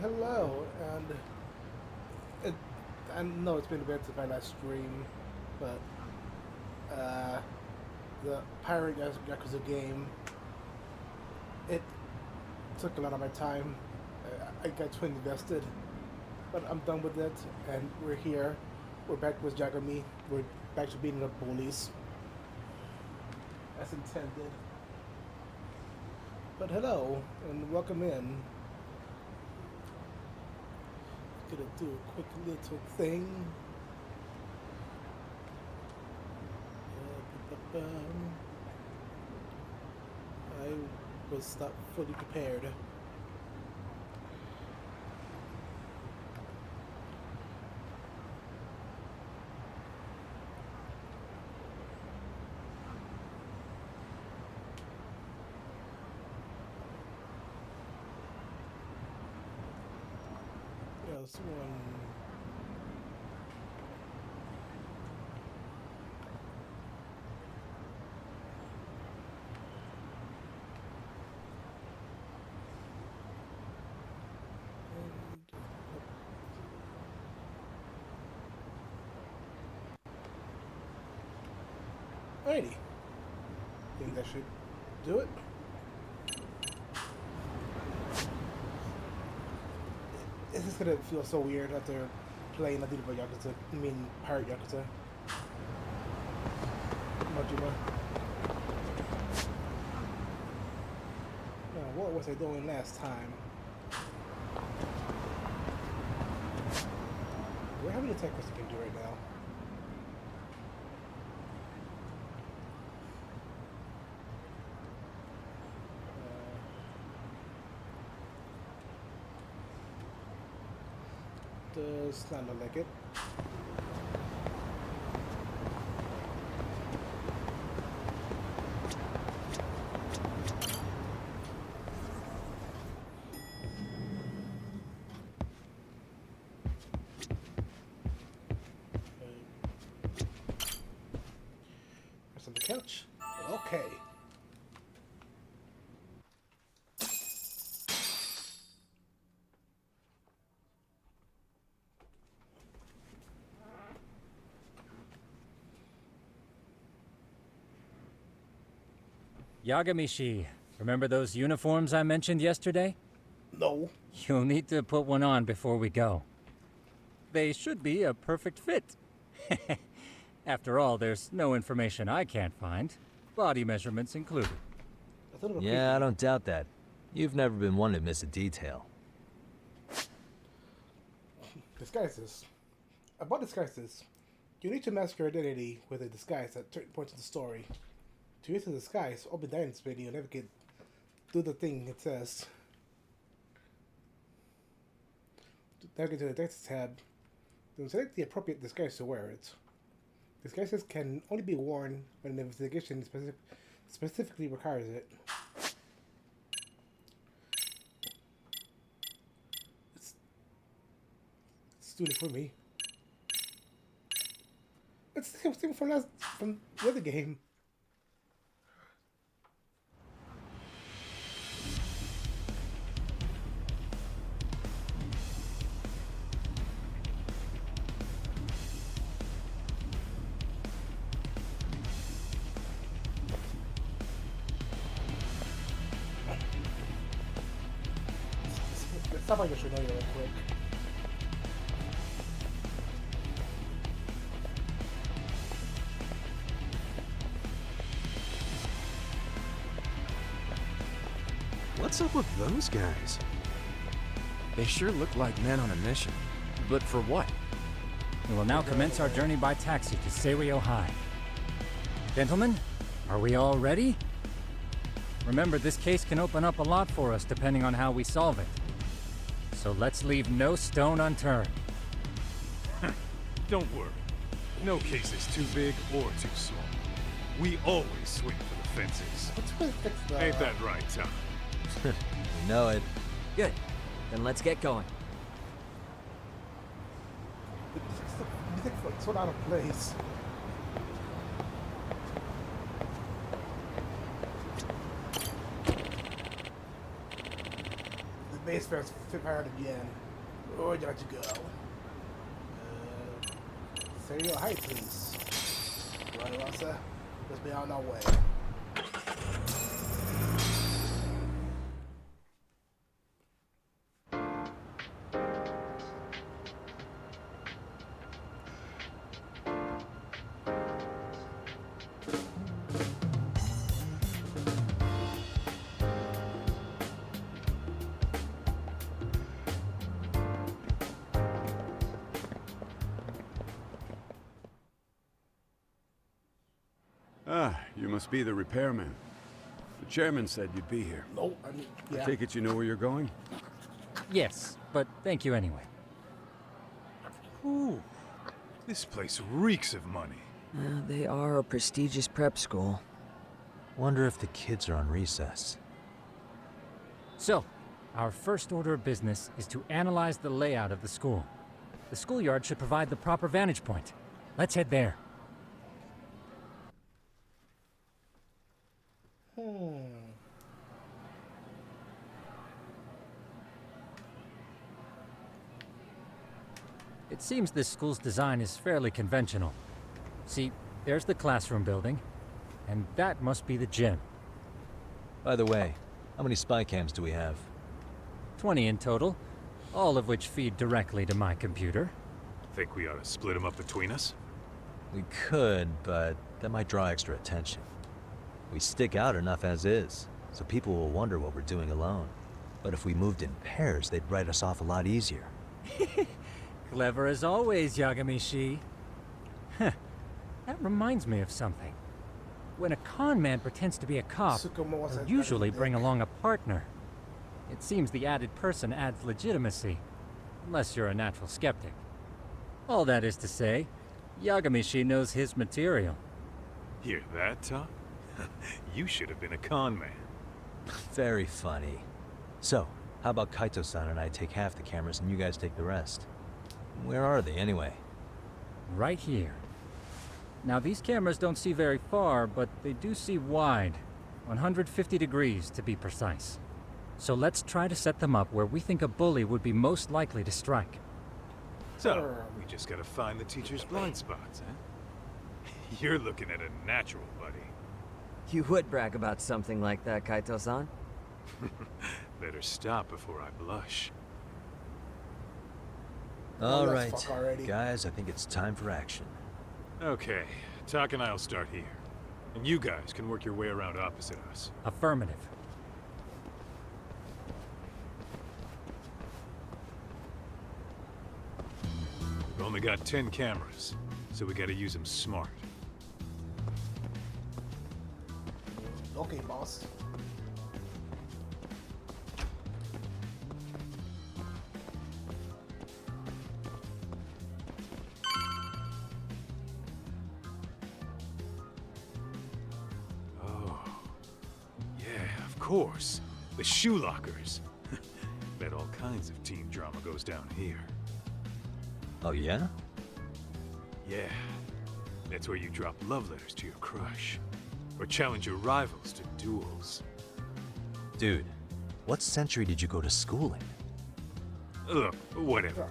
hello, and it, I know it's been a bit since my last stream, but uh, the Pirate Yakuza game, it took a lot of my time. I got too invested, but I'm done with it, and we're here. We're back with yagami. We're back to beating up bullies, as intended. But hello, and welcome in. Gonna do a quick little thing. I was not fully prepared. Yes, one. Alrighty. Think that should do it. It's just gonna feel so weird after playing a Diva Yakuza. I mean, Pirate Yakuza. Majima. Now, what was I doing last time? Do I have any attack quests I can do right now? Does not look like it. What's on the couch? Okay. Yagami, remember those uniforms I mentioned yesterday? No. You'll need to put one on before we go. They should be a perfect fit. After all, there's no information I can't find, body measurements included. Yeah, I don't doubt that. You've never been one to miss a detail. Disguises. About disguises, you need to mask your identity with a disguise at certain points in the story. To use a disguise, open the items menu and navigate do the thing it says. Navigate to the text tab, then select the appropriate disguise to wear it. Disguises can only be worn when an investigation specifically requires it. It's doing it for me. It's the same thing from the other game. Stop on your Shinoya real quick. What's up with those guys? They sure look like men on a mission. But for what? We will now commence our journey by taxi to Seiryo High. Gentlemen, are we all ready? Remember, this case can open up a lot for us depending on how we solve it. So let's leave no stone unturned. Don't worry. No case is too big or too small. We always swing for the fences. Ain't that right, Tom? You know it. Good. Then let's get going. The music felt so out of place. base first fit pirate again. Where would you like to go? Say your height, please. Right, Rossa. Let's be on our way. Ah, you must be the repairman. The chairman said you'd be here. Nope, I mean, yeah. I take it you know where you're going? Yes, but thank you anyway. Ooh, this place reeks of money. They are a prestigious prep school. Wonder if the kids are on recess. So, our first order of business is to analyze the layout of the school. The schoolyard should provide the proper vantage point. Let's head there. It seems this school's design is fairly conventional. See, there's the classroom building, and that must be the gym. By the way, how many spy cams do we have? 20 in total, all of which feed directly to my computer. Think we ought to split them up between us? We could, but that might draw extra attention. We stick out enough as is, so people will wonder what we're doing alone. But if we moved in pairs, they'd write us off a lot easier. Clever as always, Yagami-shi. Huh. That reminds me of something. When a con man pretends to be a cop, Tsukumo they'll said usually that. bring along a partner. It seems the added person adds legitimacy, unless you're a natural skeptic. All that is to say, Yagami-shi knows his material. Hear that, Tom? You should have been a con man. Very funny. So, how about Kaito-san and I take half the cameras and you guys take the rest? Where are they, anyway? Right here. Now, these cameras don't see very far, but they do see wide. 150 degrees, to be precise. So let's try to set them up where we think a bully would be most likely to strike. So, we just gotta find the teacher's blind spots, huh? You're looking at a natural, buddy. You would brag about something like that, Kaito-san. Better stop before I blush. All let's right, fuck already. guys, I think it's time for action. Okay, Tak and I'll start here. And you guys can work your way around opposite us. Affirmative. We've only got 10 cameras, so we gotta use them smart. Okay, boss. Oh. Yeah, of course. The shoe lockers. Bet all kinds of teen drama goes down here. Oh, yeah? Yeah. That's where you drop love letters to your crush. Or challenge your rivals to duels. Dude, what century did you go to school in? Look, whatever.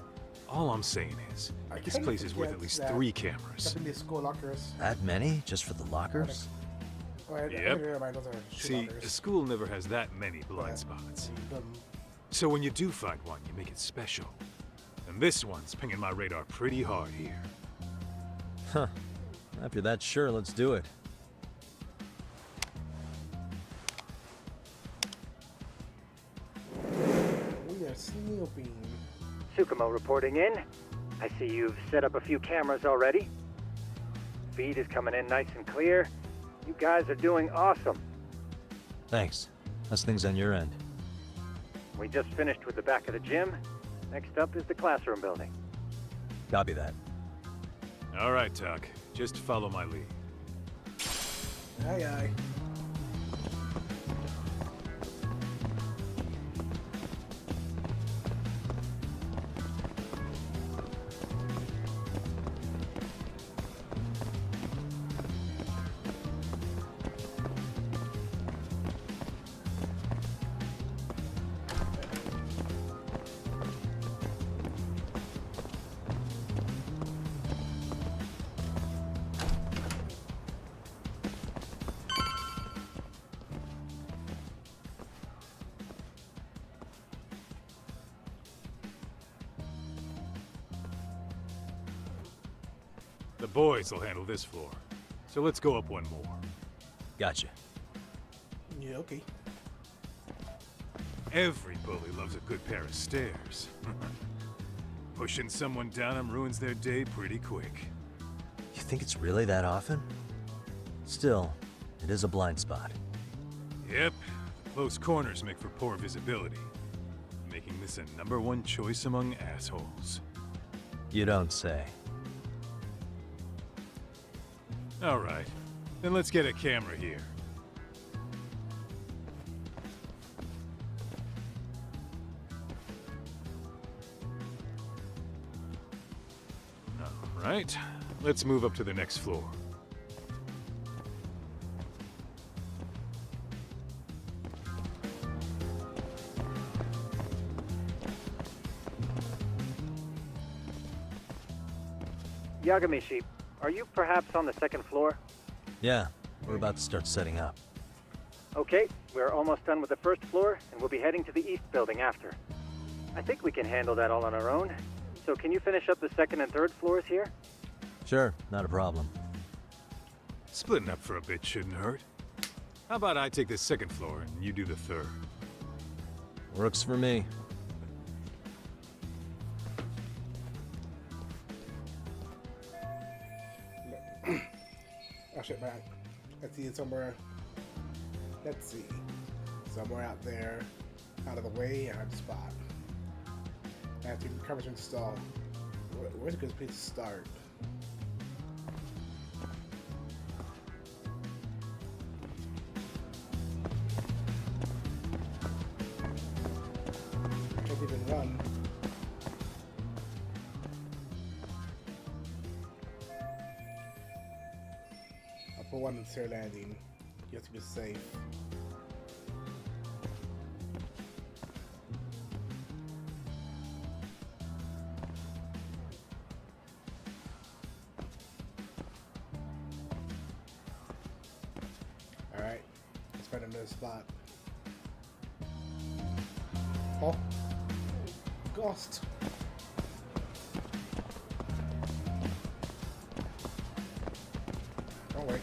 All I'm saying is, I this kinda place is worth forget at least that 3 cameras. Up in these school lockers. That many? Just for the lockers? Oh, I Yep. didn't realize those are shoe See, lockers. a school never has that many blind spots. So when you do find one, you make it special. And this one's pinging my radar pretty hard here. Huh. If you're that sure, let's do it. We are snooping. Tsukumo reporting in. I see you've set up a few cameras already. Feed is coming in nice and clear. You guys are doing awesome. Thanks. How's things on your end? We just finished with the back of the gym. Next up is the classroom building. Copy that. All right, Tak. Just follow my lead. Aye, aye. The boys will handle this floor. So let's go up one more. Gotcha. Yeah, okay. Every bully loves a good pair of stairs. Pushing someone down them ruins their day pretty quick. You think it's really that often? Still, it is a blind spot. Yep, close corners make for poor visibility, making this a #1 choice among assholes. You don't say. All right, then let's get a camera here. All right, let's move up to the next floor. Yagami sheep, are you perhaps on the second floor? Yeah, we're about to start setting up. Okay, we're almost done with the first floor, and we'll be heading to the east building after. I think we can handle that all on our own. So can you finish up the second and third floors here? Sure, not a problem. Splitting up for a bit shouldn't hurt. How about I take the second floor and you do the third? Works for me. Oh shit, man. Let's see it somewhere. Let's see. Somewhere out there, out of the way, and the spot. After the cameras are installed, where's a good place to start? Can't even run. I'll put one in the stair landing. You have to be safe. Alright, let's find another spot. Oh, ghost. Don't wait.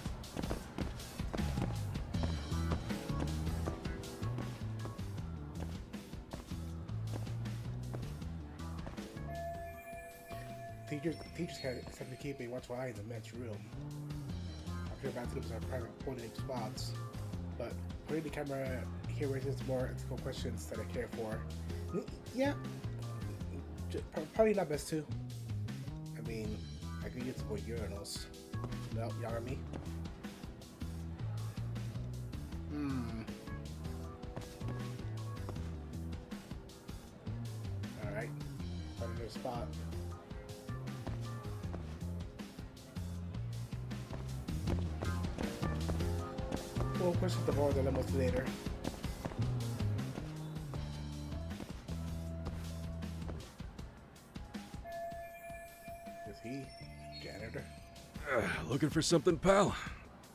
Teachers had something to keep a watchful eye in the men's room. I'm sure bathrooms are private holding spots, but putting the camera here raises more ethical questions that I care for. Yeah, probably not best too. I mean, I could use more urinals. No, yagami. Alright, find another spot. We'll push the board a little later. Is he janitor? Looking for something, pal?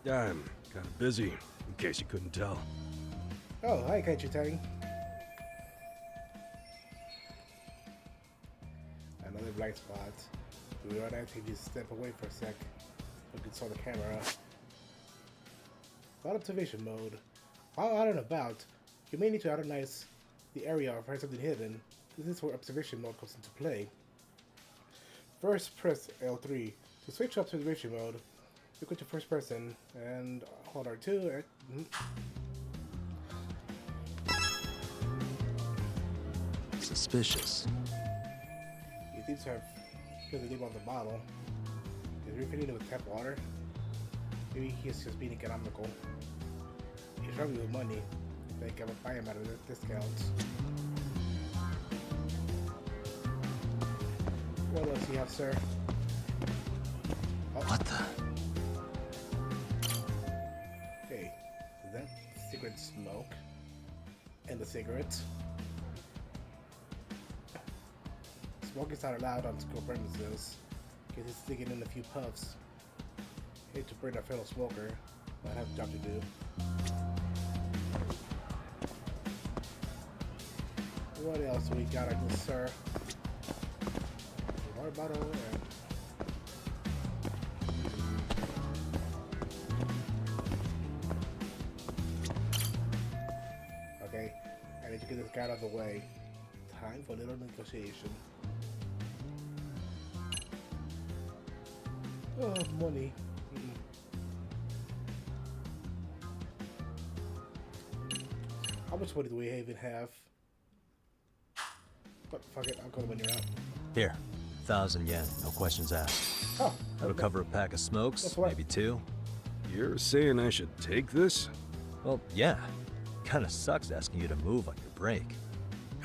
I'm kind of busy, in case you couldn't tell. Oh, hi, Kaichi-tang. Another blind spot. We ought to actually just step away for a sec. We can saw the camera. About observation mode. While out and about, you may need to analyze the area or find something hidden. This is where observation mode comes into play. First, press L3 to switch to observation mode. You go to first person and hold R2. Suspicious. You seem to have killed the name on the bottle. Is refilling it with tap water? Maybe he's just being economical. He's struggling with money. They can buy him out of the discounts. What else do you have, sir? Oh. What the? Hey, is that cigarette smoke? And the cigarettes? Smoke is not allowed on school premises. Because he's sticking in a few puffs. Hate to burn a fellow smoker, but I have a job to do. What else do we got on this, sir? Water bottle and Alright, to get this guy out of the way. Time for a little negotiation. Oh, money. How much money do we even have? But fuck it, I'll go when you're out. Here, 1,000 yen, no questions asked. Oh, That'll cover a pack of smokes, That's right. maybe 2. You're saying I should take this? Well, yeah. Kinda sucks asking you to move on your break.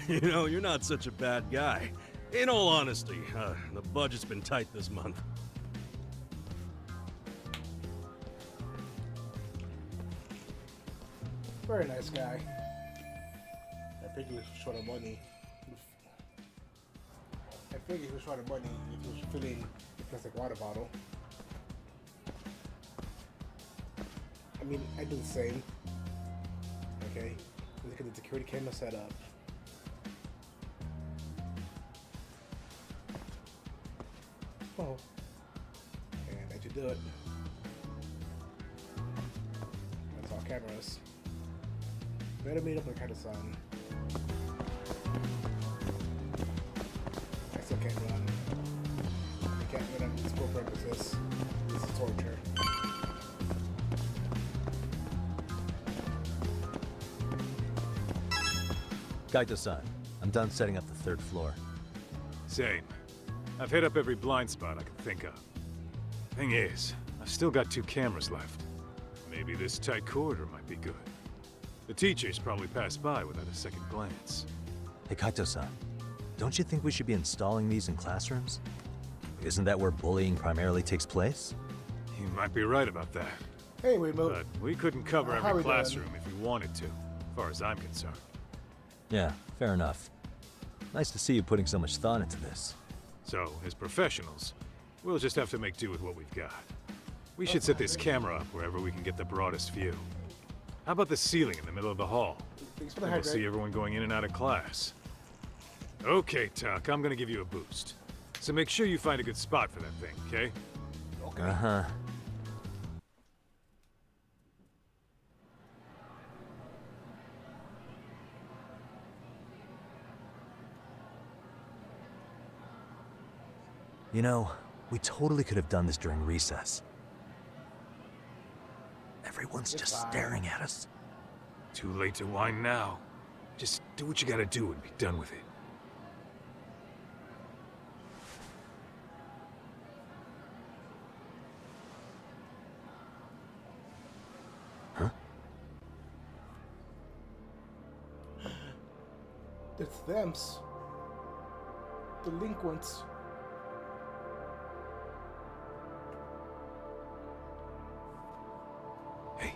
You know, you're not such a bad guy. In all honesty, the budget's been tight this month. very nice guy. I think he was short of money. I think he was short of money if he was filling a plastic water bottle. I mean, I do the same. Okay, look at the security camera setup. Oh, and that you do it. That's all cameras. Better meet up with kind of sun. I still can't run. I can't run on school purposes. This is torture. Kaito-san, I'm done setting up the 3rd floor. Same. I've hit up every blind spot I can think of. Thing is, I've still got 2 cameras left. Maybe this tight corridor might be good. The teachers probably passed by without a second glance. Hey Kaito-san, don't you think we should be installing these in classrooms? Isn't that where bullying primarily takes place? You might be right about that. Hey, we moved. But we couldn't cover How every we doing? classroom if we wanted to, as far as I'm concerned. Yeah, fair enough. Nice to see you putting so much thought into this. So, as professionals, we'll just have to make do with what we've got. We should set this camera up wherever we can get the broadest view. How about the ceiling in the middle of the hall? Thanks for the Then we'll hydrate. see everyone going in and out of class. Okay, Tuck, I'm gonna give you a boost. So make sure you find a good spot for that thing, okay? Okay. Uh-huh. You know, we totally could have done this during recess. Everyone's It's just fine. staring at us. Too late to whine now. Just do what you gotta do and be done with it. Huh? It's them's. Delinquents. Hey,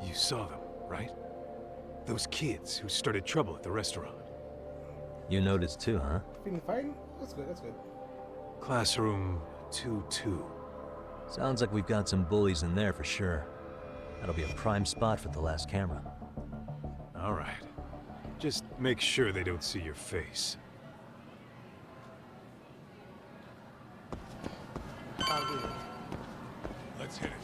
you saw them, right? Those kids who started trouble at the restaurant. You noticed too, huh? Feeling fine? That's good, that's good. Classroom 2-2. Sounds like we've got some bullies in there for sure. That'll be a prime spot for the last camera. All right. Just make sure they don't see your face. I'll do it. Let's hit it.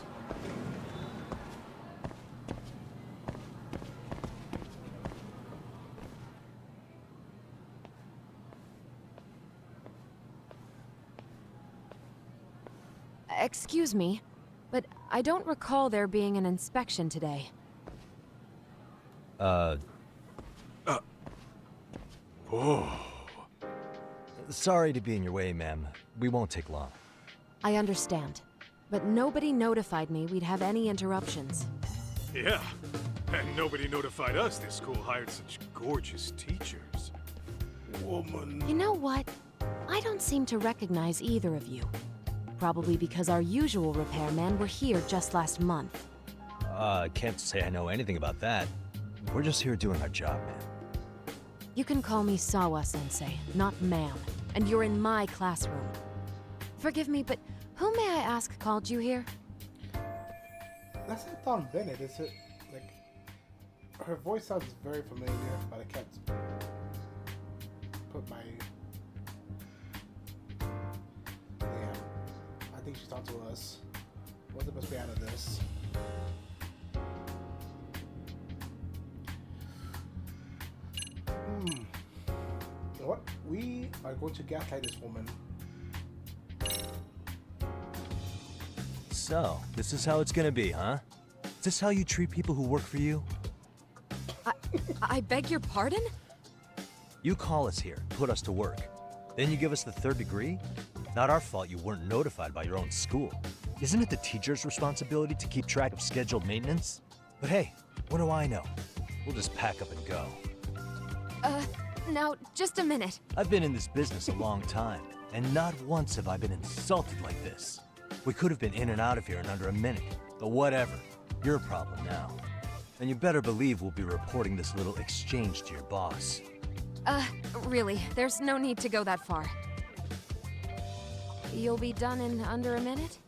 Excuse me, but I don't recall there being an inspection today. Oh. Sorry to be in your way, ma'am. We won't take long. I understand, but nobody notified me we'd have any interruptions. Yeah. And nobody notified us this school hired such gorgeous teachers. Woman. You know what? I don't seem to recognize either of you. Probably because our usual repairmen were here just last month. Can't say I know anything about that. We're just here doing our job, man. You can call me Sawa-sensei, not ma'am, and you're in my classroom. Forgive me, but who may I ask called you here? That's not Dawn Bennett, is it? Like, her voice sounds very familiar, but I can't put my... Yeah, I think she talked to us. What's the best way out of this? You know what? We are going to gaslight this woman. So, this is how it's gonna be, huh? Is this how you treat people who work for you? I beg your pardon? You call us here, put us to work. Then you give us the third degree? Not our fault you weren't notified by your own school. Isn't it the teacher's responsibility to keep track of scheduled maintenance? But hey, what do I know? We'll just pack up and go. Now, just a minute. I've been in this business a long time, and not once have I been insulted like this. We could have been in and out of here in under a minute, but whatever. Your problem now. And you better believe we'll be reporting this little exchange to your boss. Really, there's no need to go that far. You'll be done in under a minute?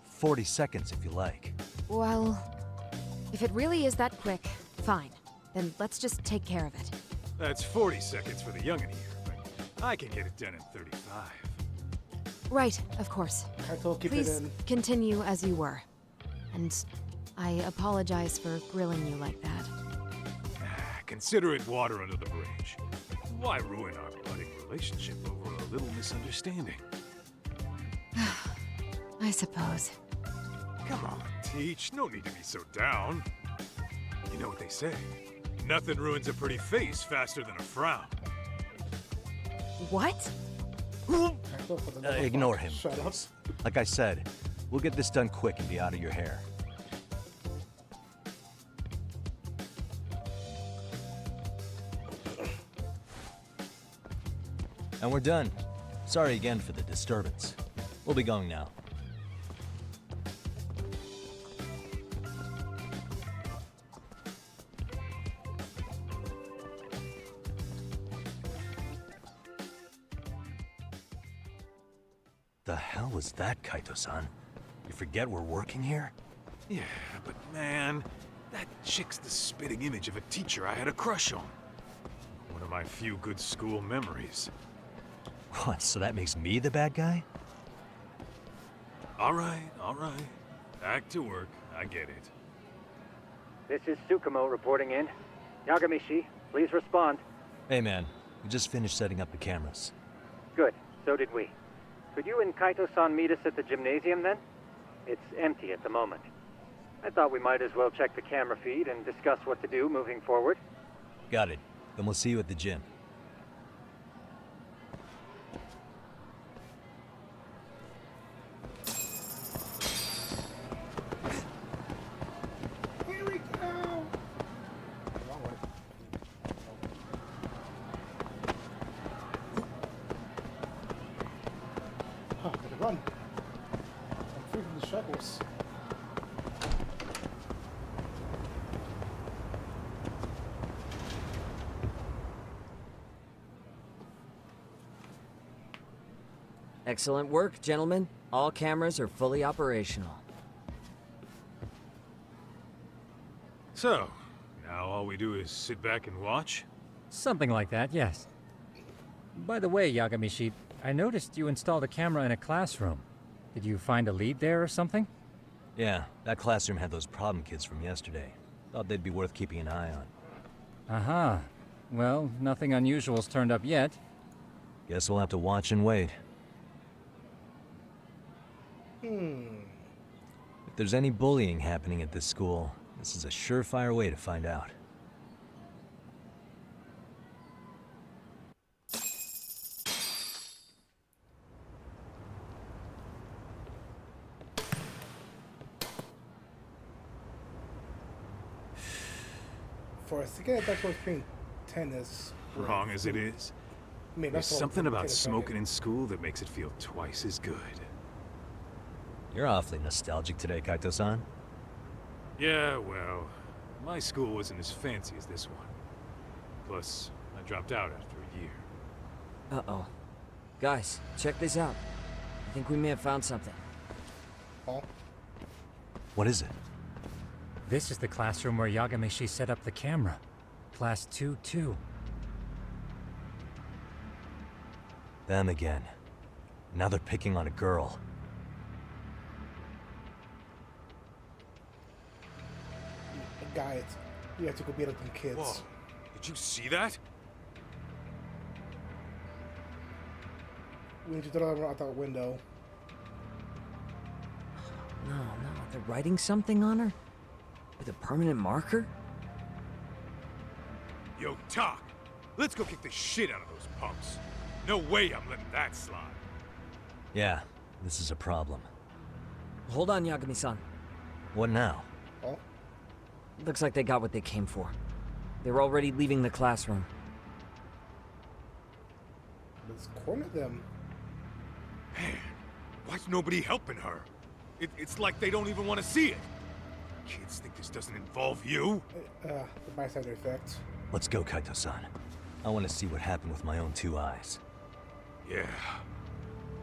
40 seconds if you like. Well, if it really is that quick, fine. Then let's just take care of it. That's 40 seconds for the youngin' here, but I can get it done in 35. Right, of course. Kaito, keep Please it in. continue as you were. And I apologize for grilling you like that. Consider it water under the bridge. Why ruin our budding relationship over a little misunderstanding? I suppose. Come on, Teach. No need to be so down. You know what they say. Nothing ruins a pretty face faster than a frown. What? Kaito, for the love of Ignore fuck, him, Shut up. please. Like I said, we'll get this done quick and be out of your hair. And we're done. Sorry again for the disturbance. We'll be going now. The hell was that, Kaito-san? You forget we're working here? Yeah, but man, that chick's the spitting image of a teacher I had a crush on. One of my few good school memories. What, so that makes me the bad guy? All right. Back to work. I get it. This is Tsukumo reporting in. Yagami-shi, please respond. Hey man, we just finished setting up the cameras. Good, so did we. Could you and Kaito-san meet us at the gymnasium then? It's empty at the moment. I thought we might as well check the camera feed and discuss what to do moving forward. Got it. Then we'll see you at the gym. Here we go. Wrong way. Huh, gotta run. I'm free from the shackles. Excellent work, gentlemen. All cameras are fully operational. So, now all we do is sit back and watch? Something like that, yes. By the way, Yagami-shi, I noticed you installed a camera in a classroom. Did you find a lead there or something? Yeah, that classroom had those problem kids from yesterday. Thought they'd be worth keeping an eye on. Aha. Well, nothing unusual's turned up yet. Guess we'll have to watch and wait. If there's any bullying happening at this school, this is a surefire way to find out. For us to get back to playing tennis. Wrong as it is. I mean, There's that's all something about tennis smoking racket. in school that makes it feel twice as good. You're awfully nostalgic today, Kaito-san. Yeah, well, my school wasn't as fancy as this one. Plus, I dropped out after a year. Uh-oh. Guys, check this out. I think we may have found something. Oh, What is it? This is the classroom where Yagami-shi set up the camera. Class 2-2. Them again. Now they're picking on a girl. guys, you have to go beat up them kids. Whoa, did you see that? We need to throw them out that window. No, they're writing something on her? With a permanent marker? Yo, Talk! Let's go kick the shit out of those punks. No way I'm letting that slide. Yeah, this is a problem. Hold on, Yagami-san. What now? Oh, Looks like they got what they came for. They were already leaving the classroom. let's corner them. Man, why's nobody helping her? It's like they don't even want to see it. Kids think this doesn't involve you? The bystander effect. Let's go, Kaito-san. I want to see what happened with my own 2 eyes. Yeah.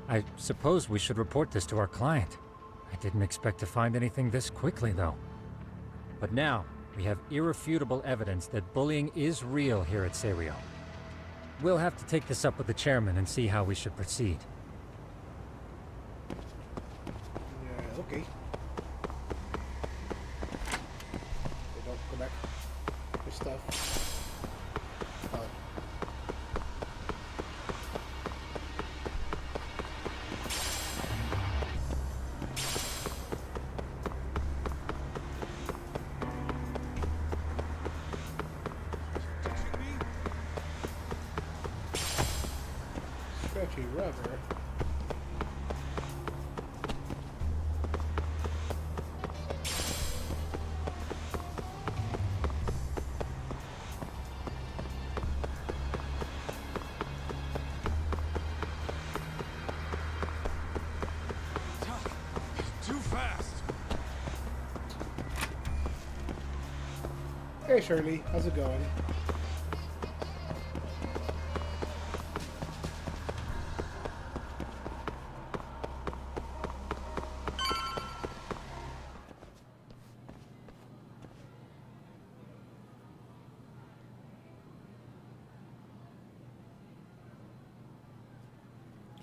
I suppose we should report this to our client. I didn't expect to find anything this quickly, though. But now, we have irrefutable evidence that bullying is real here at Serio. We'll have to take this up with the chairman and see how we should proceed. Yeah, okay. They don't go back. Your stuff. Stretchy rubber. Too fast. Hey Shirley, how's it going?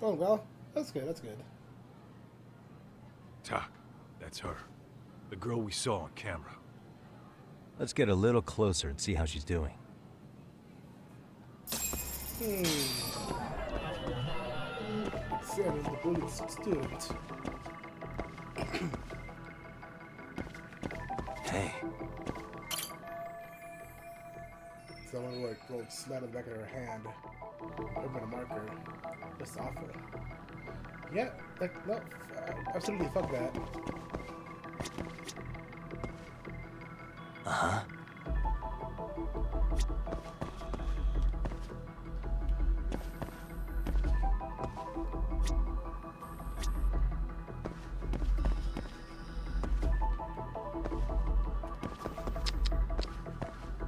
Oh well, that's good, that's good. Talk. That's her. The girl we saw on camera. Let's get a little closer and see how she's doing. Examine the bullied student. Hey, Someone wrote slide on the back of her hand. Open a marker. That's awful. Yeah, like, no, absolutely fuck that. uh-huh.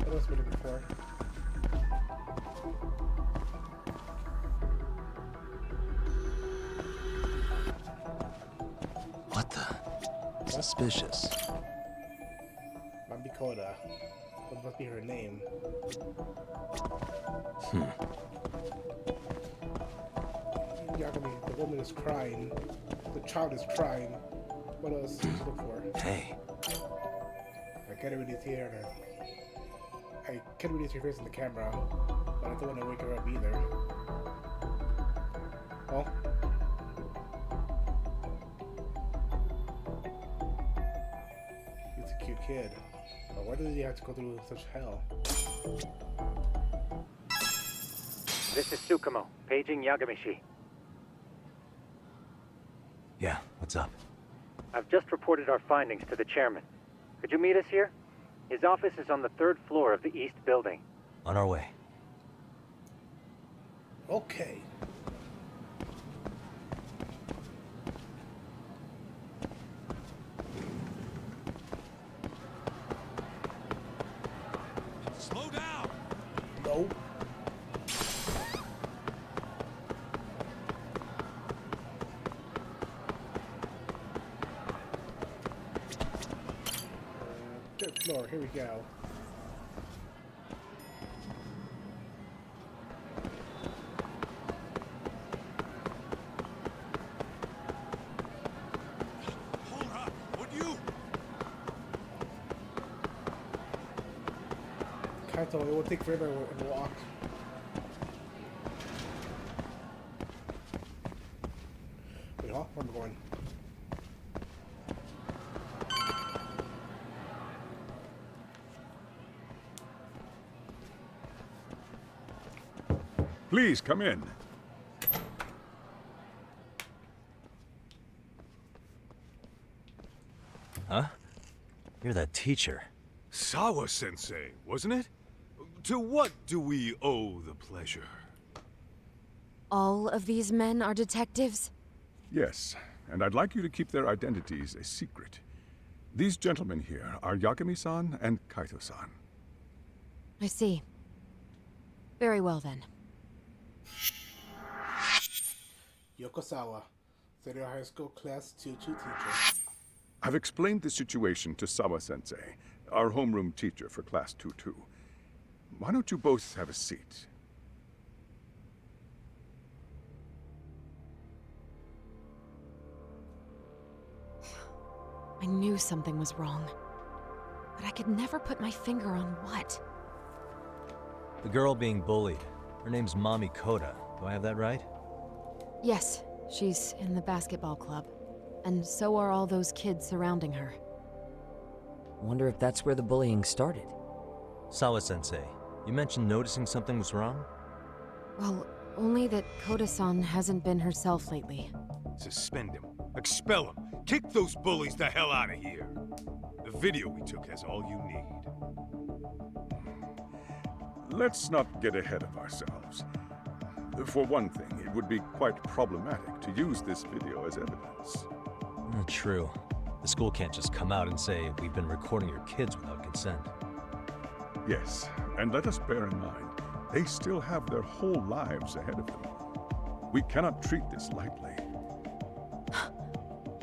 What else we looking for? What the? Suspicious. Mambikoda. What must be her name? Yagami, the woman is crying. The child is crying. What else to look for? Hey, I can't really see her. I can't really see her face in the camera, but I don't want to wake her up either. Oh. He's a cute kid. But why does he have to go through such hell? This is Tsukumo, paging Yagami-shi. yeah, what's up? I've just reported our findings to the chairman. Could you meet us here? His office is on the 3rd floor of the east building. On our way. Okay. Slow down. No. Third floor, here we go. Hold up. Would you? Kaito, it will take forever to walk. huh? Where am I going? Please, come in. Huh? You're that teacher. Sawa-sensei, wasn't it? To what do we owe the pleasure? All of these men are detectives? Yes, and I'd like you to keep their identities a secret. These gentlemen here are Yagami-san and Kaito-san. I see. Very well then. Yokosawa, Senior High School Class 2-2 teacher. I've explained the situation to Sawa-sensei, our homeroom teacher for Class 2-2. Why don't you both have a seat? I knew something was wrong. But I could never put my finger on what. The girl being bullied. Her name's Mami Koda. Do I have that right? Yes, she's in the basketball club. And so are all those kids surrounding her. Wonder if that's where the bullying started. Sawa-sensei, you mentioned noticing something was wrong? Well, only that Koda-san hasn't been herself lately. Suspend him. Expel him. Kick those bullies the hell out of here. The video we took has all you need. Let's not get ahead of ourselves. For one thing, it would be quite problematic to use this video as evidence. True. The school can't just come out and say, we've been recording your kids without consent. Yes, and let us bear in mind, they still have their whole lives ahead of them. We cannot treat this lightly.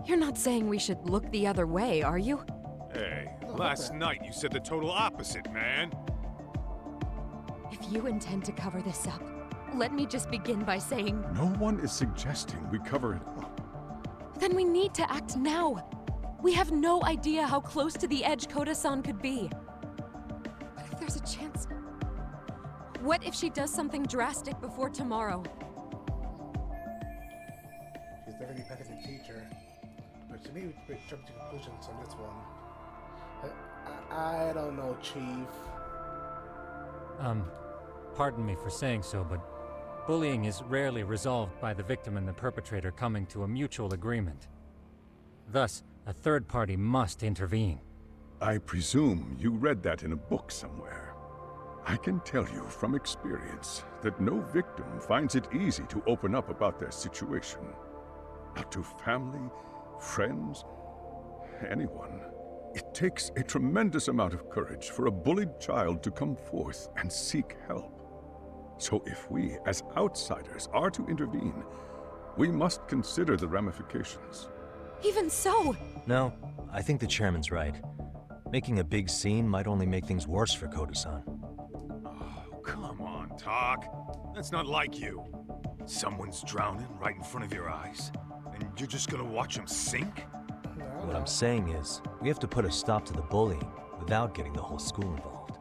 You're not saying we should look the other way, are you? Hey, last night you said the total opposite, man. If you intend to cover this up, let me just begin by saying... No one is suggesting we cover it up. Then we need to act now. We have no idea how close to the edge Koda-san could be. What if there's a chance? What if she does something drastic before tomorrow? She's definitely a good teacher. But she needs to jump to conclusions on this one. I don't know, Chief. Pardon me for saying so, but bullying is rarely resolved by the victim and the perpetrator coming to a mutual agreement. Thus, a third party must intervene. I presume you read that in a book somewhere. I can tell you from experience that no victim finds it easy to open up about their situation. Not to family, friends, anyone. It takes a tremendous amount of courage for a bullied child to come forth and seek help. So if we, as outsiders, are to intervene, we must consider the ramifications. Even so! No, I think the chairman's right. Making a big scene might only make things worse for Koda-san. Oh, come on, Talk. That's not like you. Someone's drowning right in front of your eyes, and you're just gonna watch him sink? What I'm saying is, we have to put a stop to the bullying without getting the whole school involved.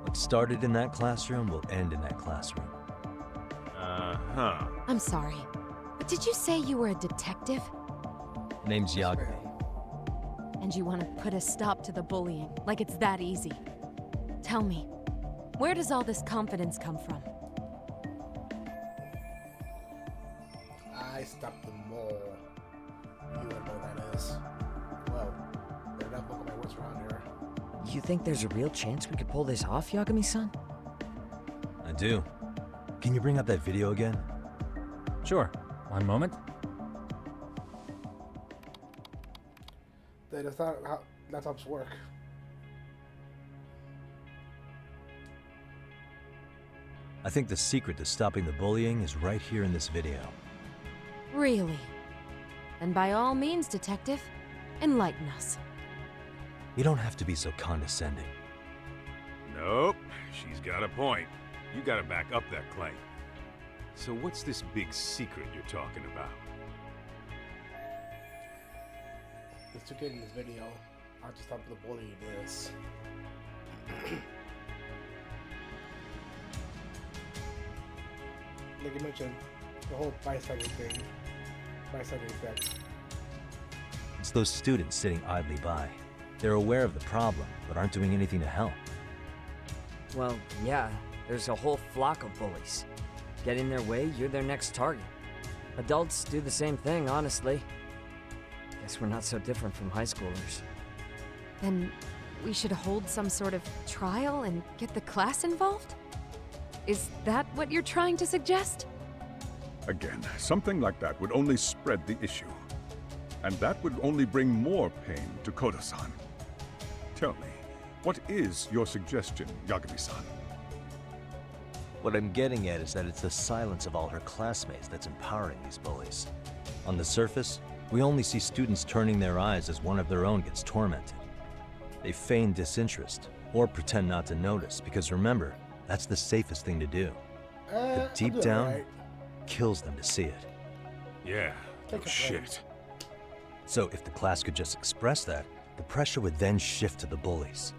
What started in that classroom will end in that classroom. Uh-huh. I'm sorry, but did you say you were a detective? Name's Yagami. And you want to put a stop to the bullying, like it's that easy. Tell me, where does all this confidence come from? I stopped them all. You don't know what that is. Well, better not look at my words around here. You think there's a real chance we could pull this off, Yagami-san? I do. Can you bring up that video again? Sure. One moment. That's not how laptops work. I think the secret to stopping the bullying is right here in this video. Really? Then by all means, detective, enlighten us. You don't have to be so condescending. Nope, she's got a point. You gotta back up that claim. So what's this big secret you're talking about? Just to get in this video, I'll just stop the bullying this. Like you mentioned, the whole bystander thing. by side effect. It's those students sitting idly by. They're aware of the problem, but aren't doing anything to help. Well, yeah, there's a whole flock of bullies. Get in their way, you're their next target. Adults do the same thing, honestly. Guess we're not so different from high schoolers. Then we should hold some sort of trial and get the class involved? Is that what you're trying to suggest? Again, something like that would only spread the issue. And that would only bring more pain to Kodo-san. Tell me, what is your suggestion, Yagami-san? What I'm getting at is that it's the silence of all her classmates that's empowering these bullies. On the surface, we only see students turning their eyes as one of their own gets tormented. They feign disinterest, or pretend not to notice, because remember, that's the safest thing to do. But deep down, kills them to see it. Yeah, no shit. So if the class could just express that, the pressure would then shift to the bullies.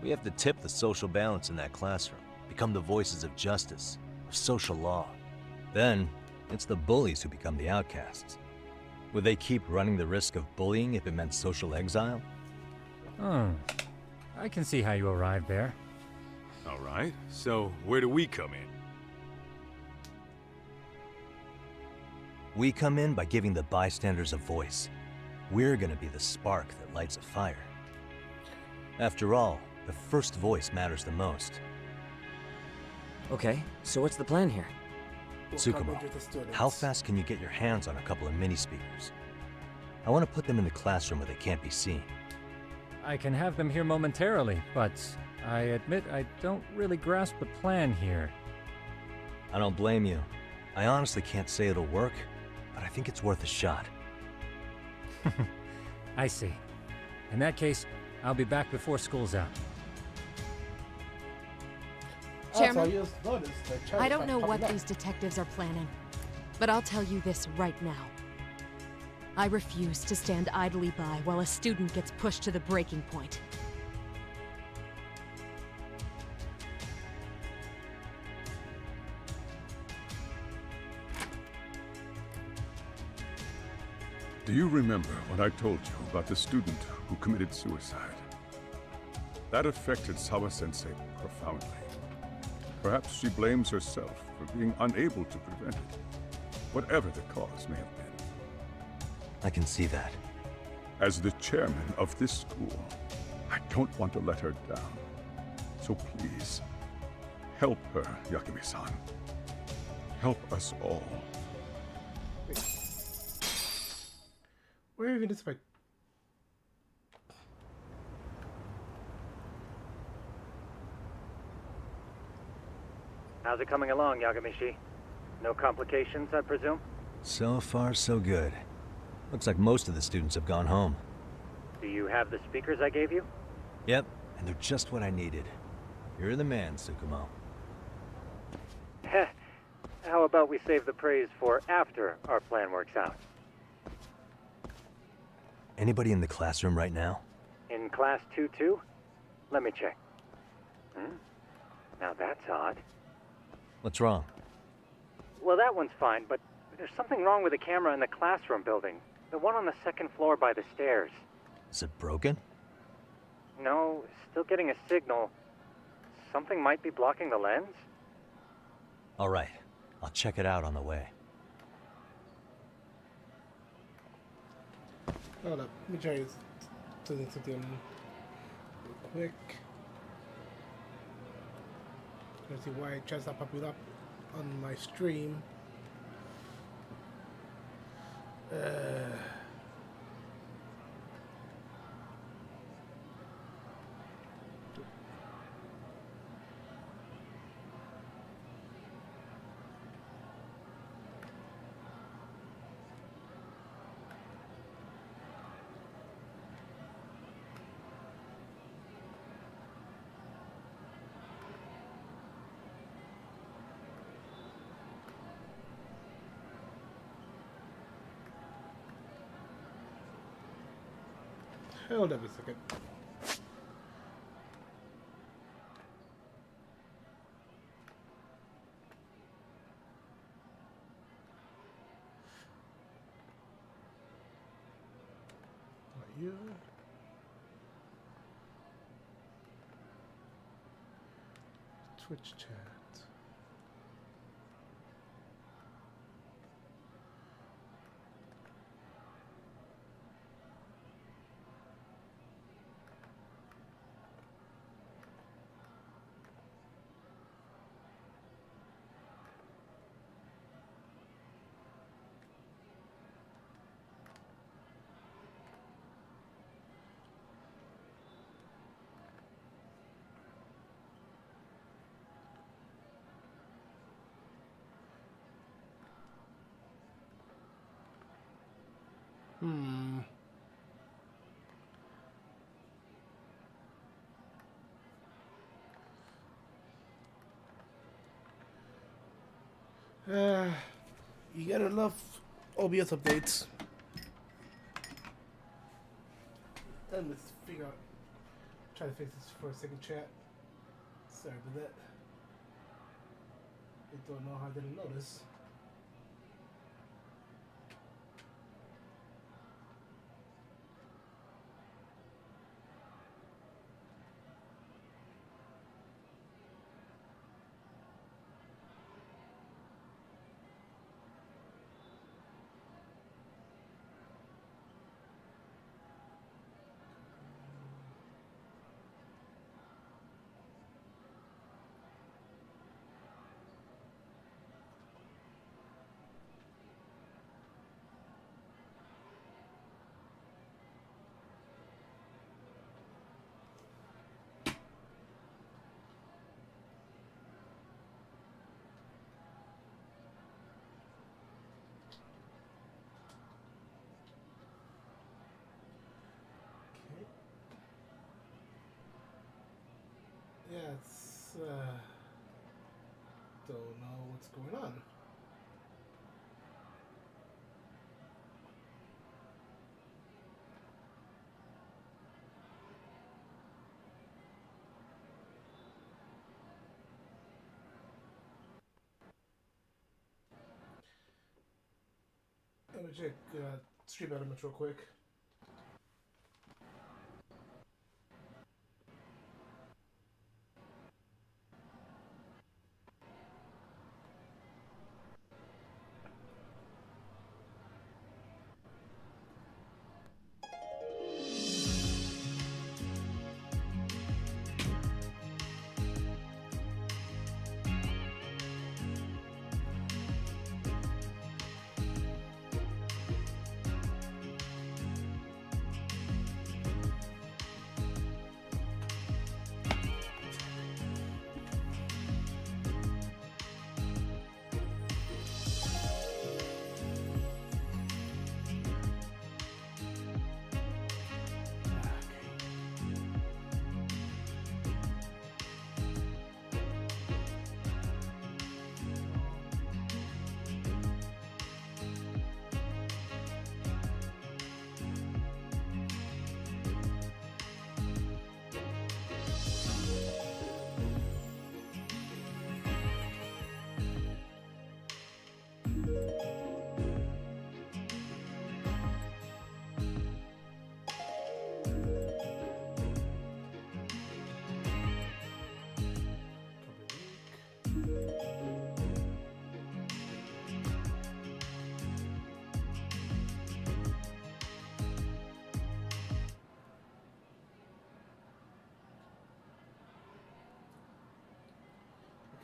We have to tip the social balance in that classroom, become the voices of justice, of social law. Then, it's the bullies who become the outcasts. Would they keep running the risk of bullying if it meant social exile? I can see how you arrived there. All right, so where do we come in? We come in by giving the bystanders a voice. We're gonna be the spark that lights a fire. After all, the first voice matters the most. Okay, so what's the plan here? Tsukumo, how fast can you get your hands on a couple of mini speakers? I want to put them in the classroom where they can't be seen. I can have them here momentarily, but I admit I don't really grasp the plan here. I don't blame you. I honestly can't say it'll work, but I think it's worth a shot. I see. In that case, I'll be back before school's out. Chairman, I don't know what these detectives are planning, but I'll tell you this right now. I refuse to stand idly by while a student gets pushed to the breaking point. Do you remember when I told you about the student who committed suicide? That affected Sawa-sensei profoundly. Perhaps she blames herself for being unable to prevent it, whatever the cause may have been. I can see that. As the chairman of this school, I don't want to let her down. So please, help her, Yagami-san. Help us all. Where even is my... How's it coming along, Yagami-shi? No complications, I presume? So far, so good. Looks like most of the students have gone home. Do you have the speakers I gave you? Yep, and they're just what I needed. You're the man, Tsukumo. Heh. How about we save the praise for after our plan works out? Anybody in the classroom right now? In class 2-2? Let me check. Now that's odd. What's wrong? Well, that one's fine, but there's something wrong with the camera in the classroom building. The one on the second floor by the stairs. Is it broken? No, still getting a signal. Something might be blocking the lens? All right, I'll check it out on the way. Hold up, let me try doing something real quick. Let's see why it tries not popping up on my stream. Hold up a second. you. Twitch chat. Hmm. You gotta love OBS updates. Let me figure out. Try to fix this for a second, chat. Sorry about that. I don't know how I didn't notice. Yeah, it's don't know what's going on. Let me check stream elements real quick.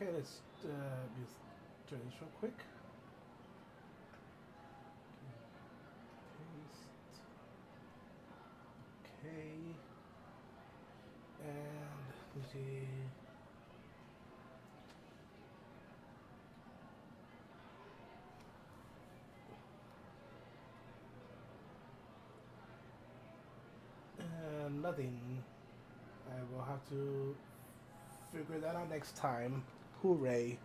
Okay, let's just try this real quick. Paste. Okay. And let's see. Nothing. I will have to figure that out next time. Hooray.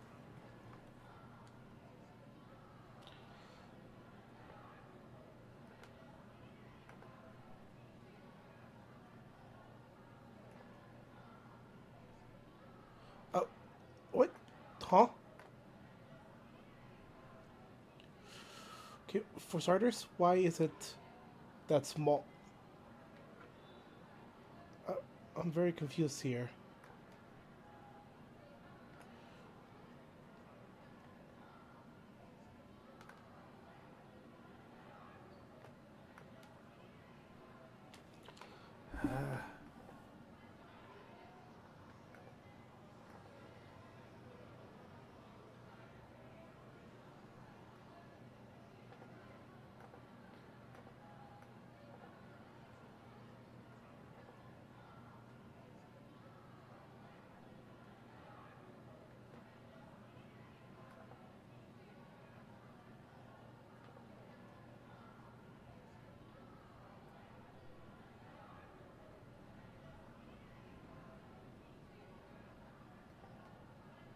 Oh, what? Huh? Okay, for starters, why is it that small? I'm very confused here.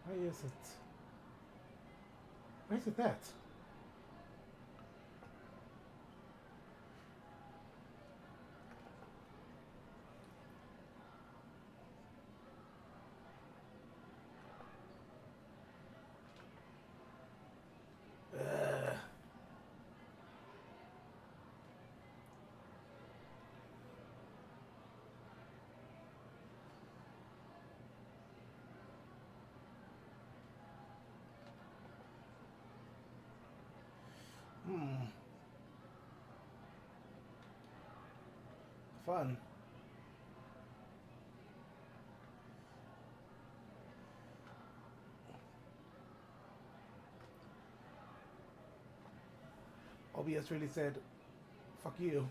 Why is it? Why is it that? Fun. OBS really said, fuck you.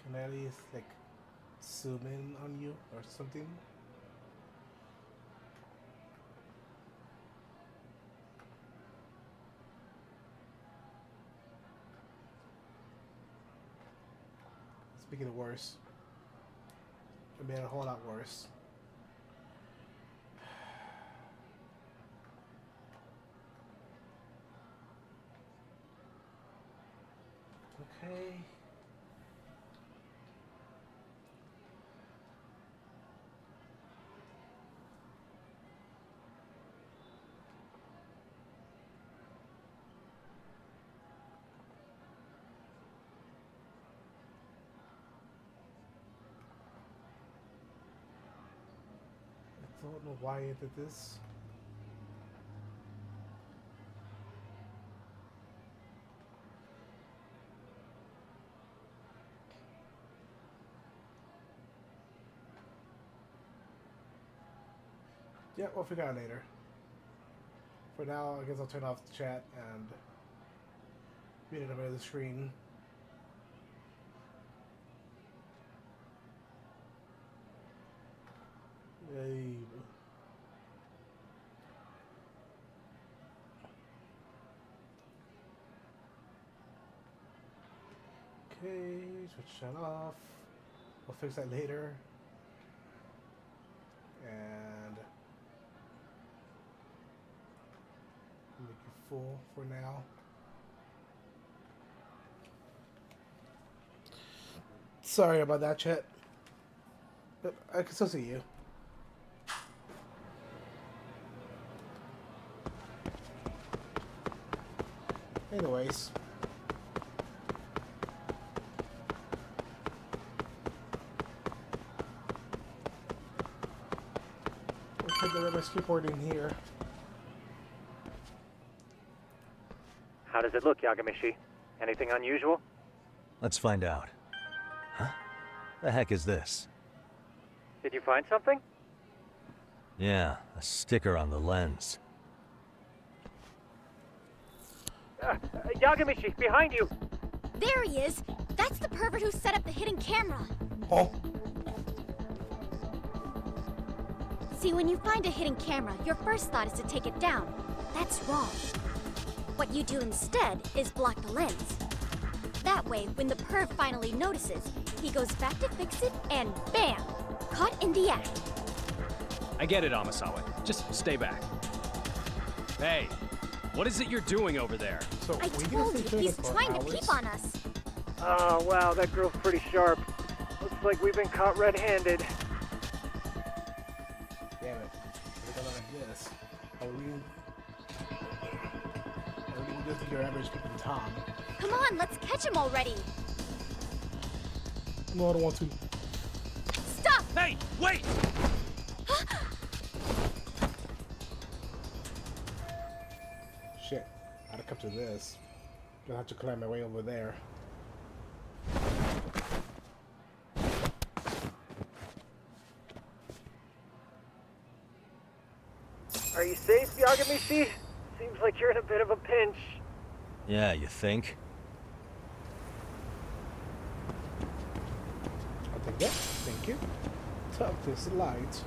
Can I at least like zoom in on you or something? It's making it worse. It made it a whole lot worse. Okay. I don't know why I did this. Yeah, we'll figure it out later. For now, I guess I'll turn off the chat and read it over the screen. Yay. Okay, switch that off. We'll fix that later. And make you full for now. Sorry about that, chat. But I can still see you. Anyways. We'll take my skateboard in here. How does it look, Yagami? Anything unusual? Let's find out. Huh? The heck is this? Did you find something? Yeah, a sticker on the lens. Yagami, behind you! There he is! That's the pervert who set up the hidden camera! Oh. See, when you find a hidden camera, your first thought is to take it down. That's wrong. What you do instead is block the lens. That way, when the perv finally notices, he goes back to fix it and bam! Caught in the act. I get it, Amasawa. Just stay back. Hey, What is it you're doing over there? So I we can told stay you, here he's for trying hours? to peep on us. Oh, wow, that girl's pretty sharp. Looks like we've been caught red-handed. Damn it. We're going like this. Are we just your average people Tom? Come on, let's catch him already. No, I don't want to. Stop! Hey, wait! Shit. I'd have come to this. Gonna have to climb my way over there. Are you safe, Yagami-shi? Seems like you're in a bit of a pinch. Yeah, you think? I'll take that. Thank you. Top this light.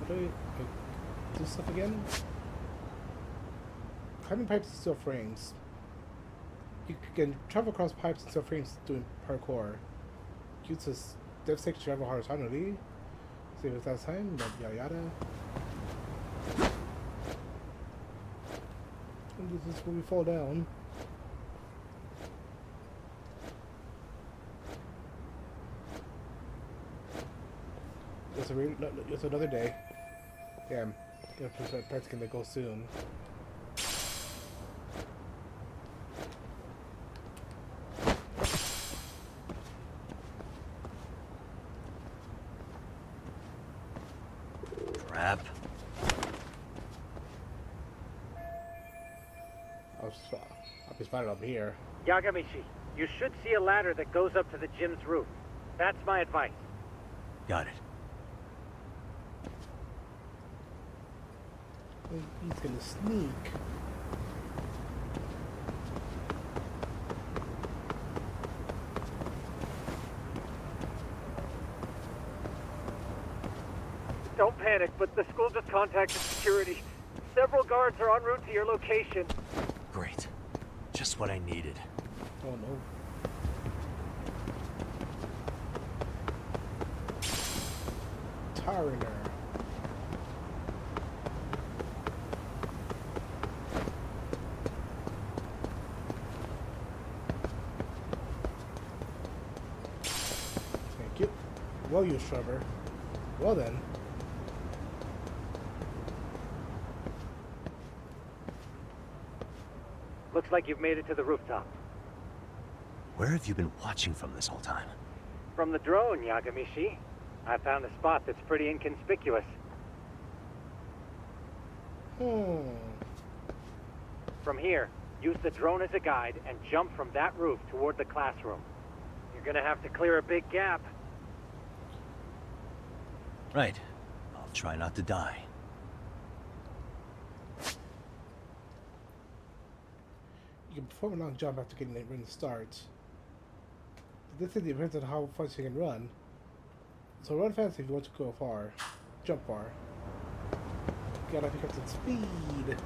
What do I do stuff again? Climbing pipes and steel frames. You can travel across pipes and steel frames doing parkour. Use this devastation to travel horizontally. Save it last time, yada yada. And this is where we fall down. It's another day. Yeah, I'm gonna start practicing the goal soon. Crap. I'll be spotted up here. Yagami-shi, you should see a ladder that goes up to the gym's roof. That's my advice. Got it. He's gonna sneak. Don't panic, but the school just contacted security. Several guards are en route to your location. Great. Just what I needed. Oh no. Tariner. Thank you. Well, you shrubber. Well then. Looks like you've made it to the rooftop. Where have you been watching from this whole time? From the drone, Yagami-shi. I found a spot that's pretty inconspicuous. From here, use the drone as a guide and jump from that roof toward the classroom. You're gonna have to clear a big gap. Right. I'll try not to die. You can perform a long jump after getting a ring start. This thing depends on how fast you can run. So run fast if you want to go far. Jump far. Gotta pick up some speed.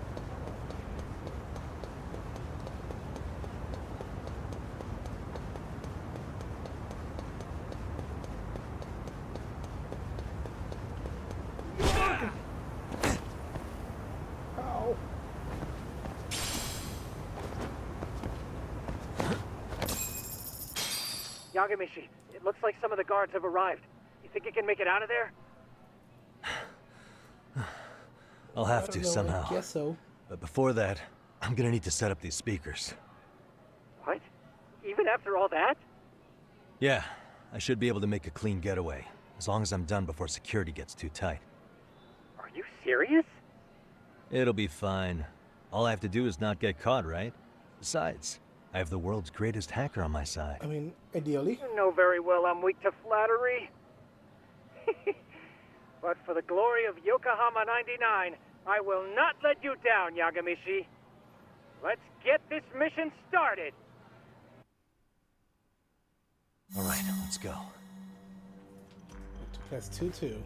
Ow. Yagami-shi, it looks like some of the guards have arrived. You think you can make it out of there? I'll have to somehow. I guess so. But before that, I'm gonna need to set up these speakers. What? Even after all that? Yeah, I should be able to make a clean getaway, as long as I'm done before security gets too tight. Are you serious? It'll be fine. All I have to do is not get caught, right? Besides, I have the world's greatest hacker on my side. I mean, ideally. You know very well I'm weak to flattery. But for the glory of Yokohama 99, I will not let you down, Yagami-shi. Let's get this mission started. All right, let's go. That's 2-2.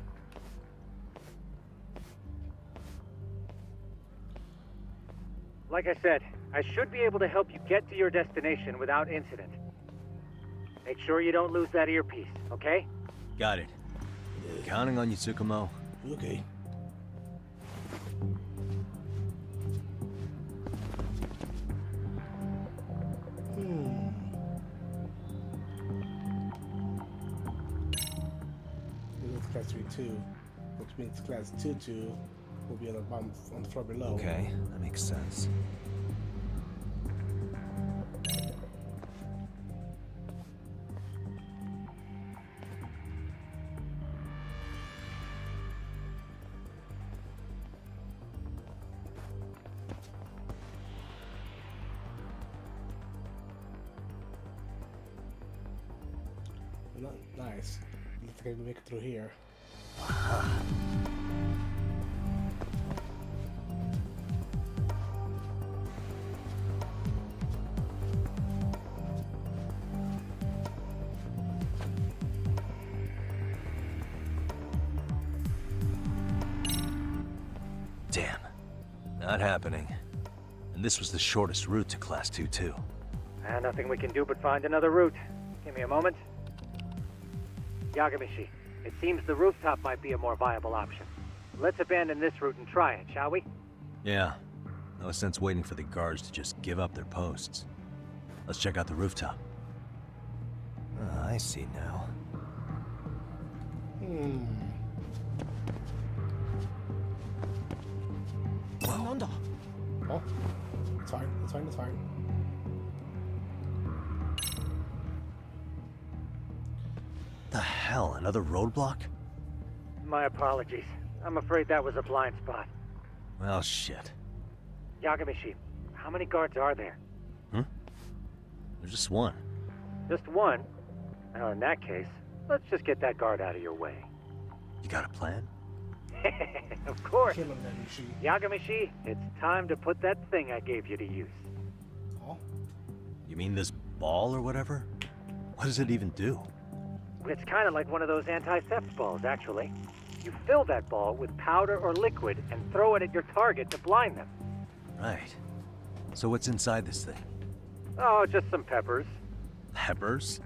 Like I said, I should be able to help you get to your destination without incident. Make sure you don't lose that earpiece, okay? Got it. Counting on you, Tsukumo. Okay. This is class 3-2, which means class 2-2 will be on the bottom on the floor below. Okay, that makes sense. Nice. Let's get make it through here. Damn. Not happening. And this was the shortest route to Class 2 too. Nothing we can do but find another route. Give me a moment. Yagami-shi, it seems the rooftop might be a more viable option. Let's abandon this route and try it, shall we? Yeah. No sense waiting for the guards to just give up their posts. Let's check out the rooftop. I see now. Whoa. Oh, it's fine. It's fine. It's fine. The hell? Another roadblock? My apologies. I'm afraid that was a blind spot. Well, shit. Yagami-shi, how many guards are there? There's just one. Just one? Well, in that case, let's just get that guard out of your way. You got a plan? Of course. Kill him then, Ishii. Yagami-shi, it's time to put that thing I gave you to use. Oh? You mean this ball or whatever? What does it even do? It's kind of like one of those anti-theft balls, actually. You fill that ball with powder or liquid and throw it at your target to blind them. Right. So what's inside this thing? Oh, just some peppers. Peppers?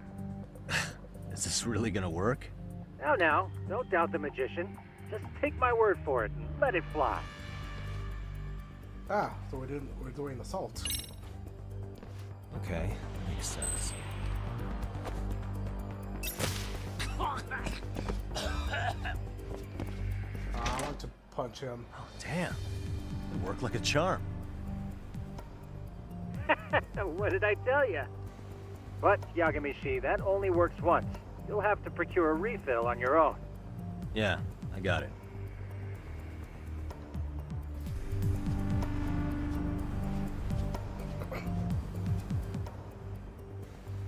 Is this really gonna work? Now, don't doubt the magician. Just take my word for it and let it fly. Ah, so we're doing assault. Okay, makes sense. I want to punch him. Oh, damn. It worked like a charm. What did I tell you? But, Yagami-shi, that only works once. You'll have to procure a refill on your own. Yeah, I got it.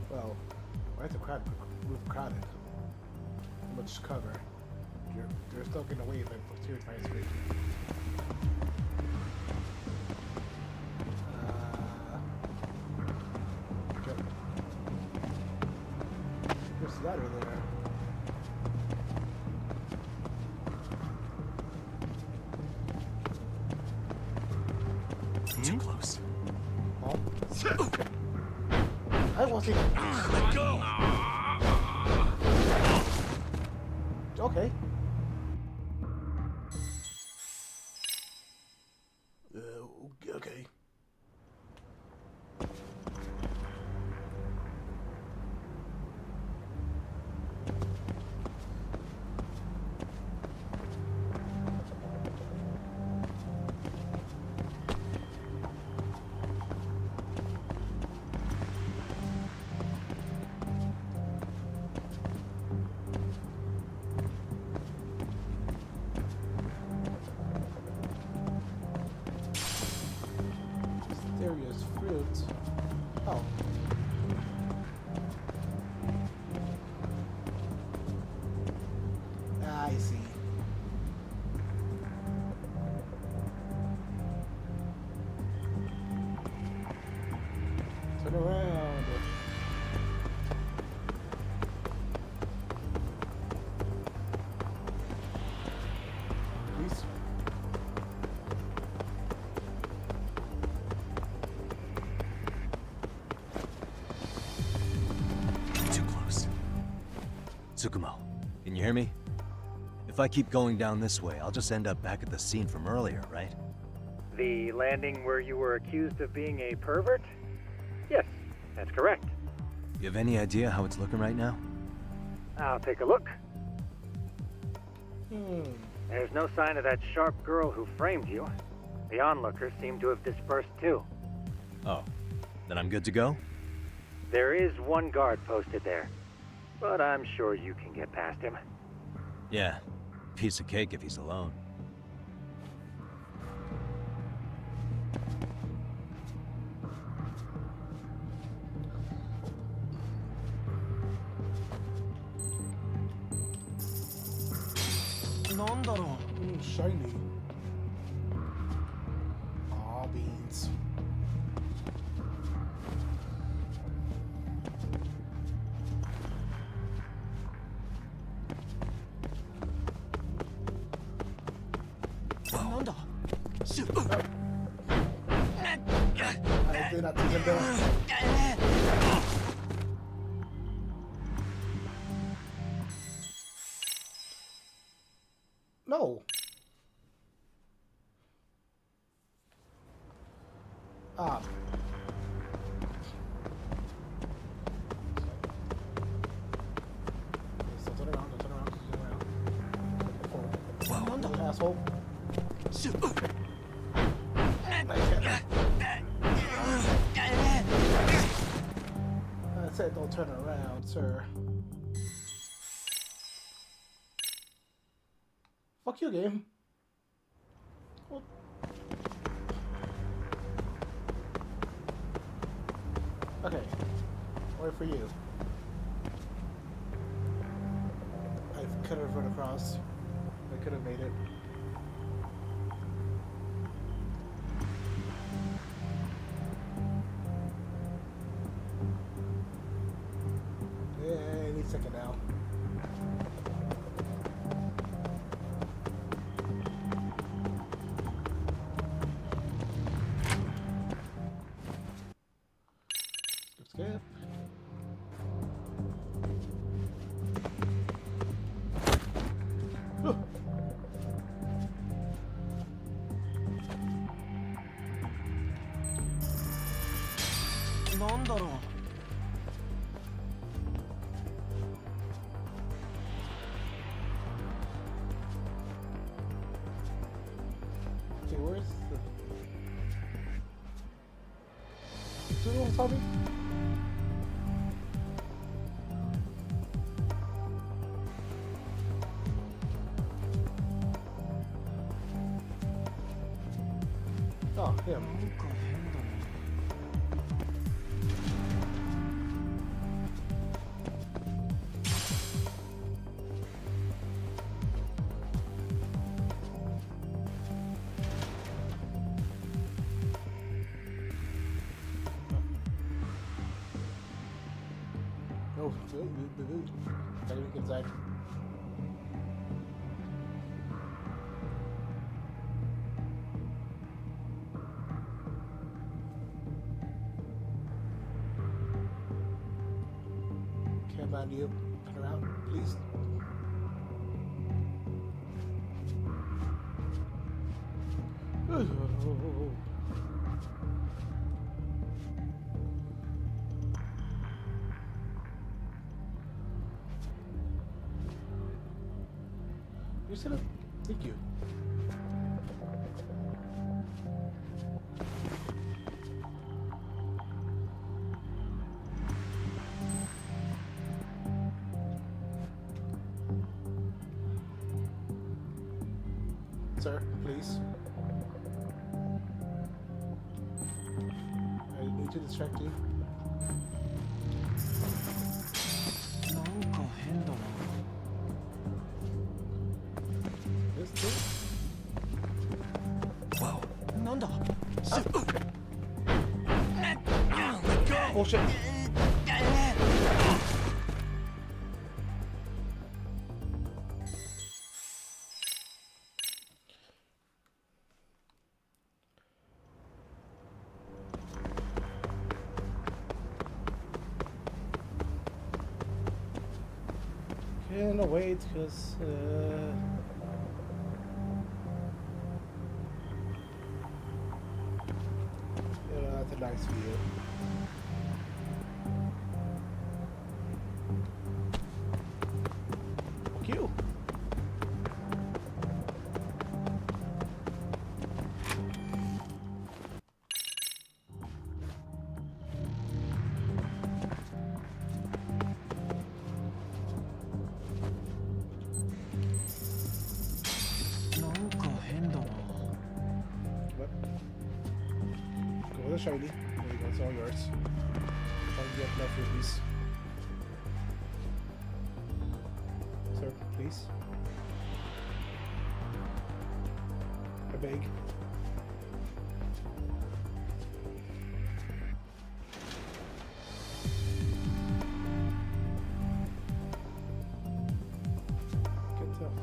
Well, why is the roof crowded? Too much cover. They're still getting away from serious fire escape. There's a ladder there. Too close. Oh. I wasn't. Let go! Okay. Okay. Mysterious fruit. Oh. I see. Turn around. Please. Too close. Tsukumo, can you hear me? If I keep going down this way, I'll just end up back at the scene from earlier, right? The landing where you were accused of being a pervert? Yes, that's correct. You have any idea how it's looking right now? I'll take a look. There's no sign of that sharp girl who framed you. The onlookers seem to have dispersed too. Oh, then I'm good to go? There is one guard posted there, but I'm sure you can get past him. Yeah, piece of cake if he's alone. Shiny. Aw, beans. I did not see him there. No. Ah. Don't turn around, don't turn around, don't turn around. Wow. Asshole. I said don't turn around, sir. Fuck you, game. Well, okay. Wait for you. I could have run across. I could have made it. Yeah, any second now. Skip. Okay, where's the... Do you want to tell me? Oh, him. Oh, gotta look inside. Can't find you. Turn around, please. You said it. Thank you. Sir, please. I need to distract you. This thing? Whoa. Oh shit. Yeah, no, wait, because yeah, that's a nice view. Cute. What? Go with a shiny. There you go, it's all yours. Don't get enough rupees. Sir, please. I beg. Get up.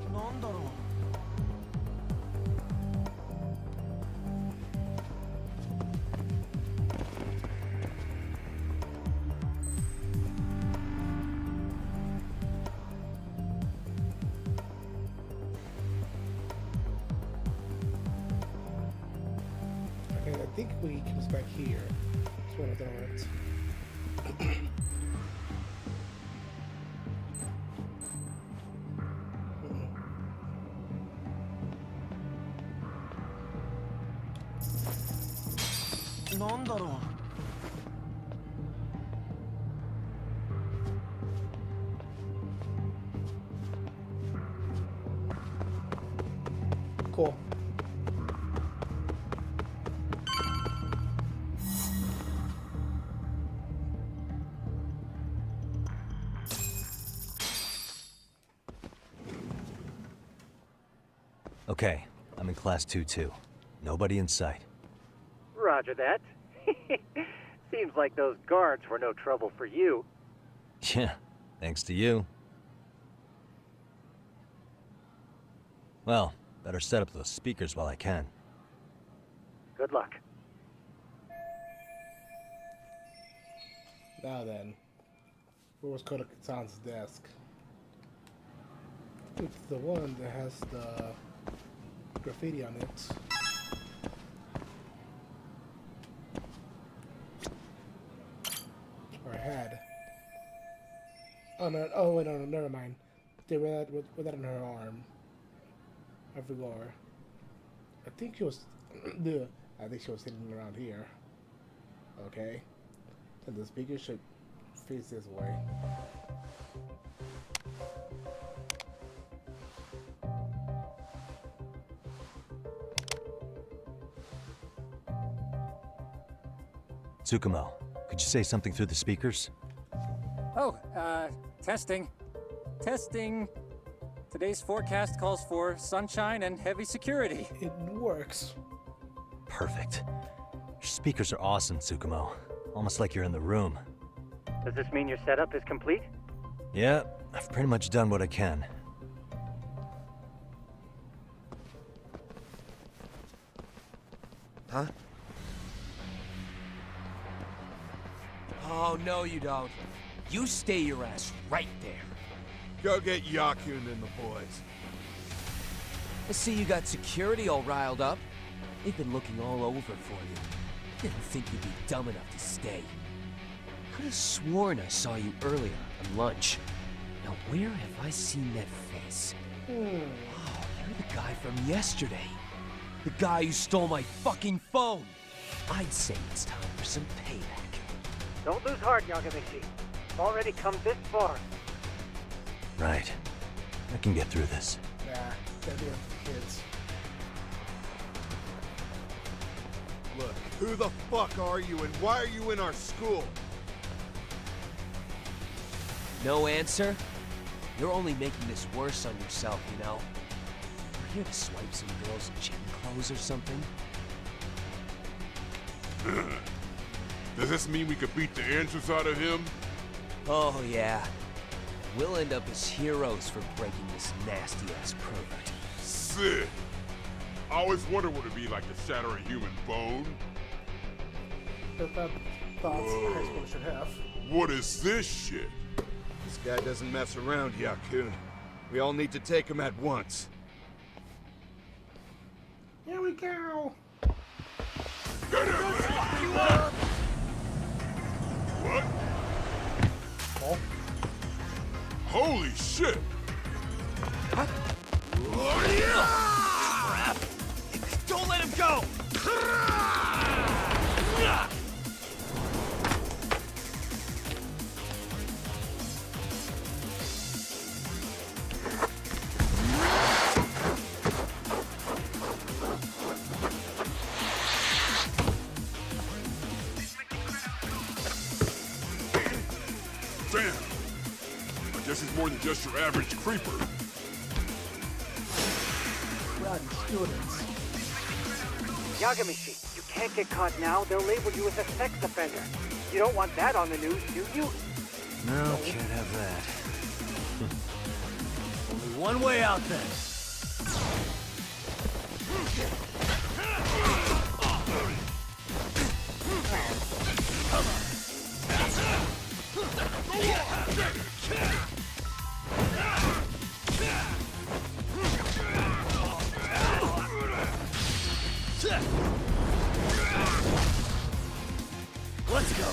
Okay, I think we comes back here. It's one of the ones. Cool. Okay, I'm in class 2-2. Nobody in sight. Roger that. Seems like those guards were no trouble for you. Yeah, thanks to you. Well, better set up those speakers while I can. Good luck. Now then, where was Koda-san's desk? It's the one that has the graffiti on it. Or had. Oh no! Oh wait, no, never mind. They were that with that on her arm. I forgot. I think she was. I think she was sitting around here. Okay. And the speaker should face this way. Tsukumo, could you say something through the speakers? Oh, testing. Testing. Today's forecast calls for sunshine and heavy security. It works. Perfect. Your speakers are awesome, Tsukumo. Almost like you're in the room. Does this mean your setup is complete? Yeah, I've pretty much done what I can. Huh? Oh, no you don't. You stay your ass right there. Go get Yakun and the boys. I see you got security all riled up. They've been looking all over for you. Didn't think you'd be dumb enough to stay. Could have sworn I saw you earlier on lunch. Now where have I seen that face? Oh, you're the guy from yesterday. The guy who stole my fucking phone. I'd say it's time for some payback. Don't lose heart, Yagami. You've already come this far. Right. I can get through this. Nah, gotta do it for kids. Look, who the fuck are you and why are you in our school? No answer? You're only making this worse on yourself, you know? We're here to swipe some girls' gym clothes or something? Does this mean we could beat the answers out of him? Oh, yeah. We'll end up as heroes for breaking this nasty-ass pervert. Sick! I always wondered what it'd be like to shatter a human bone. That thoughts high school should have. What is this shit? This guy doesn't mess around, Yakun. We all need to take him at once. Here we go. What? Oh. Holy shit! Crap! Don't let him go! Damn! I guess he's more than just your average creeper. Rowdy students. Yagami, you can't get caught now. They'll label you as a sex offender. You don't want that on the news, do you? No, can't have that. Only one way out then. Let's go.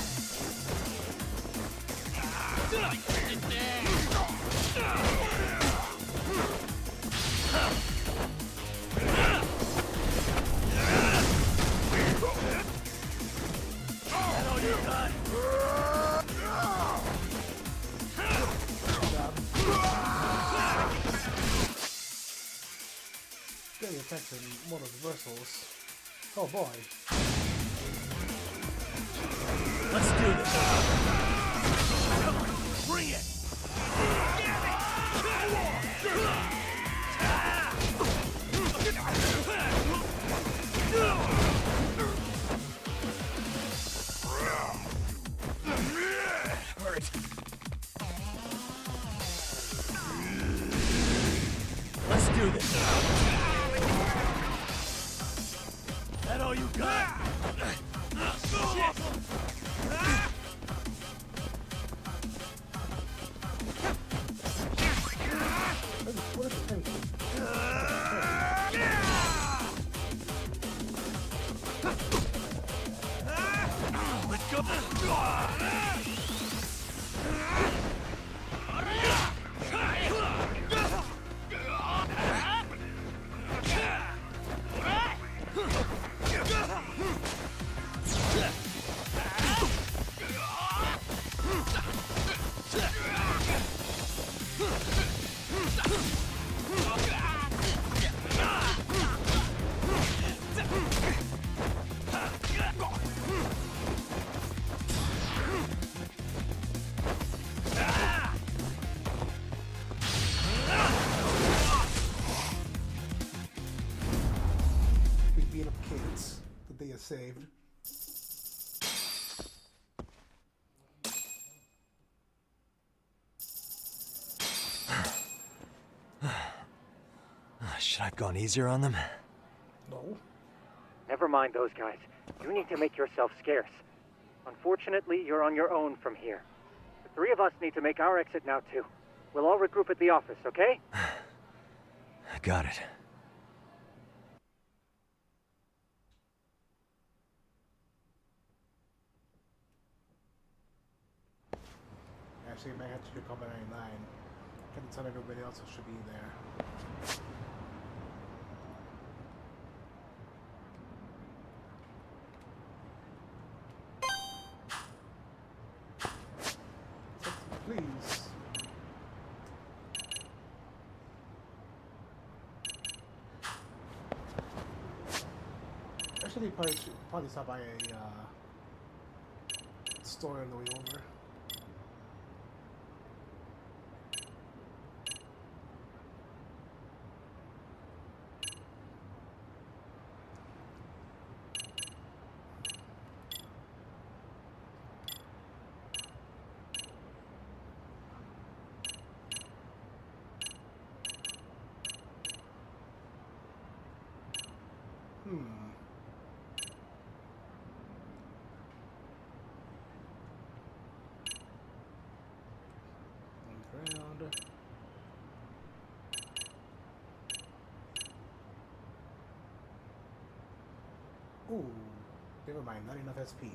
Getting attacks in one of the reversals. Oh boy. Let's do this. Come on, bring it. Hurt. Let's do this. That all you got? Shit. What is the thing? Let's go. We beat up kids that they have saved. Should I have gone easier on them? No. Never mind those guys. You need to make yourself scarce. Unfortunately, you're on your own from here. The three of us need to make our exit now, too. We'll all regroup at the office, okay? Got it. Actually, I might have to do Combat 99. I can tell everybody else who should be there. Please. Actually, probably stop by a store on the way over. Never mind, not enough SP.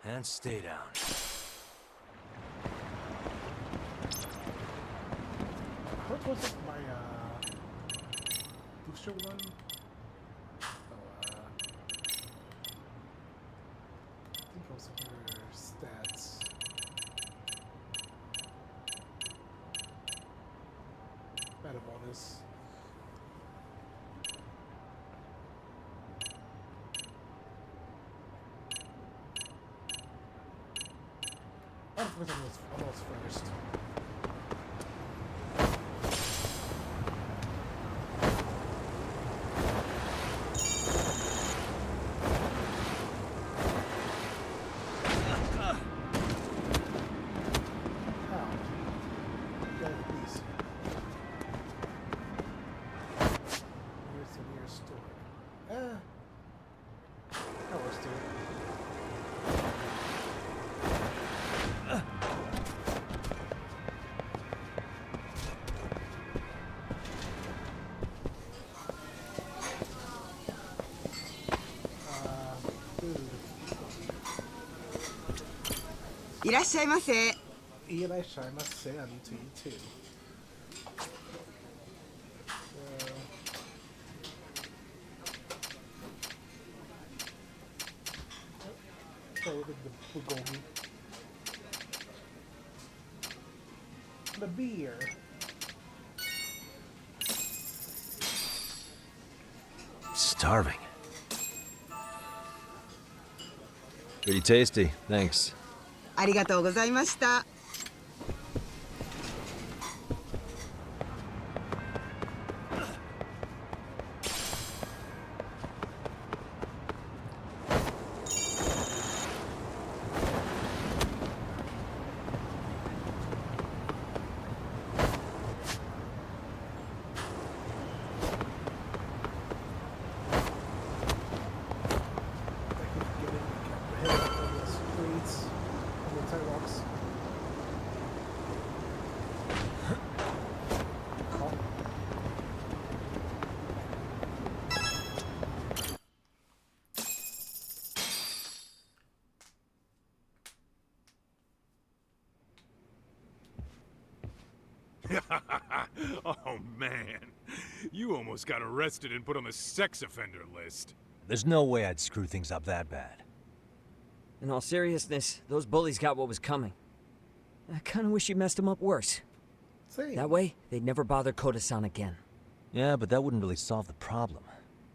And stay down. What was it? My booster one? Oh, I think it was under stats. Meta bonus. I don't think it was first.いらっしゃいませ。いらっしゃいませ and to you too. The bulgogi. The beer. Starving. Pretty tasty, thanks. ありがとうございました。Oh man, you almost got arrested and put on the sex offender list. There's no way I'd screw things up that bad. In all seriousness, those bullies got what was coming. I kinda wish you messed them up worse. Same. That way, they'd never bother Koda-san again. Yeah, but that wouldn't really solve the problem.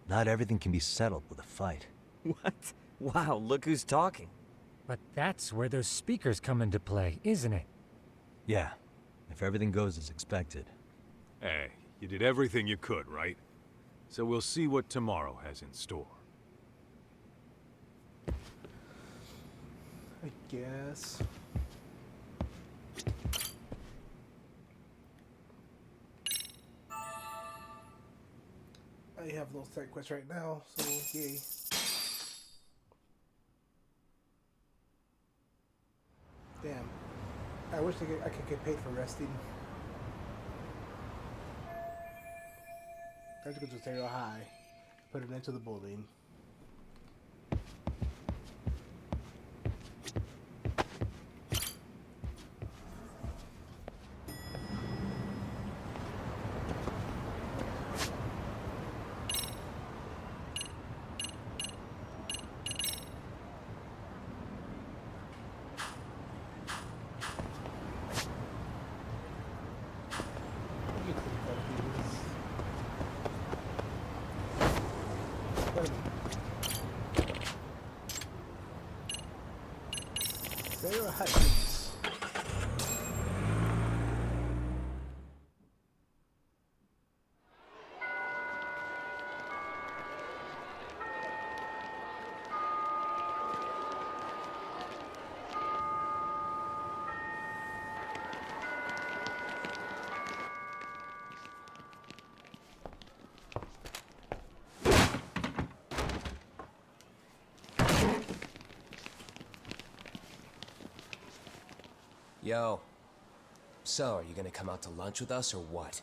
Not everything can be settled with a fight. What? Wow, look who's talking. But that's where those speakers come into play, isn't it? Yeah, if everything goes as expected. Hey, you did everything you could, right? So we'll see what tomorrow has in store. I guess. I have those side quests right now, so yay. Damn. I wish I could get paid for resting. Time to go to Stereo High. Put an end to the bullying. Yo. So, are you gonna come out to lunch with us or what?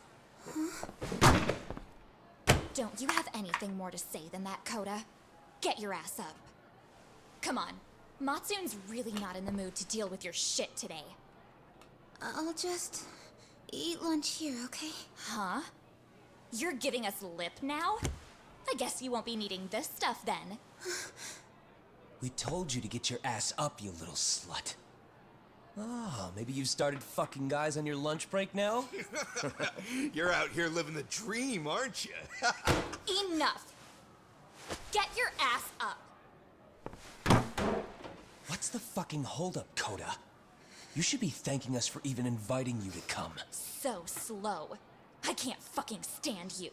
Don't you have anything more to say than that, Coda? Get your ass up. Come on. Matsune's really not in the mood to deal with your shit today. I'll just eat lunch here, okay? Huh? You're giving us lip now? I guess you won't be needing this stuff then. We told you to get your ass up, you little slut. Ah, maybe you've started fucking guys on your lunch break now? You're out here living the dream, aren't you? Enough! Get your ass up! What's the fucking holdup, Coda? You should be thanking us for even inviting you to come. So slow. I can't fucking stand you.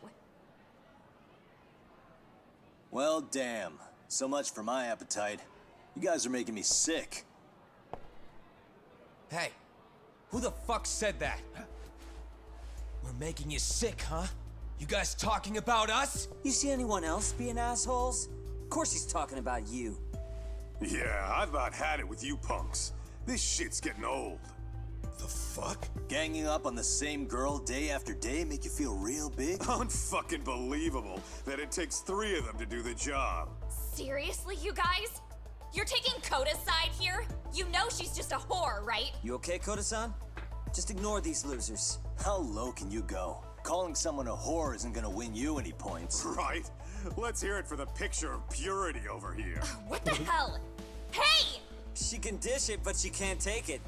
Well, damn. So much for my appetite. You guys are making me sick. Hey, who the fuck said that? We're making you sick, huh? You guys talking about us? You see anyone else being assholes? Of course he's talking about you. Yeah, I've about had it with you punks. This shit's getting old. The fuck? Ganging up on the same girl day after day make you feel real big? Unfucking believable that it takes 3 of them to do the job. Seriously, you guys? You're taking Coda's side here? You know she's just a whore, right? You okay, Koda-san? Just ignore these losers. How low can you go? Calling someone a whore isn't gonna win you any points. Right? Let's hear it for the picture of purity over here. What the hell? Hey! She can dish it, but she can't take it.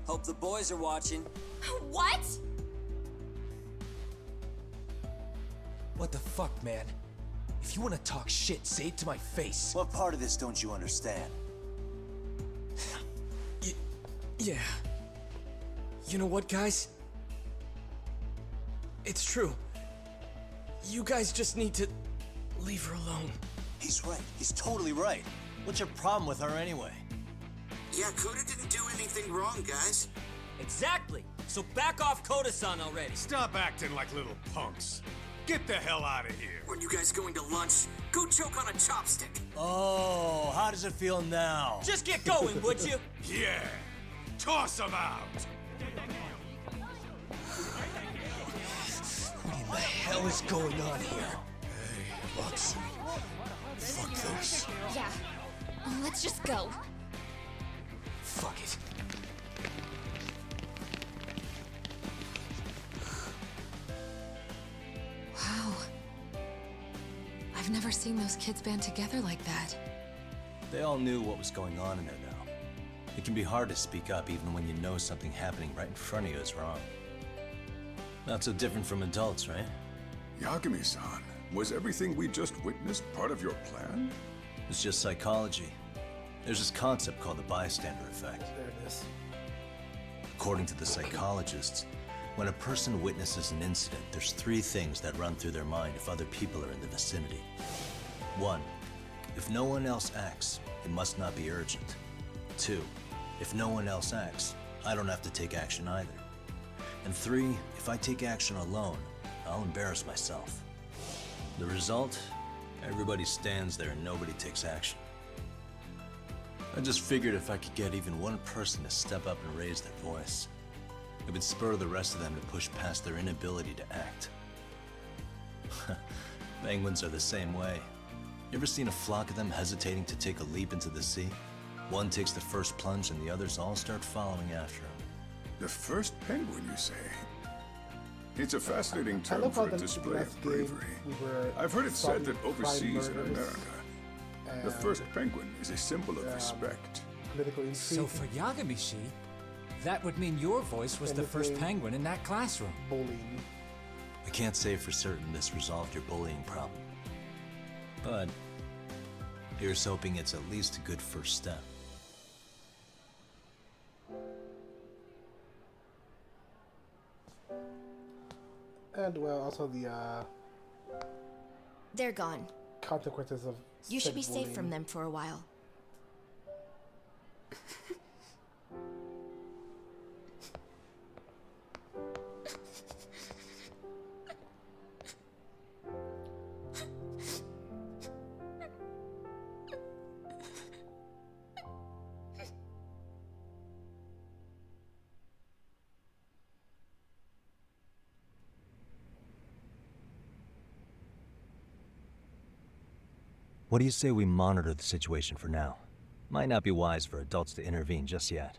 Hope the boys are watching. What? What the fuck, man? If you want to talk shit, say it to my face. What part of this don't you understand? Yeah. You know what, guys? It's true. You guys just need to leave her alone. He's right. He's totally right. What's your problem with her anyway? Yeah, Coda didn't do anything wrong, guys. Exactly. So back off Koda-san already. Stop acting like little punks. Get the hell out of here. When you guys going to lunch, go choke on a chopstick. Oh, how does it feel now? Just get going, would you? Yeah. Toss them out. What in the hell is going on here? Hey, Matsu. Fuck this. Yeah. Let's just go. Fuck it. Wow. I've never seen those kids band together like that. They all knew what was going on in there now. It can be hard to speak up even when you know something happening right in front of you is wrong. Not so different from adults, right? Yagami-san, was everything we just witnessed part of your plan? It's just psychology. There's this concept called the bystander effect. There it is. According to the psychologists, when a person witnesses an incident, there's 3 things that run through their mind if other people are in the vicinity. 1. If no one else acts, it must not be urgent. 2. If no one else acts, I don't have to take action either. And 3. If I take action alone, I'll embarrass myself. The result? Everybody stands there and nobody takes action. I just figured if I could get even one person to step up and raise their voice, it would spur the rest of them to push past their inability to act. Penguins are the same way. You ever seen a flock of them hesitating to take a leap into the sea? One takes the first plunge and the others all start following after him. The first penguin, you say? It's a fascinating I term love how for a the display last of game bravery. we were I've heard it said that solving overseas in crime murders America, the and, first penguin is a symbol of respect. Political intrigue. So for Yagami-shi, that would mean your voice was the first Anything- penguin in that classroom. bullying. I can't say for certain this resolved your bullying problem. But here's hoping it's at least a good first step. And well, also the They're gone. consequences of You should be sex safe from bullying. them for a while. What do you say we monitor the situation for now? Might not be wise for adults to intervene just yet.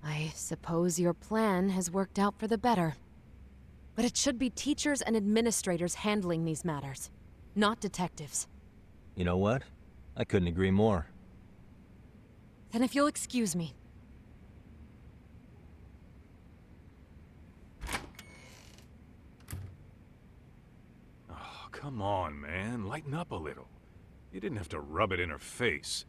I suppose your plan has worked out for the better. But it should be teachers and administrators handling these matters, not detectives. You know what? I couldn't agree more. Then if you'll excuse me. Oh, come on, man. Lighten up a little. You didn't have to rub it in her face.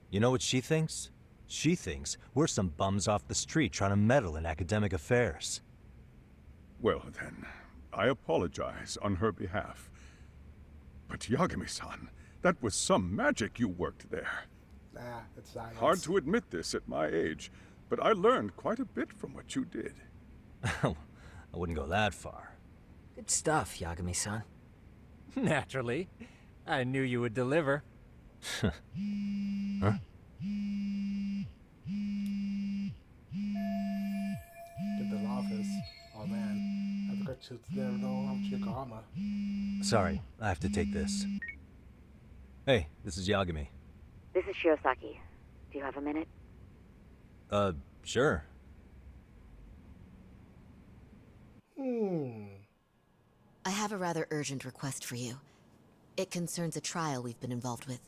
You know what she thinks? She thinks we're some bums off the street trying to meddle in academic affairs. Well then, I apologize on her behalf. But Yagami-san, that was some magic you worked there. Nah, it's science. Hard to admit this at my age, but I learned quite a bit from what you did. I wouldn't go that far. Good stuff, Yagami-san. Naturally. I knew you would deliver. Huh? Dental office. Oh man, I forgot to there no Yokohama. Sorry, I have to take this. Hey, this is Yagami. This is Shiosaki. Do you have a minute? Sure. I have a rather urgent request for you. It concerns a trial we've been involved with.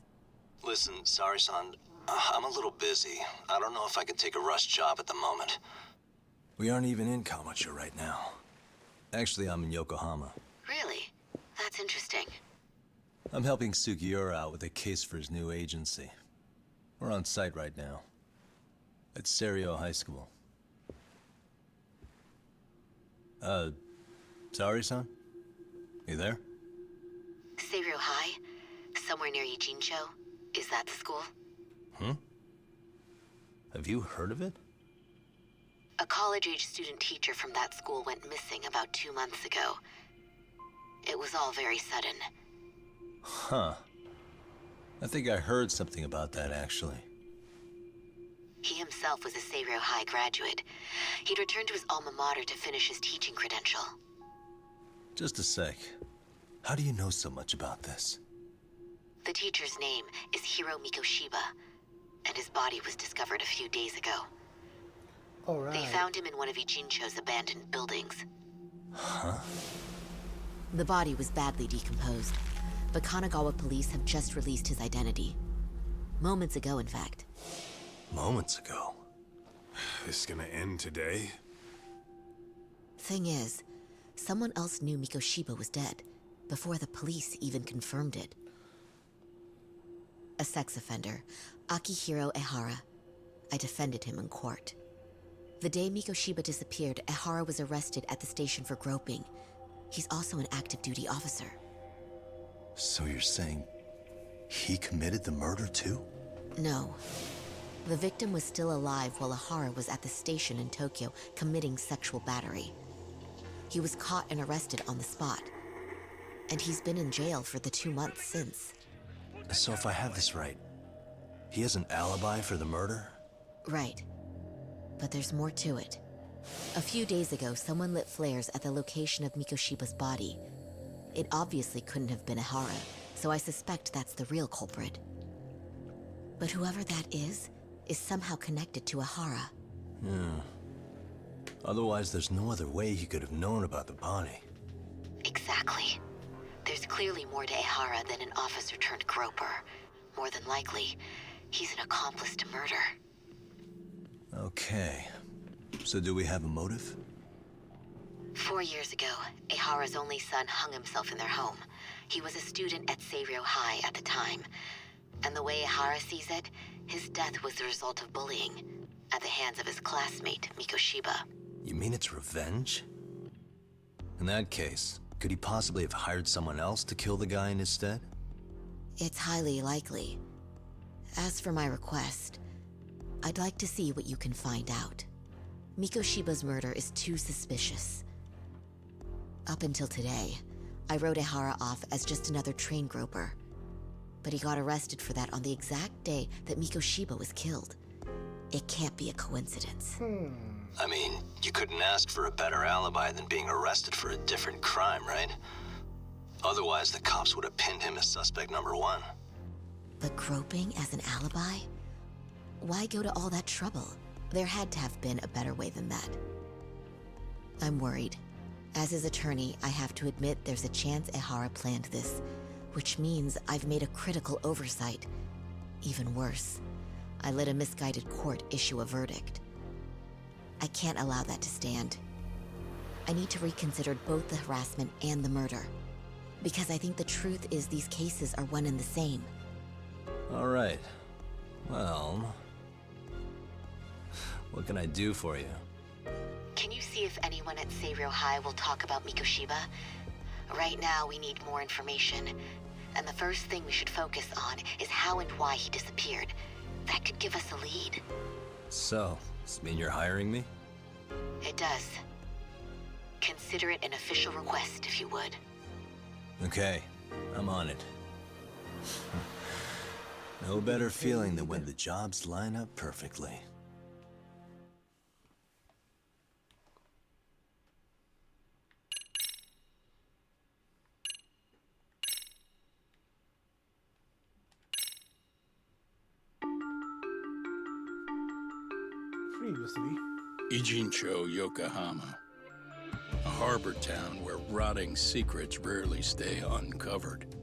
Listen, sorry-san. I'm a little busy. I don't know if I can take a rush job at the moment. We aren't even in Kawachi right now. Actually, I'm in Yokohama. Really? That's interesting. I'm helping Sugiura out with a case for his new agency. We're on site right now. At Serio High School. Sorry-san? You there? Serio High? Somewhere near Yijincho? Is that the school? Have you heard of it? A college-age student teacher from that school went missing about 2 months ago. It was all very sudden. Huh. I think I heard something about that, actually. He himself was a Serio High graduate. He'd returned to his alma mater to finish his teaching credential. Just a sec. How do you know so much about this? The teacher's name is Hiro Mikoshiba, and his body was discovered a few days ago. Alright. They found him in one of Ijincho's abandoned buildings. Huh? The body was badly decomposed, but Kanagawa police have just released his identity. Moments ago, in fact. Moments ago? This gonna end today? Thing is, someone else knew Mikoshiba was dead, before the police even confirmed it. A sex offender, Akihiro Ehara. I defended him in court. The day Mikoshiba disappeared, Ehara was arrested at the station for groping. He's also an active duty officer. So you're saying he committed the murder too? No. The victim was still alive while Ehara was at the station in Tokyo committing sexual battery. He was caught and arrested on the spot. And he's been in jail for the 2 months since. So if I have this right, he has an alibi for the murder? Right. But there's more to it. A few days ago, someone lit flares at the location of Mikoshiba's body. It obviously couldn't have been Ehara, so I suspect that's the real culprit. But whoever that is somehow connected to Ehara. Otherwise, there's no other way he could have known about the body. Exactly. There's clearly more to Ehara than an officer-turned-groper. More than likely, he's an accomplice to murder. Okay. So do we have a motive? 4 years ago, Ehara's only son hung himself in their home. He was a student at Seiryo High at the time. And the way Ehara sees it, his death was the result of bullying at the hands of his classmate, Mikoshiba. You mean it's revenge? In that case, could he possibly have hired someone else to kill the guy in his stead? It's highly likely. As for my request, I'd like to see what you can find out. Mikoshiba's murder is too suspicious. Up until today, I wrote Ehara off as just another train groper. But he got arrested for that on the exact day that Mikoshiba was killed. It can't be a coincidence. I mean, you couldn't ask for a better alibi than being arrested for a different crime, right? Otherwise, the cops would have pinned him as suspect number one. But groping as an alibi? Why go to all that trouble? There had to have been a better way than that. I'm worried. As his attorney, I have to admit there's a chance Ehara planned this, which means I've made a critical oversight. Even worse, I let a misguided court issue a verdict. I can't allow that to stand. I need to reconsider both the harassment and the murder. Because I think the truth is these cases are one and the same. All right. Well, what can I do for you? Can you see if anyone at Seiryo High will talk about Mikoshiba? Right now, we need more information. And the first thing we should focus on is how and why he disappeared. That could give us a lead. So, does this mean you're hiring me? It does. Consider it an official request, if you would. Okay, I'm on it. No better feeling than when the jobs line up perfectly. Previously. Ijincho, Yokohama. A harbor town where rotting secrets rarely stay uncovered.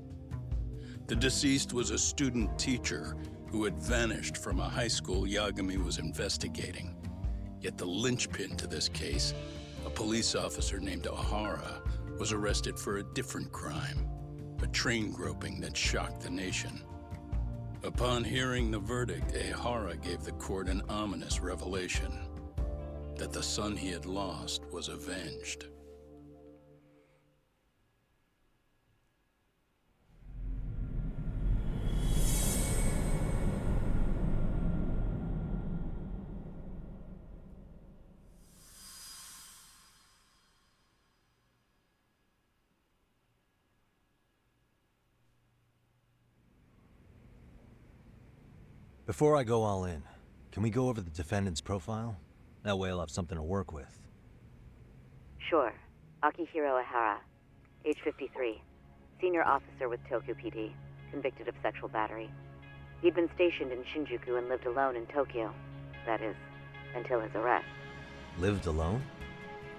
The deceased was a student teacher who had vanished from a high school Yagami was investigating. Yet the linchpin to this case, a police officer named Ehara, was arrested for a different crime, a train groping that shocked the nation. Upon hearing the verdict, Ehara gave the court an ominous revelation, that the son he had lost was avenged. Before I go all in, can we go over the defendant's profile? That way I'll have something to work with. Sure. Akihiro Ehara, age 53, senior officer with Tokyo PD, convicted of sexual battery. He'd been stationed in Shinjuku and lived alone in Tokyo. That is, until his arrest. Lived alone?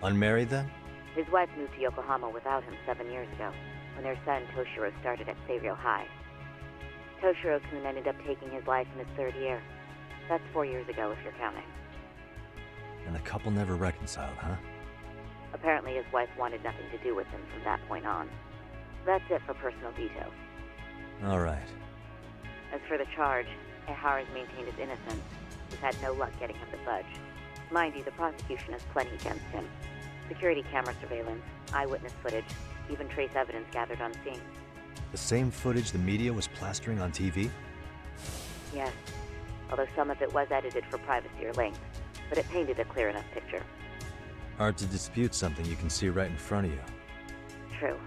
Unmarried then? His wife moved to Yokohama without him 7 years ago, when their son Toshiro started at Seiryo High. Toshiro-kun ended up taking his life in his 3rd year. That's 4 years ago, if you're counting. And the couple never reconciled, huh? Apparently his wife wanted nothing to do with him from that point on. That's it for personal details. All right. As for the charge, Ehara's maintained his innocence. He's had no luck getting him to budge. Mind you, the prosecution has plenty against him. Security camera surveillance, eyewitness footage, even trace evidence gathered on scene. The same footage the media was plastering on TV? Yes, although some of it was edited for privacy or length, but it painted a clear enough picture. Hard to dispute something you can see right in front of you. True.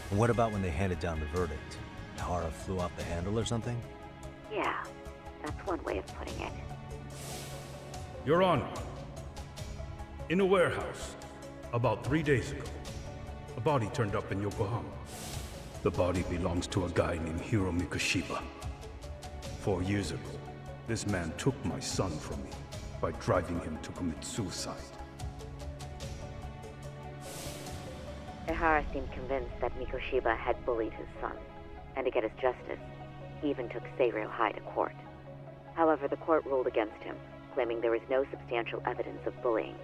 And what about when they handed down the verdict? Ehara flew off the handle or something? Yeah, that's one way of putting it. Your Honor, in a warehouse, about 3 days ago, a body turned up in Yokohama. The body belongs to a guy named Hiro Mikoshiba. 4 years ago, this man took my son from me by driving him to commit suicide. Ehara seemed convinced that Mikoshiba had bullied his son, and to get his justice, he even took Seiryo High to court. However, the court ruled against him, claiming there was no substantial evidence of bullying.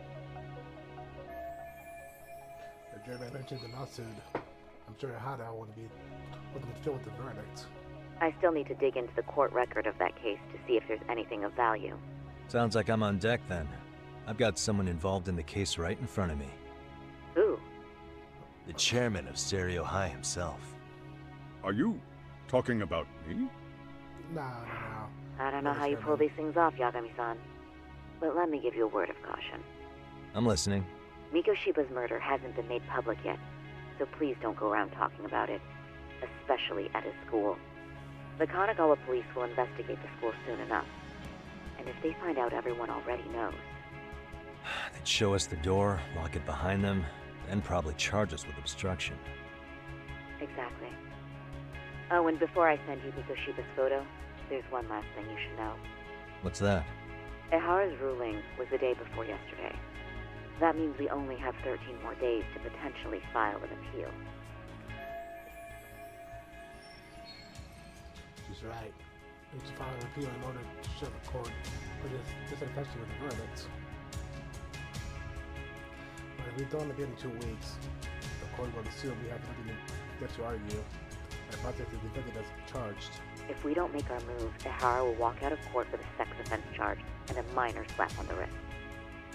Jeremy mentioned the lawsuit. I'm sure Hada wouldn't feel with the verdict. I still need to dig into the court record of that case to see if there's anything of value. Sounds like I'm on deck then. I've got someone involved in the case right in front of me. Who? The chairman of Seiryo High himself. Are you talking about me? No. I don't know how you pull these things off, Yagami-san. But let me give you a word of caution. I'm listening. Mikoshiba's murder hasn't been made public yet, so please don't go around talking about it, especially at his school. The Kanagawa police will investigate the school soon enough. And if they find out everyone already knows... They'd show us the door, lock it behind them, then probably charge us with obstruction. Exactly. Oh, and before I send you Mikoshiba's photo, there's one last thing you should know. What's that? Ehara's ruling was the day before yesterday. That means we only have 13 more days to potentially file an appeal. She's right. We need to file an appeal in order to show the court for this dissatisfaction with the verdict. But if we don't appeal in 2 weeks, the court will assume we have nothing to argue, and protect the defendant as charged. If we don't make our move, Ehara will walk out of court with a sex offense charge and a minor slap on the wrist.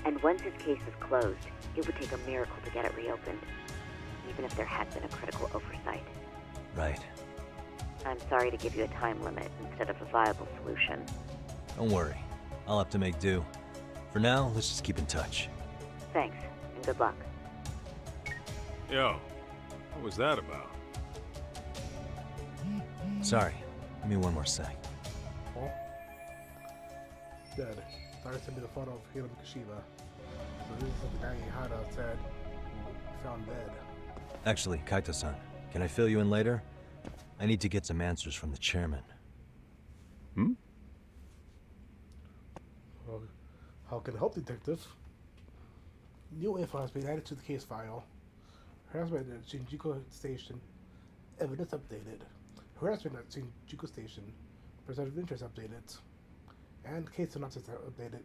And once his case is closed, it would take a miracle to get it reopened, even if there had been a critical oversight. Right. I'm sorry to give you a time limit instead of a viable solution. Don't worry. I'll have to make do. For now, let's just keep in touch. Thanks, and good luck. Yo, what was that about? Sorry. Give me one more sec. Oh. Dead. Started sending me the photo of Hiro Mikoshiba. So this is what the guy Ihara said found dead. Actually, Kaito-san, can I fill you in later? I need to get some answers from the chairman. Well, how can I help, Detective? New info has been added to the case file. Harassment at Shinjuku Station. Evidence updated. Harassment at Shinjuku Station. Person of interest updated. And case synopsis updated.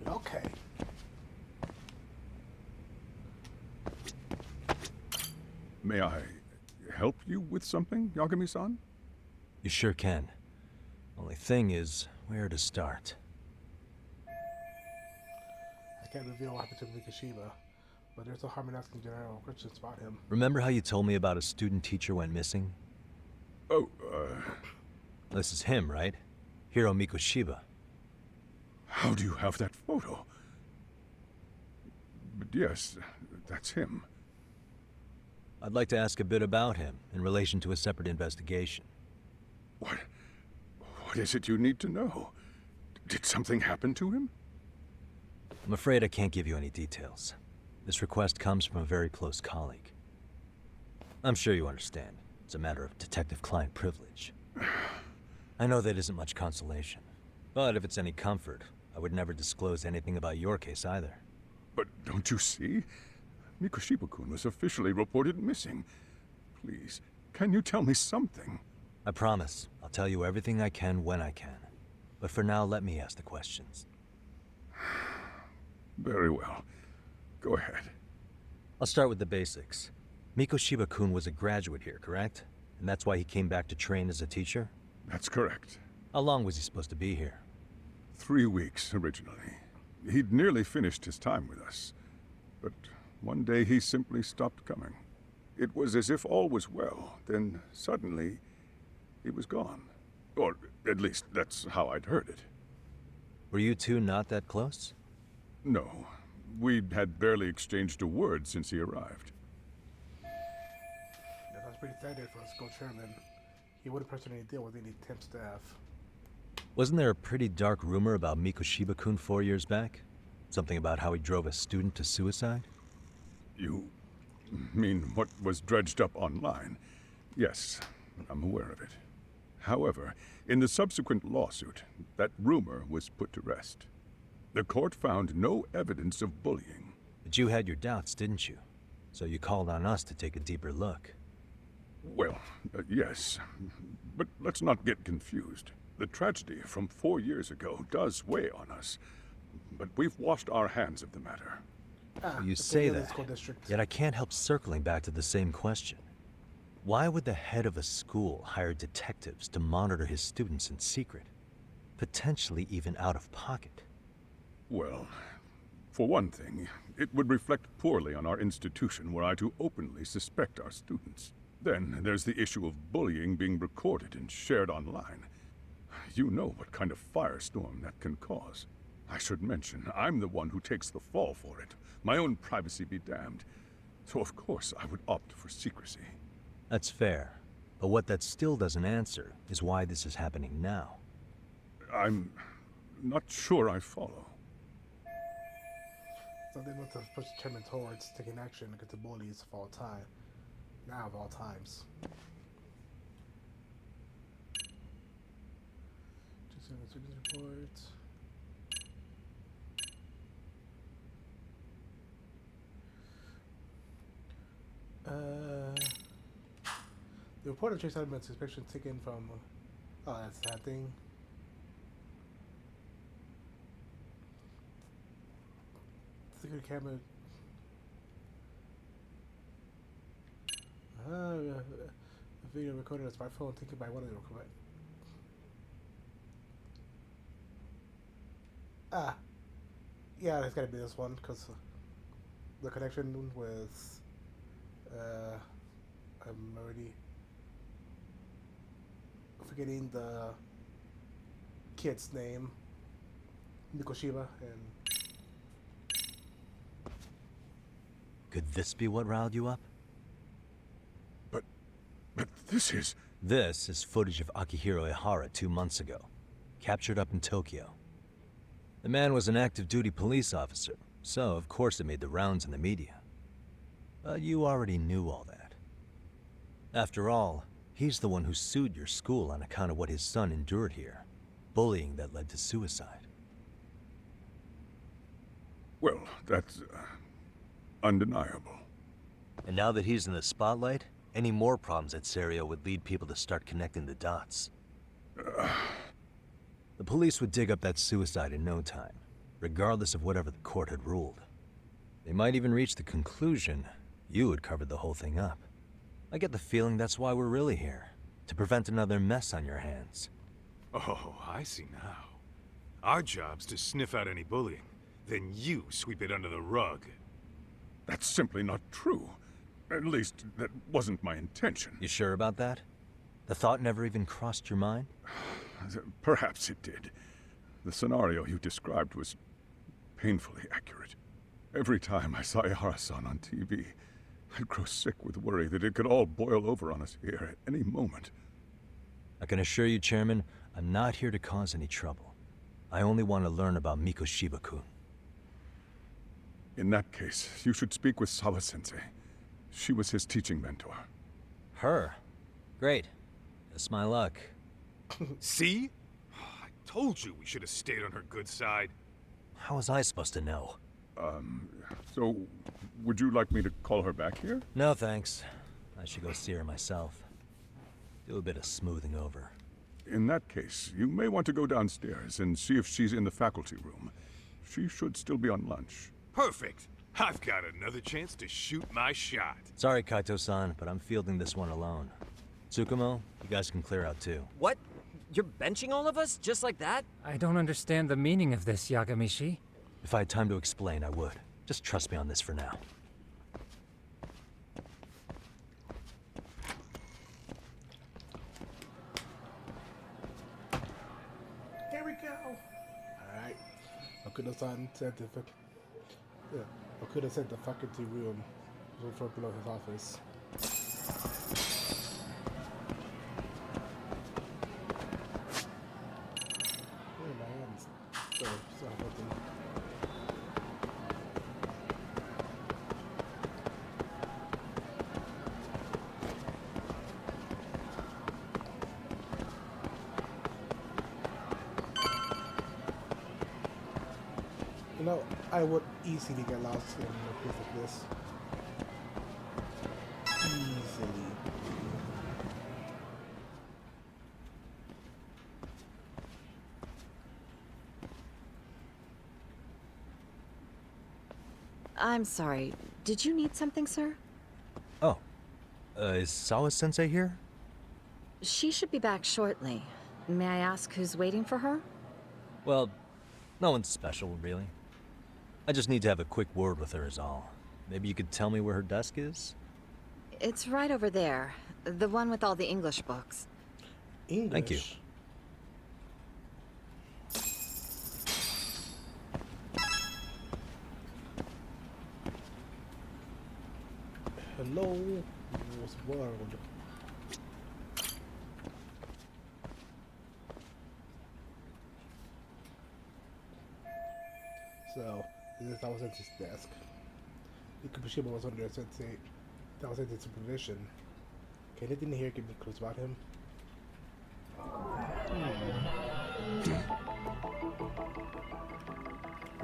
Okay. May I help you with something, Yagami-san? You sure can. Only thing is, where to start? I can't reveal what happened to Mikoshiba, but there's no harm in asking general questions about him. Remember how you told me about a student teacher went missing? Oh, This is him, right? Hiro Mikoshiba. How do you have that photo? But yes, that's him. I'd like to ask a bit about him in relation to a separate investigation. What is it you need to know? Did something happen to him? I'm afraid I can't give you any details. This request comes from a very close colleague. I'm sure you understand. It's a matter of detective-client privilege. I know that isn't much consolation. But if it's any comfort, I would never disclose anything about your case either. But don't you see? Mikoshiba-kun was officially reported missing. Please, can you tell me something? I promise. I'll tell you everything I can when I can. But for now, let me ask the questions. Very well. Go ahead. I'll start with the basics. Mikoshiba-kun was a graduate here, correct? And that's why he came back to train as a teacher? That's correct. How long was he supposed to be here? 3 weeks, originally. He'd nearly finished his time with us. But one day he simply stopped coming. It was as if all was well, then suddenly he was gone. Or at least that's how I'd heard it. Were you two not that close? No. We'd had barely exchanged a word since he arrived. Yeah, that's pretty standard for a school chairman. He wouldn't personally deal with any temp staff. Wasn't there a pretty dark rumor about Mikoshiba-kun 4 years back? Something about how he drove a student to suicide? You mean what was dredged up online? Yes, I'm aware of it. However, in the subsequent lawsuit, that rumor was put to rest. The court found no evidence of bullying. But you had your doubts, didn't you? So you called on us to take a deeper look. Well, yes. But let's not get confused. The tragedy from 4 years ago does weigh on us. But we've washed our hands of the matter. You say that, yet I can't help circling back to the same question. Why would the head of a school hire detectives to monitor his students in secret? Potentially even out of pocket. Well, for one thing, it would reflect poorly on our institution were I to openly suspect our students. Then there's the issue of bullying being recorded and shared online. You know what kind of firestorm that can cause. I should mention, I'm the one who takes the fall for it. My own privacy be damned. So of course I would opt for secrecy. That's fair. But what that still doesn't answer is why this is happening now. I'm not sure I follow. So they want to push the chairman towards taking action against the bullies of all time. Now of all times. Just in the report. The report of Chase Edmonds' inspection taken from. Oh, that's that thing. Security camera. A video recorded on a smartphone taken by one of the recorders. Yeah, it's gotta be this one because the connection with. I'm already forgetting the kid's name, Mikoshiba, and. Could this be what riled you up? But this is... This is footage of Akihiro Ihara 2 months ago, captured up in Tokyo. The man was an active duty police officer, so of course it made the rounds in the media. But you already knew all that. After all, he's the one who sued your school on account of what his son endured here. Bullying that led to suicide. Well, that's undeniable. And now that he's in the spotlight, any more problems at Serio would lead people to start connecting the dots. The police would dig up that suicide in no time, regardless of whatever the court had ruled. They might even reach the conclusion you had covered the whole thing up. I get the feeling that's why we're really here, to prevent another mess on your hands. Oh, I see now. Our job's to sniff out any bullying, then you sweep it under the rug. That's simply not true. At least, that wasn't my intention. You sure about that? The thought never even crossed your mind? Perhaps it did. The scenario you described was painfully accurate. Every time I saw Ihara-san on TV, I'd grow sick with worry that it could all boil over on us here at any moment. I can assure you, Chairman, I'm not here to cause any trouble. I only want to learn about Mikoshiba-kun. In that case, you should speak with Sawa-sensei. She was his teaching mentor. Her? Great. That's my luck. See? I told you we should have stayed on her good side. How was I supposed to know? So, would you like me to call her back here? No, thanks. I should go see her myself. Do a bit of smoothing over. In that case, you may want to go downstairs and see if she's in the faculty room. She should still be on lunch. Perfect. I've got another chance to shoot my shot. Sorry, Kaito-san, but I'm fielding this one alone. Tsukumo, you guys can clear out too. What? You're benching all of us? Just like that? I don't understand the meaning of this, Yagami-shi. If I had time to explain, I would. Just trust me on this for now. Here we go. Alright. Okuda-san said the Okuda said the faculty room was referred below his office. Oh, my hands. So nothing. You know, I would easily get lost in a place like this. Easily. I'm sorry. Did you need something, sir? Oh. Is Sawa-sensei here? She should be back shortly. May I ask who's waiting for her? Well, no one's special, really. I just need to have a quick word with her is all. Maybe you could tell me where her desk is? It's right over there. The one with all the English books. English? Thank you. Hello, what's world? So, That was at his desk. Ikubushima was under sensei. That was under supervision. Okay, anything here give me clues about him?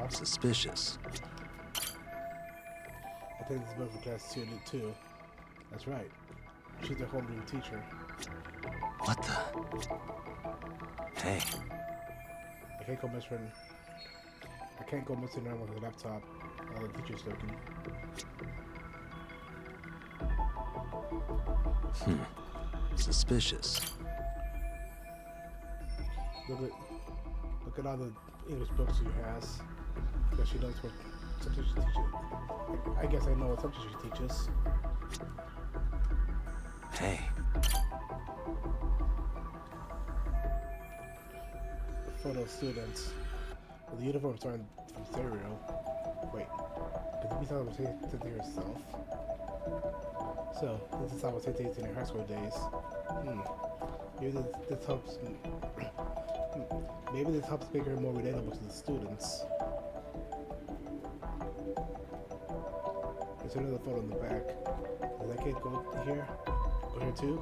Suspicious. I think this is book for class 2 and 2. That's right. She's their homeroom teacher. What the? Hey. I can't go messing around with a laptop while the teacher's looking. Suspicious. Look at all the English books she has. Because she knows what subject she teaches. I guess I know what subject she teaches. Hey. Photo students. Well, the uniforms aren't from stereo. Wait. Could it be something Sensei herself? So, this is how Sensei is in her high school days. Maybe this helps. Maybe this helps make her more relatable to the students. There's another photo in the back. Does that kid go here? Go here too?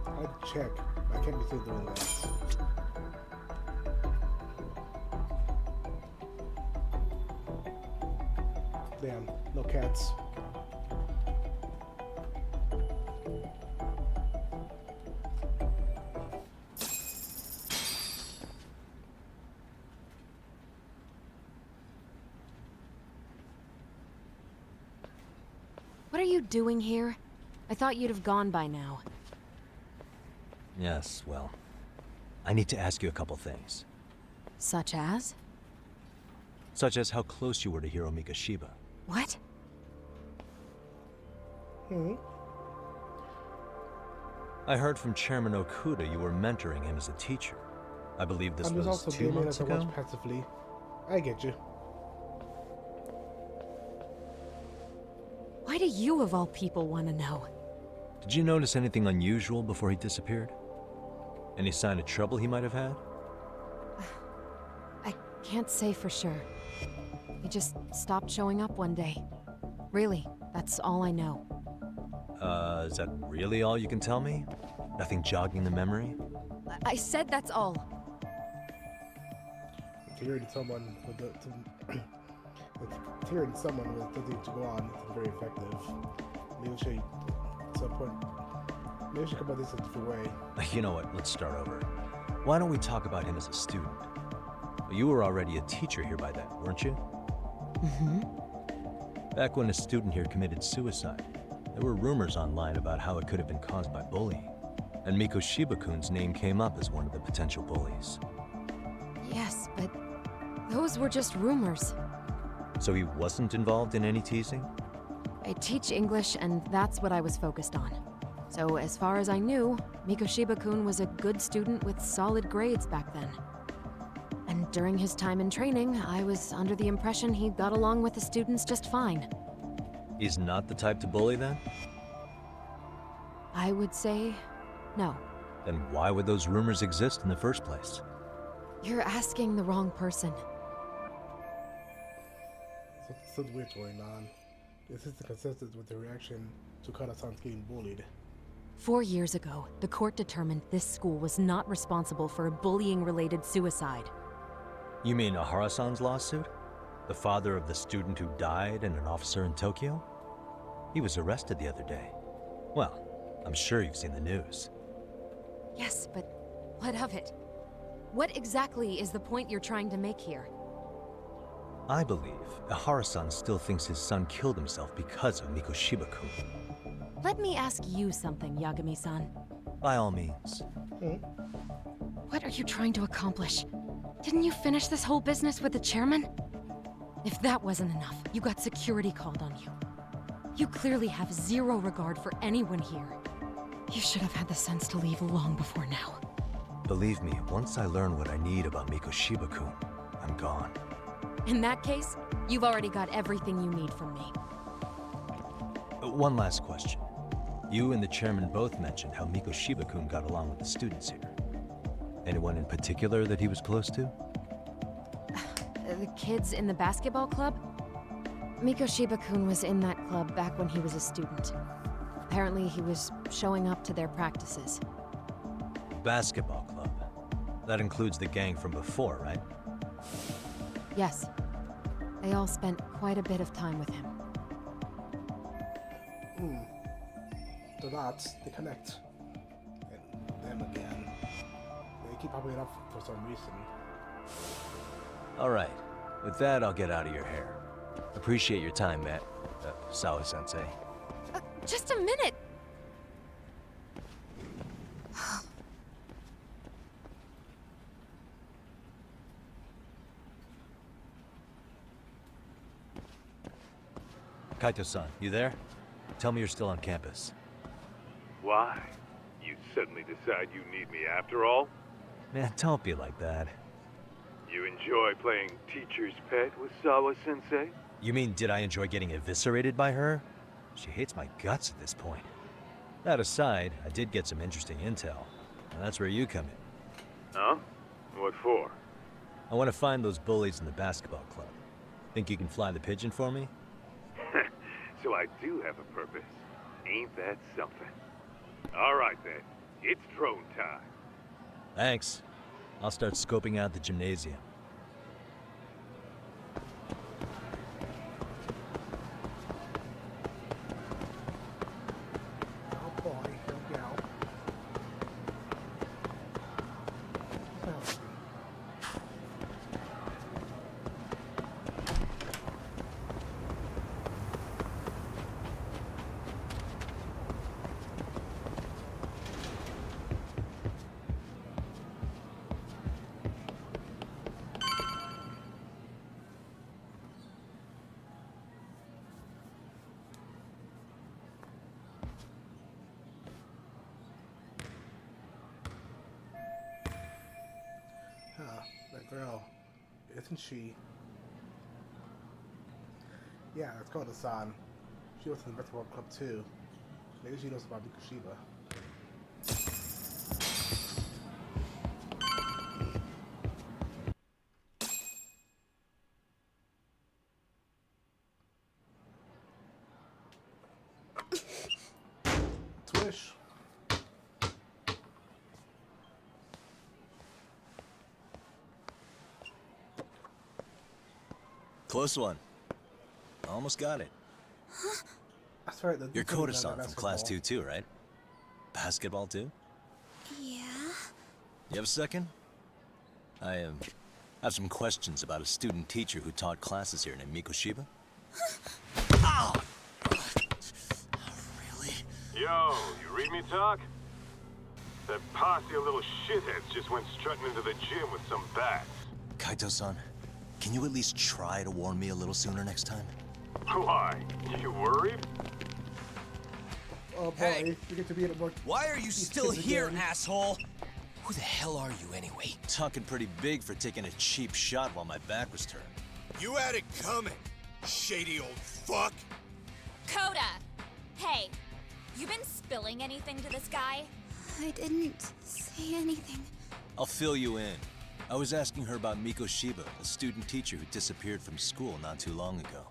I'd check. I can't be seen doing that. Damn, no cats. What are you doing here? I thought you'd have gone by now. Yes, well, I need to ask you a couple things. Such as? Such as how close you were to Hiro Mikoshiba. What? I heard from Chairman Okuda you were mentoring him as a teacher. I believe this was also 2 months ago? Watch passively. I get you. Why do you, of all people, want to know? Did you notice anything unusual before he disappeared? Any sign of trouble he might have had? I can't say for sure. He just stopped showing up one day. Really, that's all I know. Is that really all you can tell me? Nothing jogging the memory? I said that's all. Hearing someone with hearing someone with something to go on is very effective. Maybe she, at some point, maybe she come about this a different way. You know what? Let's start over. Why don't we talk about him as a student? You were already a teacher here by then, weren't you? Back when a student here committed suicide, there were rumors online about how it could have been caused by bullying, and Mikoshiba-kun's name came up as one of the potential bullies. Yes, but those were just rumors. So he wasn't involved in any teasing? I teach English, and that's what I was focused on. So as far as I knew, Mikoshiba-kun was a good student with solid grades back then. And during his time in training, I was under the impression he got along with the students just fine. He's not the type to bully then? I would say no. Then why would those rumors exist in the first place? You're asking the wrong person. Something weird's going on. This isn't consistent with the reaction to Kata-san's getting bullied. 4 years ago, the court determined this school was not responsible for a bullying-related suicide. You mean Ahara-san's lawsuit? The father of the student who died and an officer in Tokyo? He was arrested the other day. Well, I'm sure you've seen the news. Yes, but what of it? What exactly is the point you're trying to make here? I believe Ahara-san still thinks his son killed himself because of Mikoshiba-kun. Let me ask you something, Yagami-san. By all means. What are you trying to accomplish? Didn't you finish this whole business with the chairman? If that wasn't enough, you got security called on you. You clearly have zero regard for anyone here. You should have had the sense to leave long before now. Believe me, once I learn what I need about Mikoshiba-kun, I'm gone. In that case, you've already got everything you need from me. One last question. You and the chairman both mentioned how Mikoshiba-kun got along with the students here. Anyone in particular that he was close to? The kids in the basketball club? Mikoshiba-kun was in that club back when he was a student. Apparently, he was showing up to their practices. Basketball club. That includes the gang from before, right? Yes. They all spent quite a bit of time with him. The dots, they connect. And them again. They keep popping up for some reason. Alright. With that, I'll get out of your hair. Appreciate your time, Matt. Sawa-sensei. Just a minute! Kaito-san, you there? Tell me you're still on campus. Why? You suddenly decide you need me after all? Man, don't be like that. You enjoy playing teacher's pet with Sawa-sensei? You mean, did I enjoy getting eviscerated by her? She hates my guts at this point. That aside, I did get some interesting intel. And that's where you come in. Huh? What for? I want to find those bullies in the basketball club. Think you can fly the pigeon for me? So I do have a purpose. Ain't that something? All right then, it's drone time. Thanks. I'll start scoping out the gymnasium. Oh boy, here we go. That girl, isn't she? Yeah, it's called Asan. She was in the basketball club too. Maybe she knows about Mikoshiba. Swish. Close one. Almost got it. That's right. You're Koda-san from Class 2 too, right? Basketball too? Yeah? You have a second? I have some questions about a student teacher who taught classes here named Mikoshiba. Ow! Really? Yo, you read me talk? That posse of little shitheads just went strutting into the gym with some bats. Kaito-san, can you at least try to warn me a little sooner next time? Why? You worried? Oh boy, Hey. we get to be at work. Why are you These still kids here, again. asshole? Who the hell are you anyway? Talking pretty big for taking a cheap shot while my back was turned. You had it coming, shady old fuck. Coda! Hey, you been spilling anything to this guy? I didn't say anything. I'll fill you in. I was asking her about Mikoshiba, a student teacher who disappeared from school not too long ago.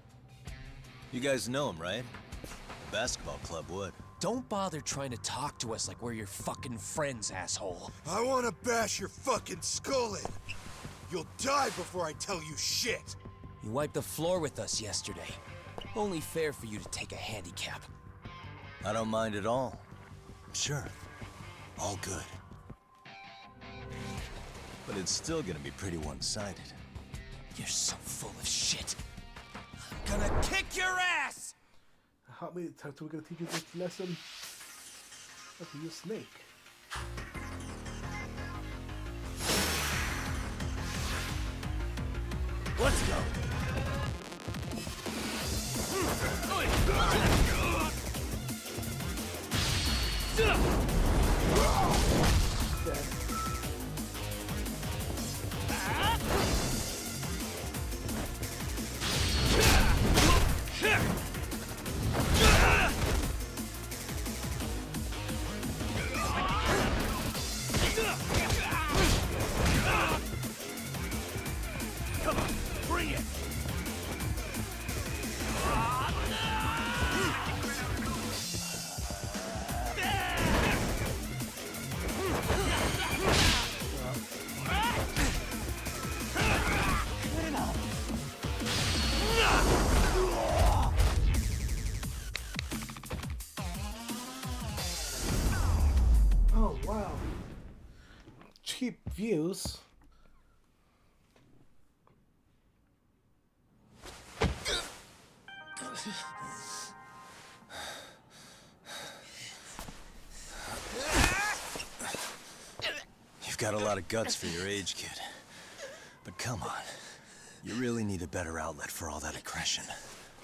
You guys know him, right? The basketball club would. Don't bother trying to talk to us like we're your fucking friends, asshole. I want to bash your fucking skull in. You'll die before I tell you shit. You wiped the floor with us yesterday. Only fair for you to take a handicap. I don't mind at all. Sure. All good. But it's still gonna be pretty one-sided. You're so full of shit. I'm gonna kick your ass! Help me, we're gonna teach you this lesson. How to use snake. Let's go. Come on, views. You've got a lot of guts for your age, kid. But come on. You really need a better outlet for all that aggression.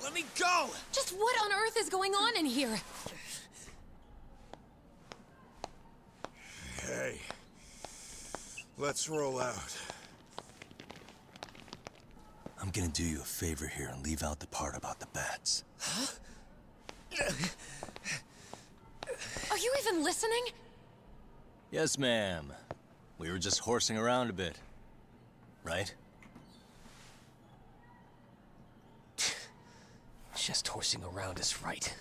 Let me go! Just what on earth is going on in here? Hey. Let's roll out. I'm gonna do you a favor here and leave out the part about the bats. Huh? Are you even listening? Yes, ma'am. We were just horsing around a bit. Right? Just horsing around is right.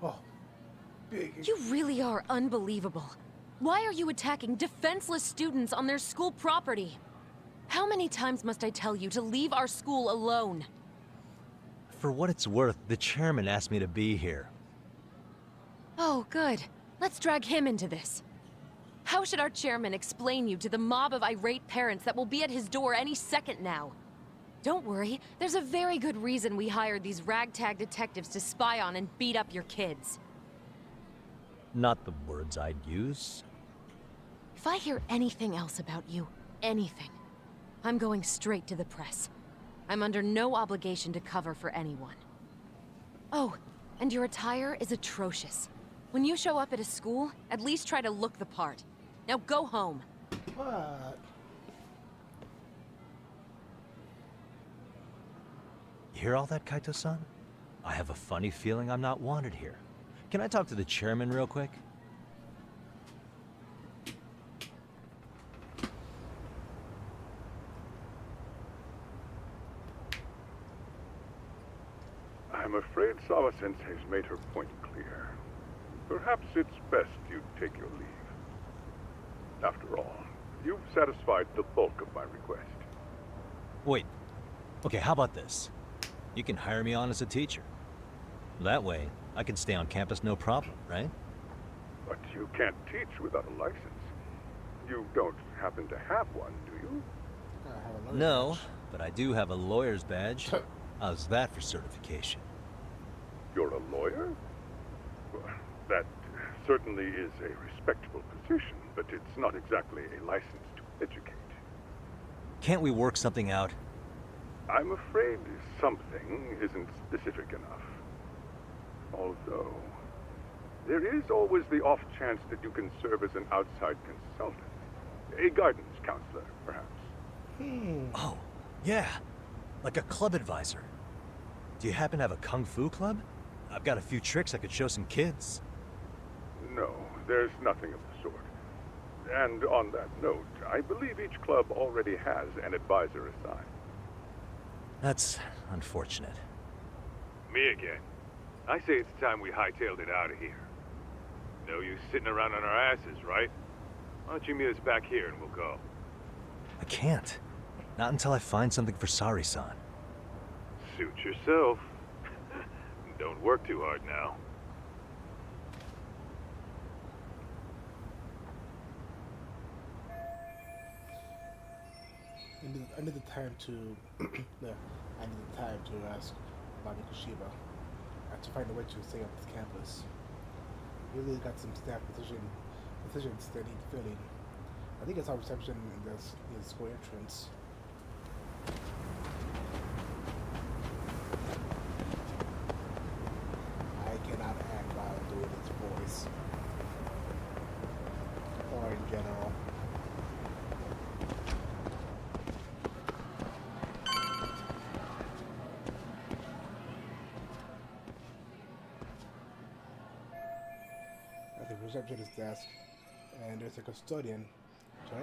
Oh, big. You really are unbelievable. Why are you attacking defenseless students on their school property? How many times must I tell you to leave our school alone? For what it's worth, the chairman asked me to be here. Oh, good. Let's drag him into this. How should our chairman explain you to the mob of irate parents that will be at his door any second now? Don't worry, there's a very good reason we hired these ragtag detectives to spy on and beat up your kids. Not the words I'd use. If I hear anything else about you, anything, I'm going straight to the press. I'm under no obligation to cover for anyone. Oh, and your attire is atrocious. When you show up at a school, at least try to look the part. Now go home. What? You hear all that, Kaito-san? I have a funny feeling I'm not wanted here. Can I talk to the chairman real quick? I'm afraid Sawa-sensei's made her point clear. Perhaps it's best you take your leave. After all, you've satisfied the bulk of my request. Wait. Okay, how about this? You can hire me on as a teacher. That way, I can stay on campus no problem, right? But you can't teach without a license. You don't happen to have one, do you? No, but I do have a lawyer's badge. How's that for certification? You're a lawyer? Well, that certainly is a respectable position, but it's not exactly a license to educate. Can't we work something out? I'm afraid something isn't specific enough. Although, there is always the off chance that you can serve as an outside consultant. A guidance counselor, perhaps. Oh, yeah. Like a club advisor. Do you happen to have a kung fu club? I've got a few tricks I could show some kids. No, there's nothing of the sort. And on that note, I believe each club already has an advisor assigned. That's unfortunate. Me again. I say it's time we hightailed it out of here. No use sitting around on our asses, right? Why don't you meet us back here and we'll go? I can't. Not until I find something for Sari-san. Suit yourself. Don't work too hard now. I need the time to no, I need the time to ask about Mikoshima. I have to find a way to stay on this campus. We really got some staff positions that need filling. I think it's our reception in the school entrance. I cannot act while doing its voice. Or in general. At the receptionist desk, and there's a custodian. Should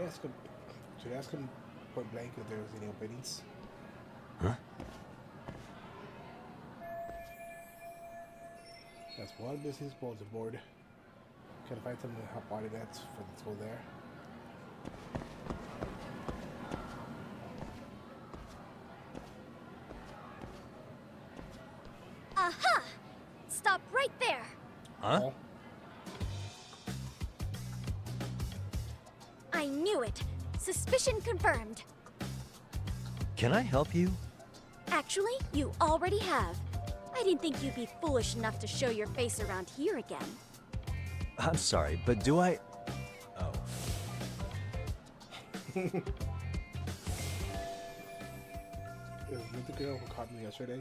I ask him point blank if there's any openings? Huh? That's one business bulletin board. Can I find someone to help audit that for the school there? Aha! Stop right Huh? I knew it. Suspicion confirmed. Can I help you? Actually, you already have. I didn't think you'd be foolish enough to show your face around here again. I'm sorry, but do I... Oh. Is you the girl who caught me yesterday?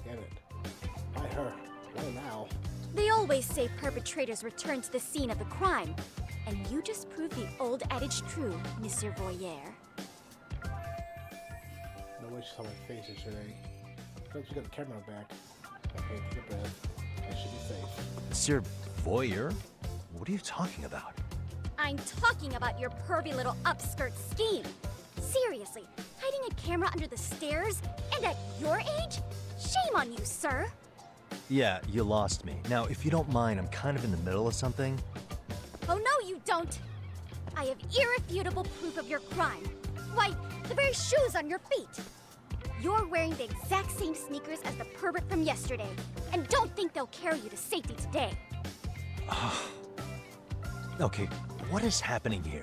Damn it. By her. Why now? They always say perpetrators return to the scene of the crime. And you just proved the old adage true, Monsieur Voyeur. No way she saw my face yesterday. But she got the camera back. Okay, take a breath. I should be safe. Monsieur Voyeur? What are you talking about? I'm talking about your pervy little upskirt scheme. Seriously, hiding a camera under the stairs? And at your age? Shame on you, sir. Yeah, you lost me. Now, if you don't mind, I'm kind of in the middle of something. Oh no, you don't! I have irrefutable proof of your crime. Why, the very shoes on your feet! You're wearing the exact same sneakers as the pervert from yesterday, and don't think they'll carry you to safety today. Okay, what is happening here?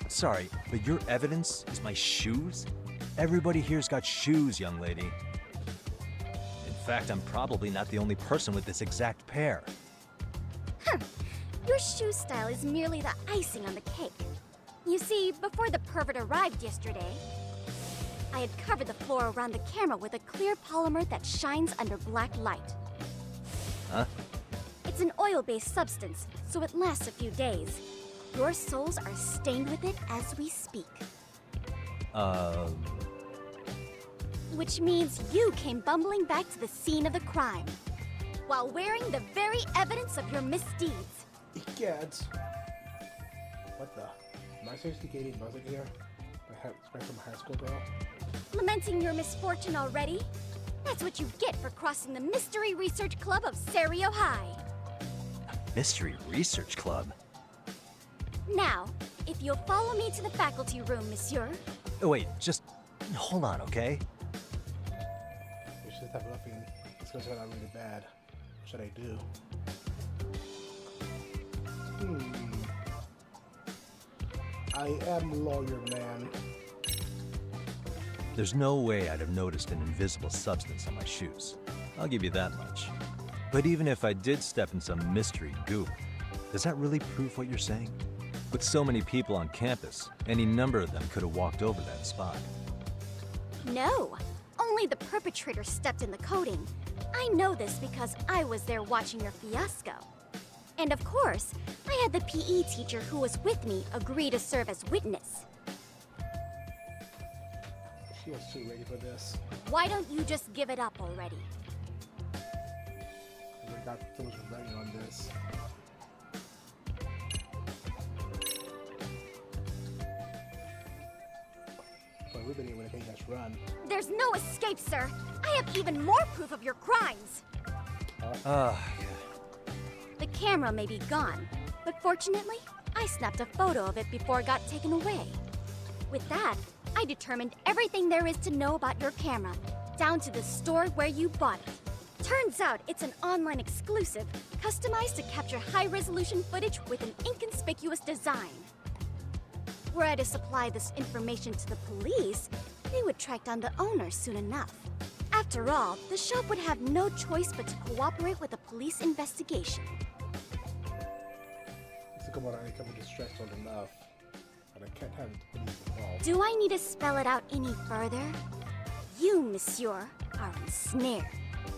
Sorry, but your evidence is my shoes? Everybody here's got shoes, young lady. In fact, I'm probably not the only person with this exact pair. Your shoe style is merely the icing on the cake. You see, before the pervert arrived yesterday, I had covered the floor around the camera with a clear polymer that shines under black light. Huh? It's an oil-based substance, so it lasts a few days. Your soles are stained with it as we speak. Which means you came bumbling back to the scene of the crime, while wearing the very evidence of your misdeeds. Egads. What the? Am I seriously getting buzzing here? From a high school girl? Lamenting your misfortune already? That's what you get for crossing the Mystery Research Club of Serio High. Mystery Research Club? Now, if you'll follow me to the faculty room, monsieur. Oh, wait, just hold on, okay? We should stop roughing. This goes out really bad. What should I do? I am lawyer man. There's no way I'd have noticed an invisible substance on my shoes. I'll give you that much. But even if I did step in some mystery goop, does that really prove what you're saying? With so many people on campus, any number of them could have walked over that spot. No, only the perpetrator stepped in the coating. I know this because I was there watching your fiasco. And of course, I had the PE teacher who was with me agree to serve as witness. She was too ready for this. Why don't you just give it up already? We got so much writing on this. But we've been able to make us run. There's no escape, sir. I have even more proof of your crimes. The camera may be gone, but fortunately, I snapped a photo of it before it got taken away. With that, I determined everything there is to know about your camera, down to the store where you bought it. Turns out it's an online exclusive, customized to capture high-resolution footage with an inconspicuous design. Were I to supply this information to the police, they would track down the owner soon enough. After all, the shop would have no choice but to cooperate with the police investigation. It's come on, I come distressed old enough, but I can't have the police involved. Do I need to spell it out any further? You, monsieur, are ensnared.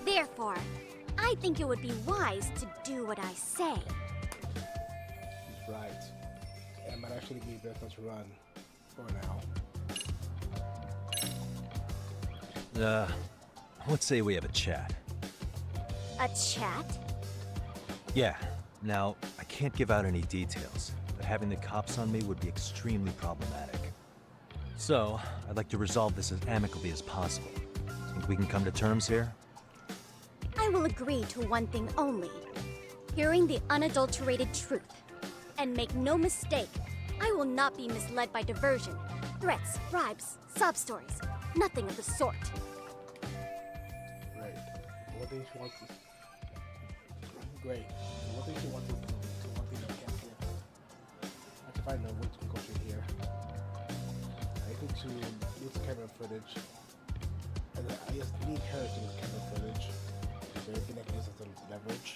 Therefore, I think it would be wise to do what I say. He's right. And it might actually be best not to run for now. Let's say we have a chat. A chat? Yeah. Now, I can't give out any details, but having the cops on me would be extremely problematic. So, I'd like to resolve this as amicably as possible. Think we can come to terms here? I will agree to one thing only. Hearing the unadulterated truth. And make no mistake, I will not be misled by diversion, threats, bribes, sob stories. Nothing of the sort. Right. One thing she wants to great. So what thing you want to one thing you can't do? I can find a way to negotiate here. I need to use camera footage. And I just need her to use camera footage. So everything I can use as a leverage.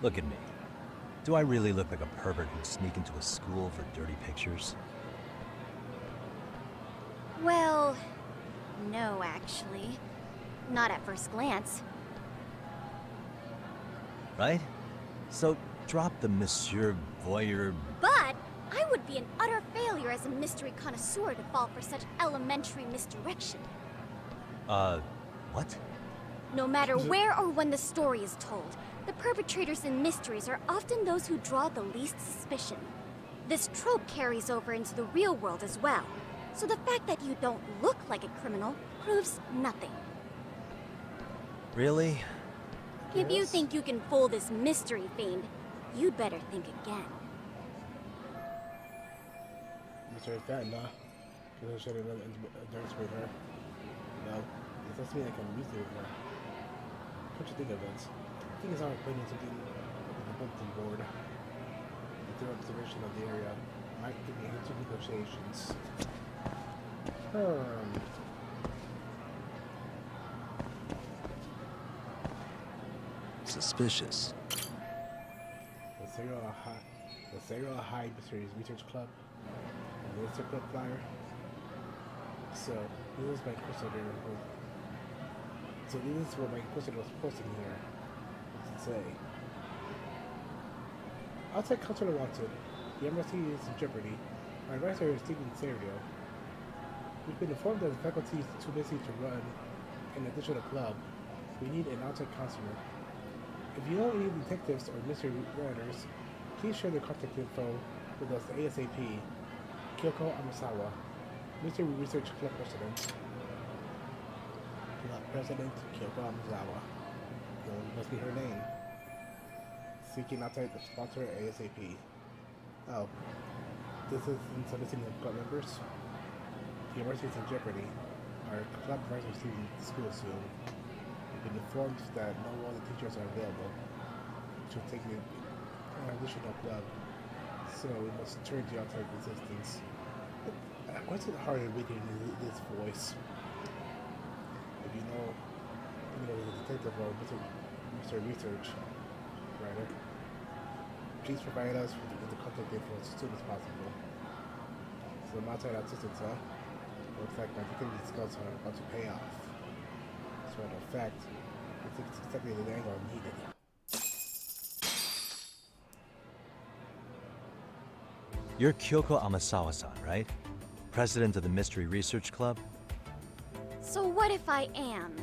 Look at me. Do I really look like a pervert who'd sneak into a school for dirty pictures? Well, no, actually. Not at first glance. Right? So drop the Monsieur Voyeur. But I would be an utter failure as a mystery connoisseur to fall for such elementary misdirection. What? No matter where or when the story is told, the perpetrators in mysteries are often those who draw the least suspicion. This trope carries over into the real world as well, so the fact that you don't look like a criminal proves nothing. Really? If you think you can fool this mystery fiend, you'd better think again. Mr. Fat, nah. Because I should have endurance with her. No, it doesn't mean I can use it with her. What you think of it? I think it's alright putting something on the bulletin board. With their observation of the area might give me a hint of negotiations. Suspicious. The Serial High Mysteries Research Club. The Research Club flyer. So, this is my inquisitor. So this is what my inquisitor was posting here. What's it say? Outside Counselor Wanted. The embassy is in jeopardy. My advisor is Stephen Serio. We've been informed that the faculty is too busy to run an additional club. We need an outside counselor. If you know any detectives or mystery writers, please share their contact info with us ASAP. Kyoko Amasawa, Mystery Research Club President. President Kyoko Amasawa. That must be her name. Seeking outside the sponsor ASAP. Oh. This is in soliciting the club members. The university is in jeopardy. Our club advisor is leaving school soon. We've been informed that no other teachers are available to take an additional club, so we must turn to outside resistance. Why is it hard reading this voice? If you know the detective or Mr. Research writer, please provide us with the contact info as soon as possible. So I'm outside assistance, huh? Looks like my detective skills are about to pay off. As a matter of fact, it's exactly the angle I needed. You're Kyoko Amasawa-san, right? President of the Mystery Research Club? So what if I am?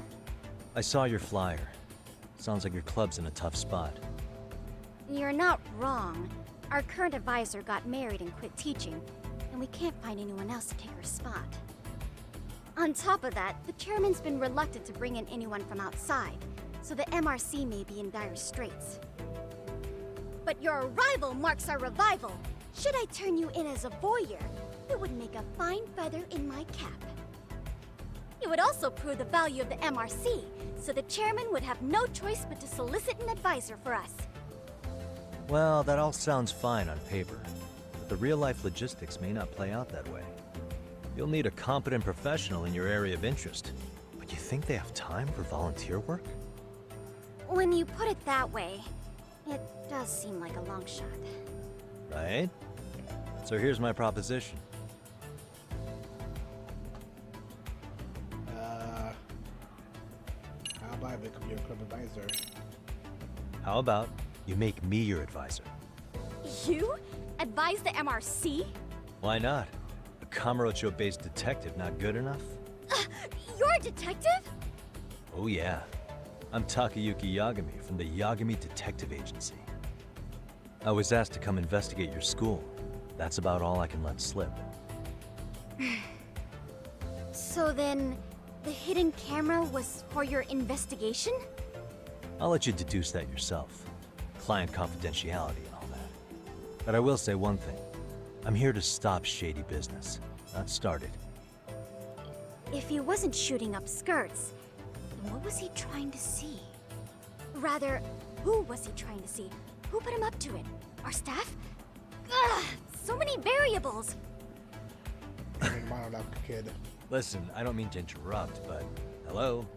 I saw your flyer. Sounds like your club's in a tough spot. You're not wrong. Our current advisor got married and quit teaching, and we can't find anyone else to take her spot. On top of that, the chairman's been reluctant to bring in anyone from outside, so the MRC may be in dire straits. But your arrival marks our revival. Should I turn you in as a voyeur, it would make a fine feather in my cap. It would also prove the value of the MRC, so the chairman would have no choice but to solicit an advisor for us. Well, that all sounds fine on paper, but the real-life logistics may not play out that way. You'll need a competent professional in your area of interest, but you think they have time for volunteer work? When you put it that way, it does seem like a long shot. Right? So here's my proposition. How about I become your club advisor? How about you make me your advisor? You? Advise the MRC? Why not? A Kamurocho-based detective not good enough? You're a detective? Oh yeah. I'm Takayuki Yagami from the Yagami Detective Agency. I was asked to come investigate your school. That's about all I can let slip. So then, the hidden camera was for your investigation? I'll let you deduce that yourself. Client confidentiality and all that. But I will say one thing. I'm here to stop shady business, not start it. if he wasn't shooting up skirts, then what was he trying to see? Rather, who was he trying to see? Who put him up to it? Our staff? Ugh, so many variables! Monologue kid. Listen, I don't mean to interrupt, but hello?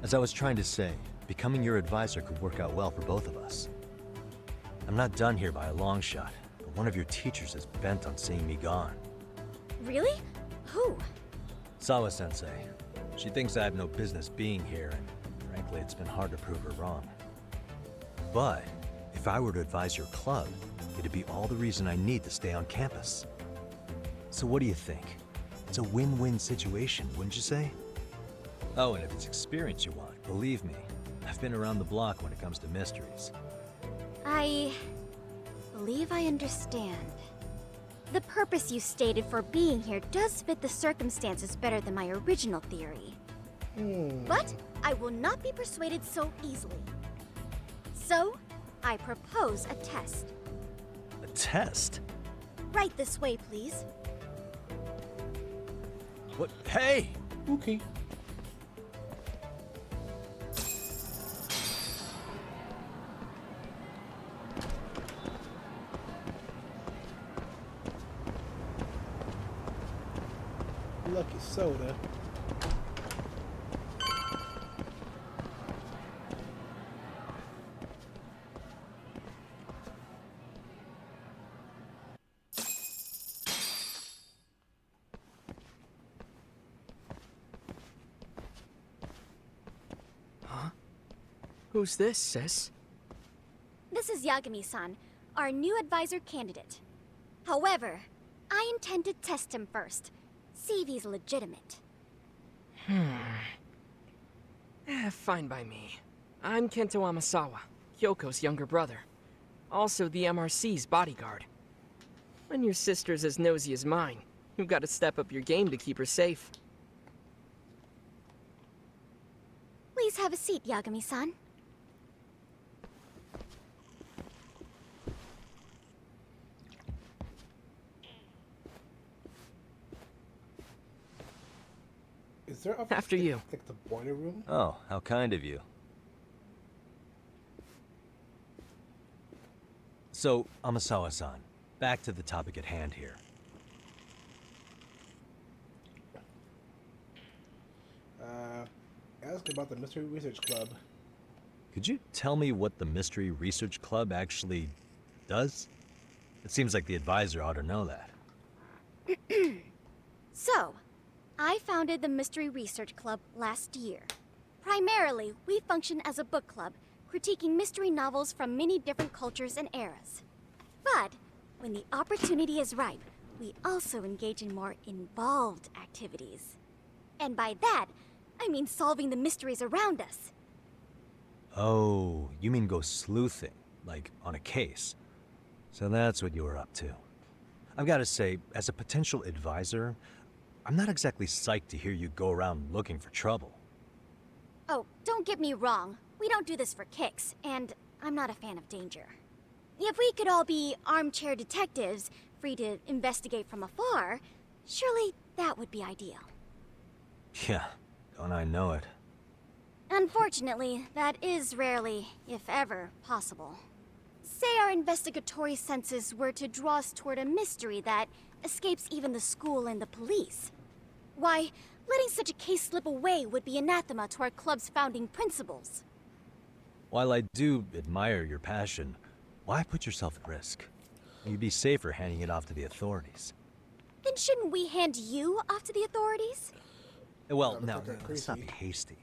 As I was trying to say, becoming your advisor could work out well for both of us. I'm not done here by a long shot, but one of your teachers is bent on seeing me gone. Really? Who? Sawa-sensei. She thinks I have no business being here, and frankly, it's been hard to prove her wrong. But if I were to advise your club, it'd be all the reason I need to stay on campus. So what do you think? It's a win-win situation, wouldn't you say? Oh, and if it's experience you want, believe me, I've been around the block when it comes to mysteries. I believe I understand. The purpose you stated for being here does fit the circumstances better than my original theory. But I will not be persuaded so easily. So, I propose a test. A test? Right this way, please. What? Hey! Okay. Lucky soda. Who's this, sis? This is Yagami-san, our new advisor candidate. However, I intend to test him first. See if he's legitimate. Fine by me. I'm Kento Amasawa, Kyoko's younger brother. Also the MRC's bodyguard. When your sister's as nosy as mine, you've got to step up your game to keep her safe. Please have a seat, Yagami-san. Is there a After you. Like the boiler room? Oh, how kind of you. So, Amasawa-san, back to the topic at hand here. Ask about the Mystery Research Club. Could you tell me what the Mystery Research Club actually does? It seems like the advisor ought to know that. So, I founded the Mystery Research Club last year. Primarily, we function as a book club, critiquing mystery novels from many different cultures and eras. But, when the opportunity is ripe, we also engage in more involved activities. And by that, I mean solving the mysteries around us. Oh, you mean go sleuthing, like on a case. So that's what you were up to. I've got to say, as a potential advisor, I'm not exactly psyched to hear you go around looking for trouble. Oh, don't get me wrong. We don't do this for kicks, and I'm not a fan of danger. If we could all be armchair detectives, free to investigate from afar, surely that would be ideal. Yeah, don't I know it. Unfortunately, that is rarely, if ever, possible. Say our investigatory senses were to draw us toward a mystery that escapes even the school and the police. Why, letting such a case slip away would be anathema to our club's founding principles. While I do admire your passion, why put yourself at risk? You'd be safer handing it off to the authorities. Then shouldn't we hand you off to the authorities? Well, now, let's not be hasty.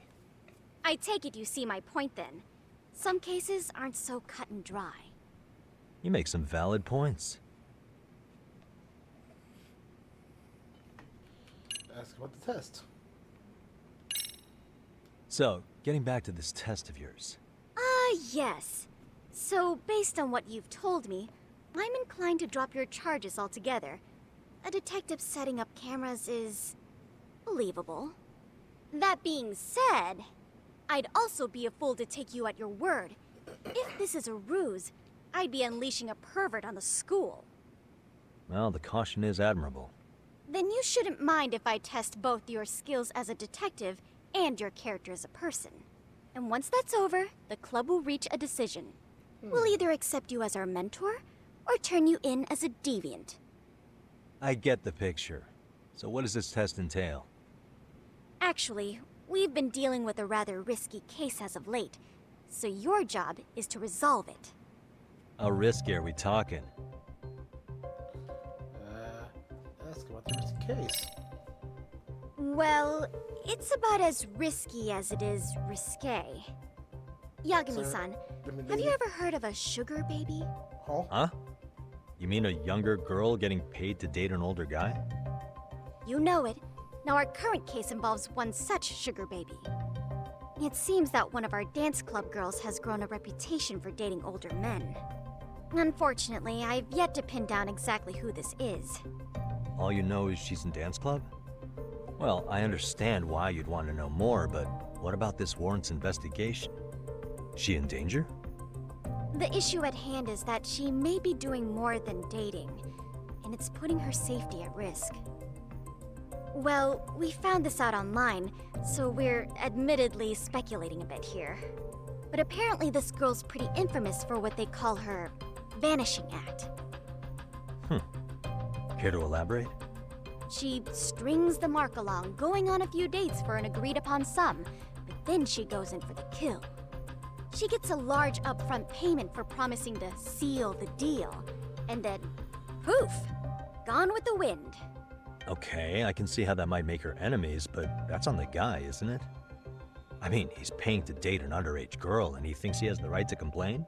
I take it you see my point then. Some cases aren't so cut and dry. You make some valid points. Ask about the test. So, getting back to this test of yours. Yes. So, based on what you've told me, I'm inclined to drop your charges altogether. A detective setting up cameras is believable. That being said, I'd also be a fool to take you at your word. If this is a ruse, I'd be unleashing a pervert on the school. Well, the caution is admirable. Then you shouldn't mind if I test both your skills as a detective and your character as a person. And once that's over, the club will reach a decision. We'll either accept you as our mentor, or turn you in as a deviant. I get the picture. So what does this test entail? Actually, we've been dealing with a rather risky case as of late, so your job is to resolve it. How risky are we talking? Ask about the case. Well, it's about as risky as it is risque. Yagami-san, have you ever heard of a sugar baby? Huh? You mean a younger girl getting paid to date an older guy? You know it. Now our current case involves one such sugar baby. It seems that one of our dance club girls has grown a reputation for dating older men. Unfortunately, I've yet to pin down exactly who this is. All you know is she's in dance club? Well, I understand why you'd want to know more, but what about this warrants investigation? Is she in danger? The issue at hand is that she may be doing more than dating, and it's putting her safety at risk. Well, we found this out online, so we're admittedly speculating a bit here. But apparently this girl's pretty infamous for what they call her vanishing act. Care to elaborate? She strings the mark along, going on a few dates for an agreed-upon sum, but then she goes in for the kill. She gets a large upfront payment for promising to seal the deal, and then, poof, gone with the wind. Okay, I can see how that might make her enemies, but that's on the guy, isn't it? I mean, he's paying to date an underage girl, and he thinks he has the right to complain?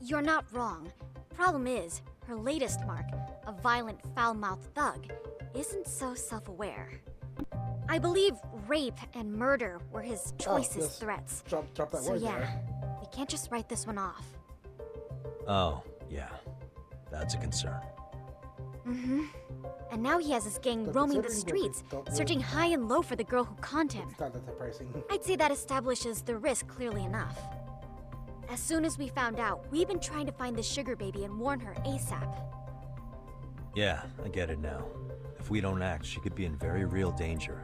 You're not wrong. Problem is, her latest mark, a violent, foul-mouthed thug, isn't so self-aware. I believe rape and murder were his choicest threats. Drop that so word yeah, there. we can't just write this one off. Oh, yeah. That's a concern. Mm-hmm. And now he has his gang roaming the streets, searching high and low for the girl who conned him. It's not that surprising. I'd say that establishes the risk clearly enough. As soon as we found out, we've been trying to find the sugar baby and warn her ASAP. Yeah, I get it now. If we don't act, she could be in very real danger.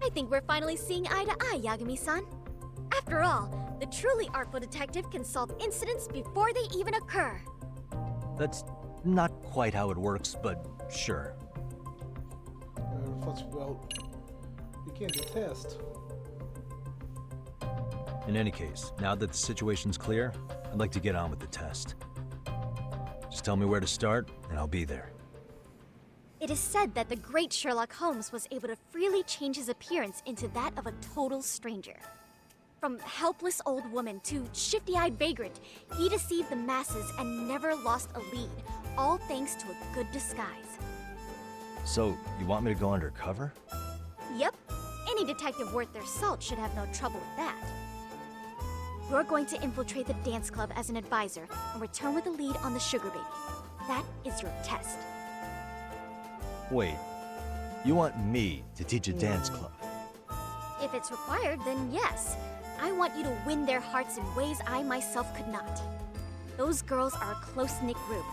I think we're finally seeing eye to eye, Yagami-san. After all, the truly artful detective can solve incidents before they even occur. That's not quite how it works, but sure. Well, you can't do a test. In any case, now that the situation's clear, I'd like to get on with the test. Just tell me where to start, and I'll be there. It is said that the great Sherlock Holmes was able to freely change his appearance into that of a total stranger. From helpless old woman to shifty-eyed vagrant, he deceived the masses and never lost a lead, all thanks to a good disguise. So, you want me to go undercover? Yep, any detective worth their salt should have no trouble with that. You're going to infiltrate the dance club as an advisor and return with a lead on the sugar baby. That is your test. Wait, you want me to teach a dance club? If it's required, then yes. I want you to win their hearts in ways I myself could not. Those girls are a close-knit group.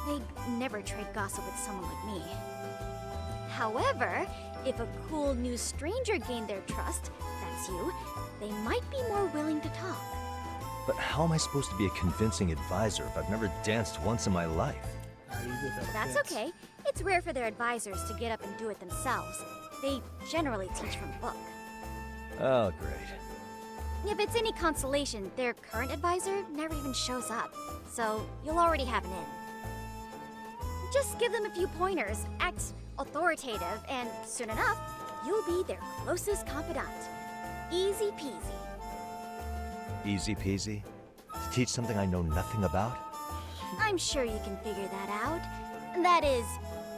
They'd never trade gossip with someone like me. However, if a cool new stranger gained their trust, that's you, they might be more willing to talk. But how am I supposed to be a convincing advisor if I've never danced once in my life? That's okay. It's rare for their advisors to get up and do it themselves. They generally teach from a book. Oh, great. If it's any consolation, their current advisor never even shows up, so you'll already have an in. Just give them a few pointers, act authoritative, and soon enough, you'll be their closest confidant. Easy peasy. Easy peasy? To teach something I know nothing about? I'm sure you can figure that out. That is,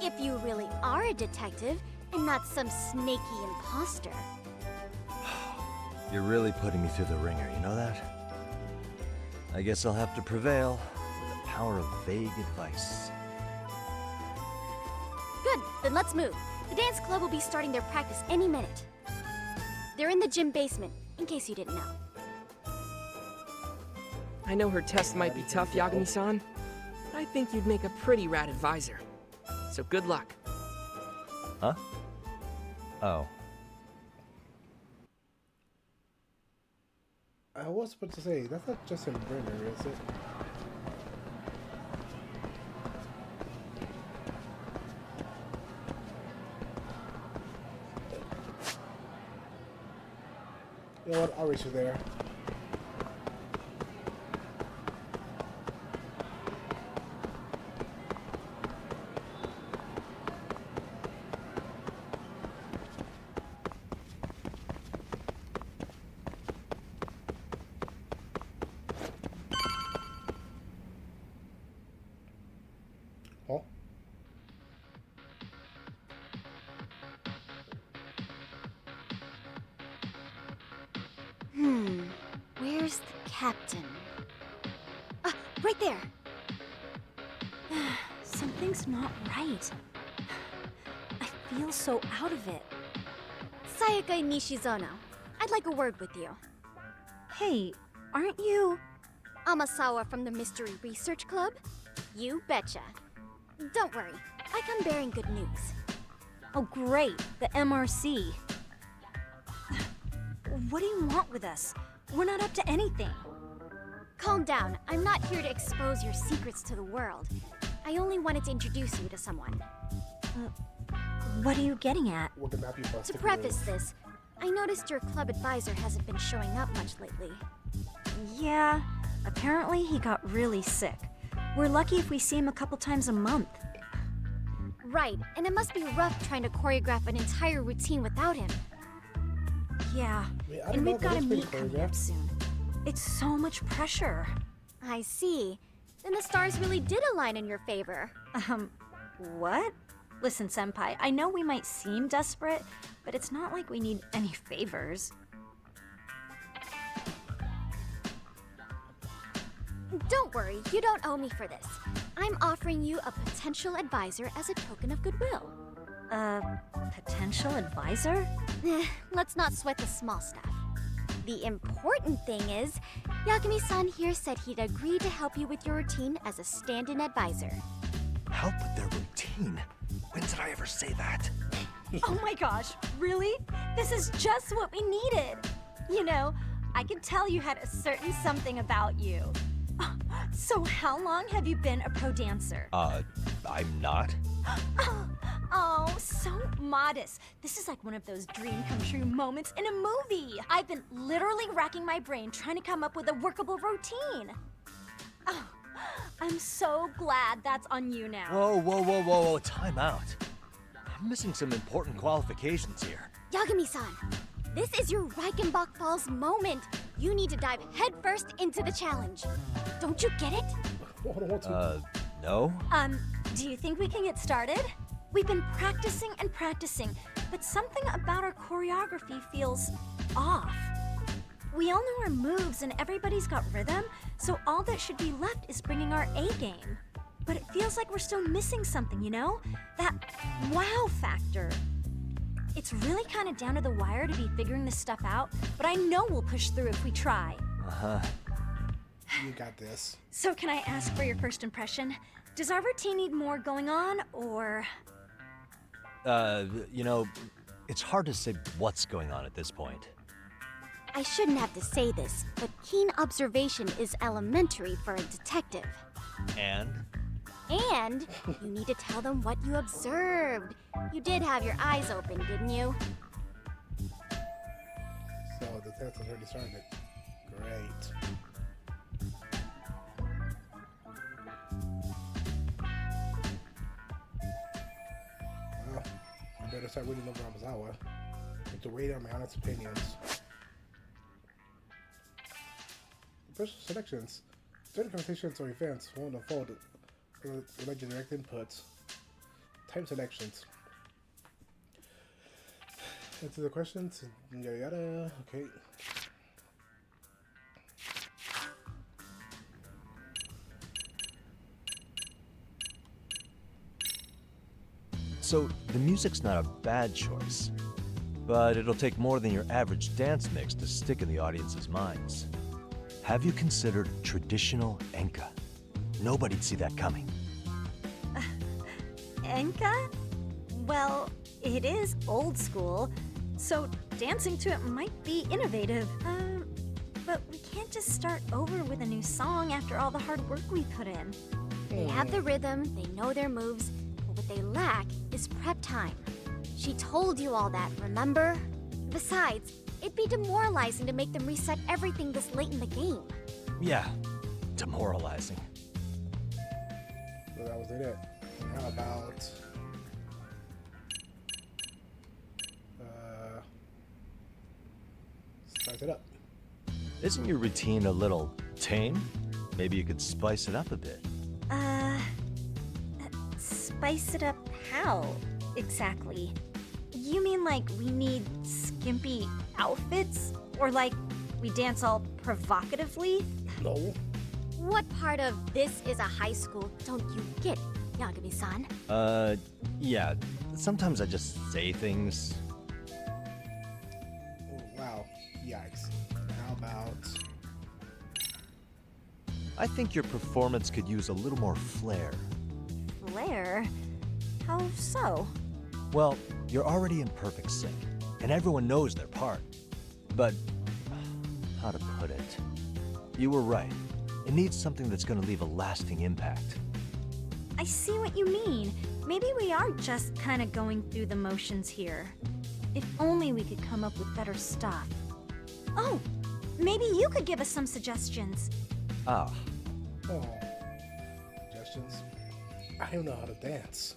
if you really are a detective and not some snaky imposter. You're really putting me through the ringer, you know that? I guess I'll have to prevail with the power of vague advice. Good, then let's move. The dance club will be starting their practice any minute. They're in the gym basement, in case you didn't know. I know her test might be tough, Yagami-san, but I think you'd make a pretty rad advisor. So good luck. Huh? Oh. I was supposed to say, that's not Justin Brenner, is it? You know what? I'll race you there. Oh. Where's the captain? Ah, right there! Something's not right. I feel so out of it. Sayaka Nishizono, I'd like a word with you. Hey, aren't you... Amasawa from the Mystery Research Club? You betcha. Don't worry, I come bearing good news. Oh great, the MRC. What do you want with us? We're not up to anything. Calm down, I'm not here to expose your secrets to the world. I only wanted to introduce you to someone. What are you getting at? What the map you busted To preface with. this, I noticed your club advisor hasn't been showing up much lately. Yeah, apparently he got really sick. We're lucky if we see him a couple times a month. Right, and it must be rough trying to choreograph an entire routine without him. Yeah, I and don't know, we've but got a that's pretty meet coming up choreographed. soon. It's so much pressure. I see. Then the stars really did align in your favor. What? Listen, Senpai, I know we might seem desperate, but it's not like we need any favors. Don't worry, you don't owe me for this. I'm offering you a potential advisor as a token of goodwill. Potential advisor? Let's not sweat the small stuff. The important thing is, Yagami-san here said he'd agree to help you with your routine as a stand-in advisor. Help with their routine? When did I ever say that? Oh my gosh, really? This is just what we needed. You know, I could tell you had a certain something about you. So how long have you been a pro dancer? I'm not. Oh, so modest. This is like one of those dream come true moments in a movie. I've been literally racking my brain trying to come up with a workable routine. Oh, I'm so glad that's on you now. Whoa, time out. I'm missing some important qualifications here. Yagami-san, this is your Reichenbach Falls moment. You need to dive headfirst into the challenge. Don't you get it? No? Do you think we can get started? We've been practicing and practicing, but something about our choreography feels off. We all know our moves and everybody's got rhythm, so all that should be left is bringing our A game. But it feels like we're still missing something, you know? That wow factor. It's really kind of down to the wire to be figuring this stuff out, but I know we'll push through if we try. Uh-huh. You got this. So can I ask for your first impression? Does our routine need more going on, or...? You know, it's hard to say what's going on at this point. I shouldn't have to say this, but keen observation is elementary for a detective. And? And you need to tell them what you observed. You did have your eyes open, didn't you? So the test has already started. Great. Well, I better start reading over Amazawa. Have to wait on my honest opinions. Special selections. Certain conversations or events won't unfold without your direct inputs. Time selections. Answer the questions. Yada yada. Okay. So, the music's not a bad choice, but it'll take more than your average dance mix to stick in the audience's minds. Have you considered traditional enka? Nobody'd see that coming. Enka? Well, It is old school, so dancing to it might be innovative. But we can't just start over with a new song after all the hard work we put in. They have the rhythm, they know their moves, but what they lack is prep time. She told you all that, remember? Besides, it'd be demoralizing to make them reset everything this late in the game. Yeah, demoralizing. So that was it. How about... spice it up. Isn't your routine a little tame? Maybe you could spice it up a bit. Spice it up how, exactly? You mean like we need skimpy outfits? Or like we dance all provocatively? No. What part of this is a high school don't you get, Yagami-san? Yeah. Sometimes I just say things. Oh, wow. Yikes. How about... I think your performance could use a little more flair. Flair? How so? Well, you're already in perfect sync, and everyone knows their part. But, how to put it? You were right. It needs something that's gonna leave a lasting impact. I see what you mean. Maybe we are just kind of going through the motions here. If only we could come up with better stuff. Oh, maybe you could give us some suggestions. Ah. Oh. Suggestions? I don't know how to dance.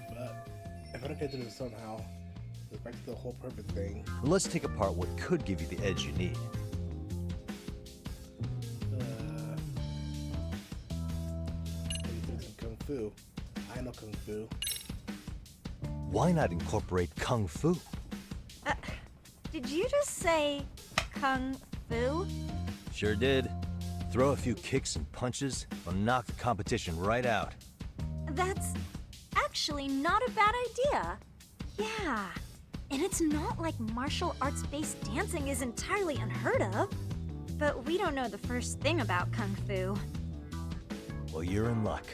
But if I don't get to this somehow, it's back to the whole purpose thing. Let's take apart what could give you the edge you need. Maybe some Kung Fu. I know Kung Fu. Why not incorporate Kung Fu? Did you just say Kung Fu? Sure did. Throw a few kicks and punches, will knock the competition right out. That's actually not a bad idea. Yeah. And it's not like martial arts-based dancing is entirely unheard of. But we don't know the first thing about Kung Fu. Well, you're in luck.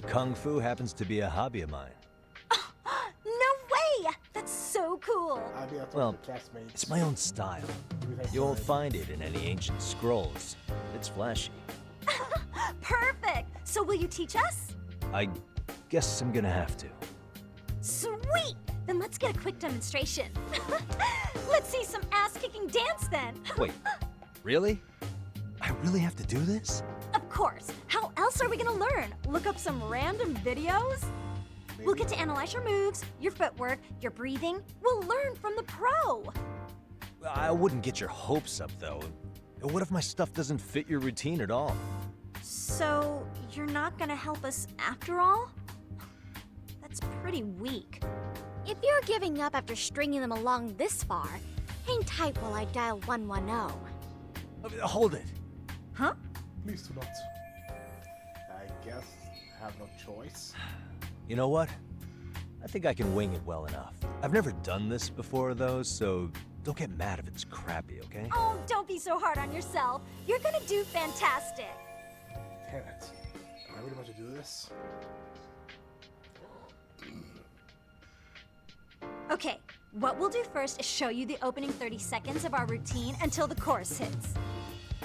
Kung Fu happens to be a hobby of mine. No way! That's so cool! Well, it's my own style. You won't find it in any ancient scrolls. It's flashy. Perfect! So will you teach us? I guess I'm gonna have to. Sweet! Then let's get a quick demonstration. Let's see some ass-kicking dance then. Wait, really? I really have to do this? Of course. How else are we gonna learn? Look up some random videos? We'll get to analyze your moves, your footwork, your breathing. We'll learn from the pro. I wouldn't get your hopes up, though. What if my stuff doesn't fit your routine at all? So, you're not gonna help us after all? That's pretty weak. If you're giving up after stringing them along this far, hang tight while I dial 110. Hold it. Huh? Please do not. I guess I have no choice. You know what? I think I can wing it well enough. I've never done this before, though, so don't get mad if it's crappy, okay? Oh, don't be so hard on yourself. You're gonna do fantastic. Damn it. Am I really about to do this? Okay, what we'll do first is show you the opening 30 seconds of our routine until the chorus hits.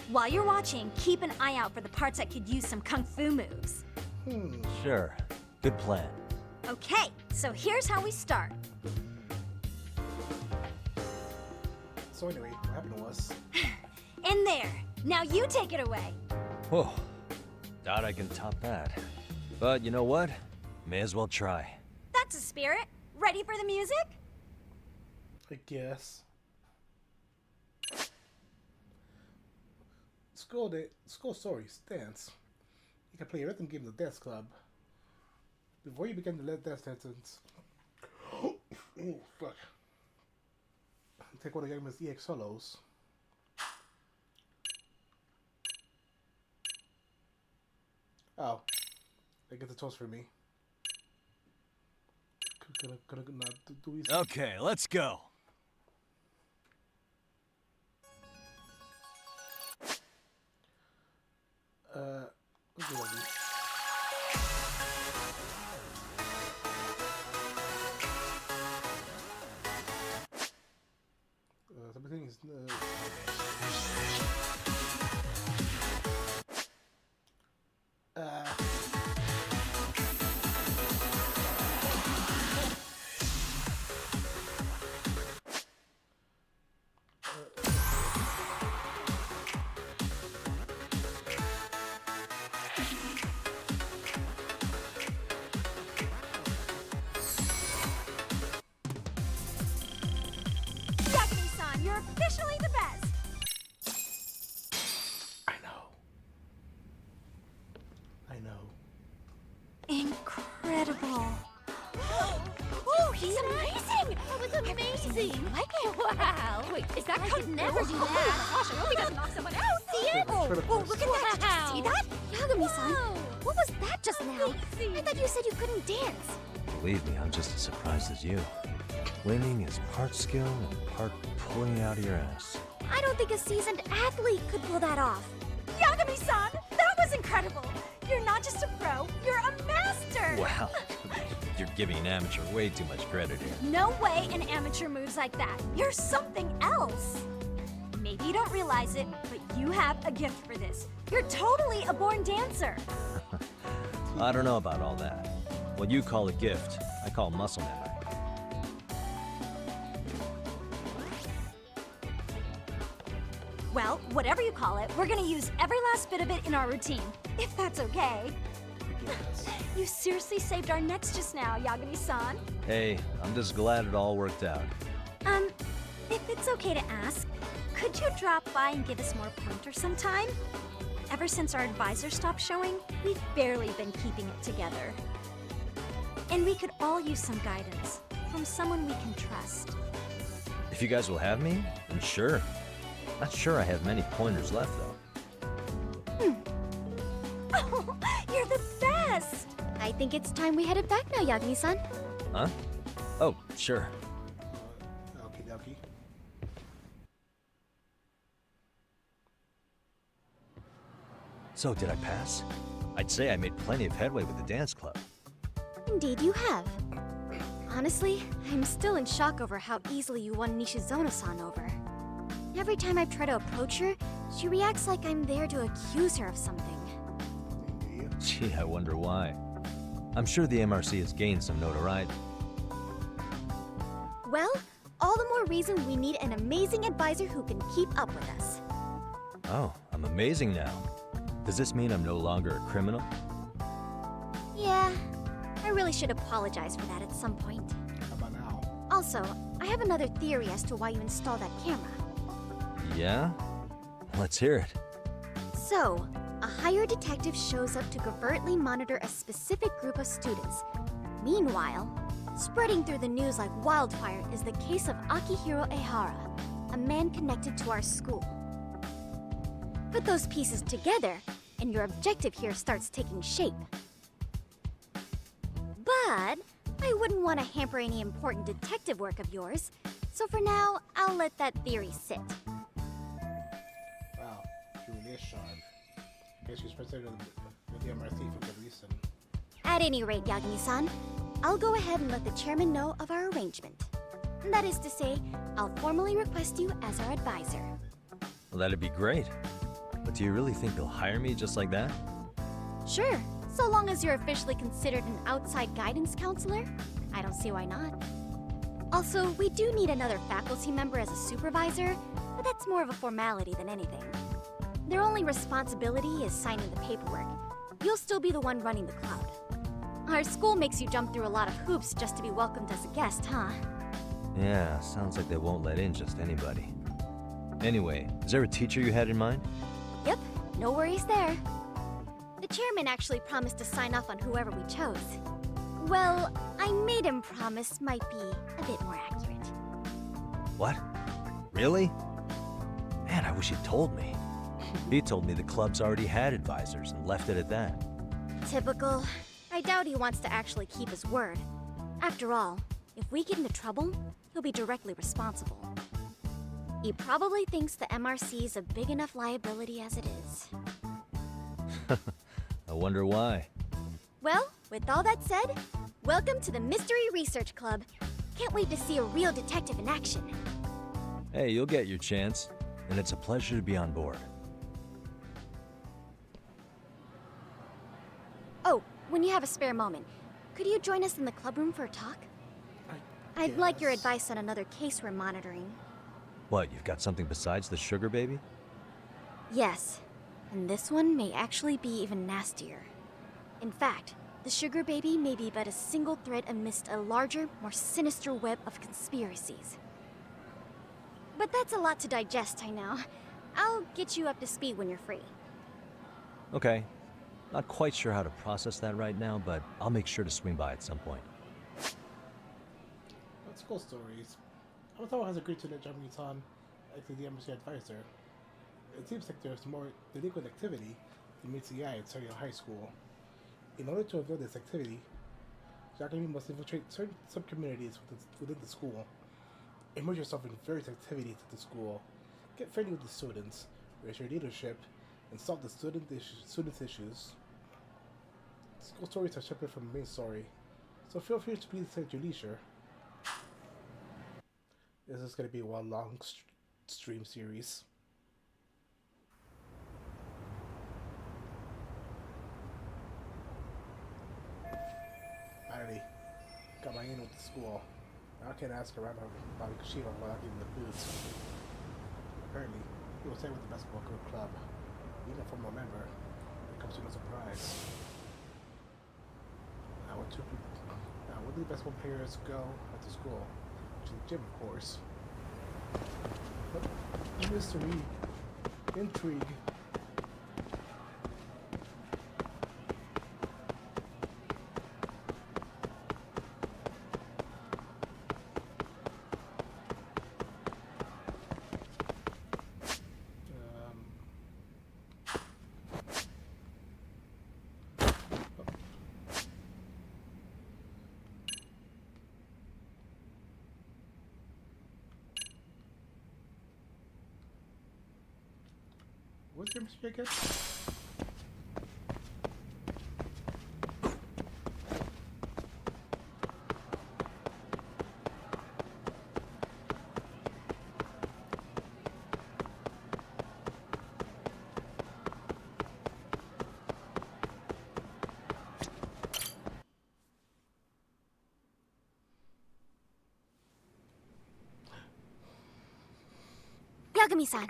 While you're watching, keep an eye out for the parts that could use some Kung Fu moves. Sure. Good plan. Okay, so here's how we start. So anyway, what happened was... In there. Now you take it away. Whoa. Doubt I can top that. But you know what? May as well try. That's a spirit. Ready for the music? I guess. School stories, dance. You can play a rhythm game in the dance club. Before you begin the dance sentence. Oh, fuck. Take one of Yagami's EX solos. Oh. They get the toast for me. Okay, let's go. is no. Yagami-san, you're officially the best! I know. Incredible. Oh, he's amazing! That was amazing! Like it? Wow! Wait, is that code never do that? Gosh, I hope he doesn't knock someone out! See it? Oh, look at that! Did you see that? Yagami-san, What was that just now? I thought you said you couldn't dance. Believe me, I'm just as surprised as you. Winning is part skill and part pulling it out of your ass. I don't think a seasoned athlete could pull that off. Yagami-san, that was incredible! You're not just a pro, you're a master! Wow, you're giving an amateur way too much credit here. No way an amateur moves like that. You're something else. Maybe you don't realize it, but you have a gift for this. You're totally a born dancer. I don't know about all that. What you call a gift, I call muscle memory. Well, whatever you call it, we're gonna use every last bit of it in our routine, if that's okay. You seriously saved our necks just now, Yagami-san. Hey, I'm just glad it all worked out. If it's okay to ask, could you drop by and give us more pointers sometime? Ever since our advisor stopped showing, we've barely been keeping it together. And we could all use some guidance from someone we can trust. If you guys will have me, then sure. Not sure I have many pointers left, though. Oh, you're the best! I think it's time we headed back now, Yagami-san. Huh? Oh, sure. Okie dokie. So, did I pass? I'd say I made plenty of headway with the dance club. Indeed you have. Honestly, I'm still in shock over how easily you won Nishizono-san over. Every time I try to approach her, she reacts like I'm there to accuse her of something. Gee, I wonder why. I'm sure the MRC has gained some notoriety. Well, all the more reason we need an amazing advisor who can keep up with us. Oh, I'm amazing now. Does this mean I'm no longer a criminal? Yeah, I really should apologize for that at some point. How about now? Also, I have another theory as to why you installed that camera. Yeah? Let's hear it. So, a hired detective shows up to covertly monitor a specific group of students. Meanwhile, spreading through the news like wildfire is the case of Akihiro Ehara, a man connected to our school. Put those pieces together, and your objective here starts taking shape. But I wouldn't want to hamper any important detective work of yours, so for now, I'll let that theory sit. Wow, she really is sharp. I guess she's presented with the MRC for good reason. At any rate, Yagami-san, I'll go ahead and let the chairman know of our arrangement. That is to say, I'll formally request you as our advisor. Well, that'd be great. But do you really think they'll hire me just like that? Sure, so long as you're officially considered an outside guidance counselor, I don't see why not. Also, we do need another faculty member as a supervisor, but that's more of a formality than anything. Their only responsibility is signing the paperwork. You'll still be the one running the club. Our school makes you jump through a lot of hoops just to be welcomed as a guest, huh? Yeah, sounds like they won't let in just anybody. Anyway, is there a teacher you had in mind? Yep, no worries there. The chairman actually promised to sign off on whoever we chose. Well, I made him promise might be a bit more accurate. What? Really? Man, I wish he'd told me. He told me the club's already had advisors and left it at that. Typical. I doubt he wants to actually keep his word. After all, if we get into trouble, he'll be directly responsible. He probably thinks the MRC is a big enough liability as it is. I wonder why. Well, with all that said, welcome to the Mystery Research Club. Can't wait to see a real detective in action. Hey, you'll get your chance, and it's a pleasure to be on board. Oh, when you have a spare moment, could you join us in the club room for a talk? I'd like your advice on another case we're monitoring. What, you've got something besides the sugar baby? Yes, and this one may actually be even nastier. In fact, the sugar baby may be but a single thread amidst a larger, more sinister web of conspiracies. But that's a lot to digest, I know. I'll get you up to speed when you're free. Okay. Not quite sure how to process that right now, but I'll make sure to swing by at some point. School stories. Avatar has agreed to let Yagami-san act as the embassy advisor. It seems like there's more delinquent activity than meets the eye at Serio High School. In order to avoid this activity, Yagami must infiltrate certain sub-communities within the school, immerse yourself in various activities at the school, get friendly with the students, raise your leadership, and solve the students' issues. School stories are separate from the main story, so feel free to read this at your leisure. This is going to be a long stream series. Finally, got my in with the school. Now I can't ask around about Shiva without getting the boots. Apparently, he was there with the basketball club. Being a former member, it comes to no surprise. Now, where do the basketball players go at the school? To the gym, of course. But mystery, intrigue. What's your mystery again? Yagami-san.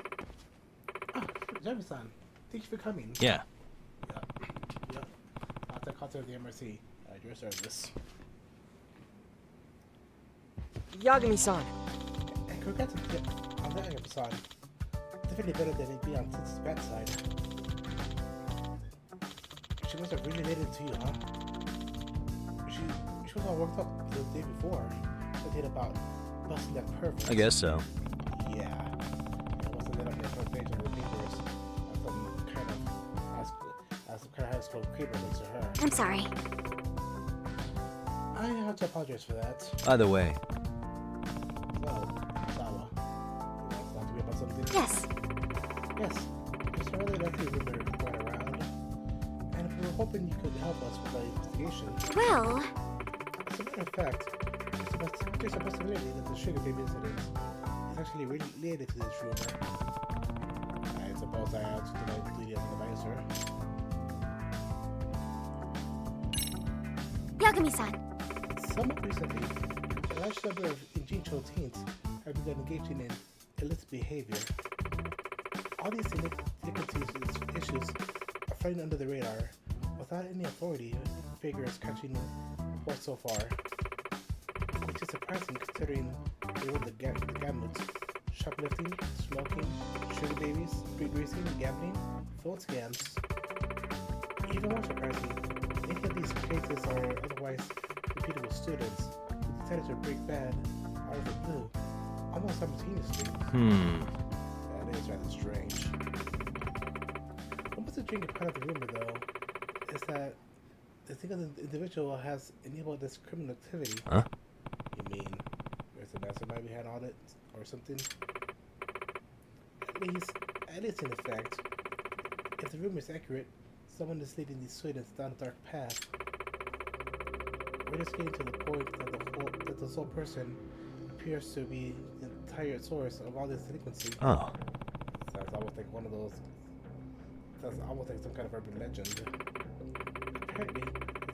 Oh, Yagami-san. Thank you for coming. Yeah. Yep. I'll take contact with the MRC at your service. Yagami-san. And congrats on that, Yagami-san. Definitely better than it be on Tits's bad side. She must have really related to you, huh? She was all worked up the day before. They did about busting that pervert. I guess so. Yeah. I must have lit up your front page on the papers as some kind of high school creeper looks at her. I'm sorry. I have to apologize for that. Either way. So, Sawa, you want to talk to me about something? Yes. Yes. There's a really likely rumor going around, and we were hoping you could help us with our investigation. Well... As a matter of fact, there's a possibility that the sugar baby incident is actually related to this rumor. I suppose I have to do my duty as an advisor. Yagami-san. Somewhat recently, a large number of Injincho teens have begun engaging in illicit behavior. All these iniquities issues are flying under the radar without any authority figures catching reports so far. Which is surprising considering they were the gamut: shoplifting, smoking, sugar babies, street racing, gambling, phone scams. Even more surprising, many of these cases are otherwise repeatable students who decided to break bad out of the blue, almost simultaneously. That is rather strange. What was the drink part of the rumor, though, is that the thing of the individual has enabled this criminal activity. Huh? You mean there's a mastermind behind all it, or something? At least in effect, if the rumor is accurate, someone is leading these students down a dark path. We're just getting to the point that the sole person appears to be the entire source of all this delinquency. Oh. Sounds almost like one of those. Sounds almost like some kind of urban legend. Apparently,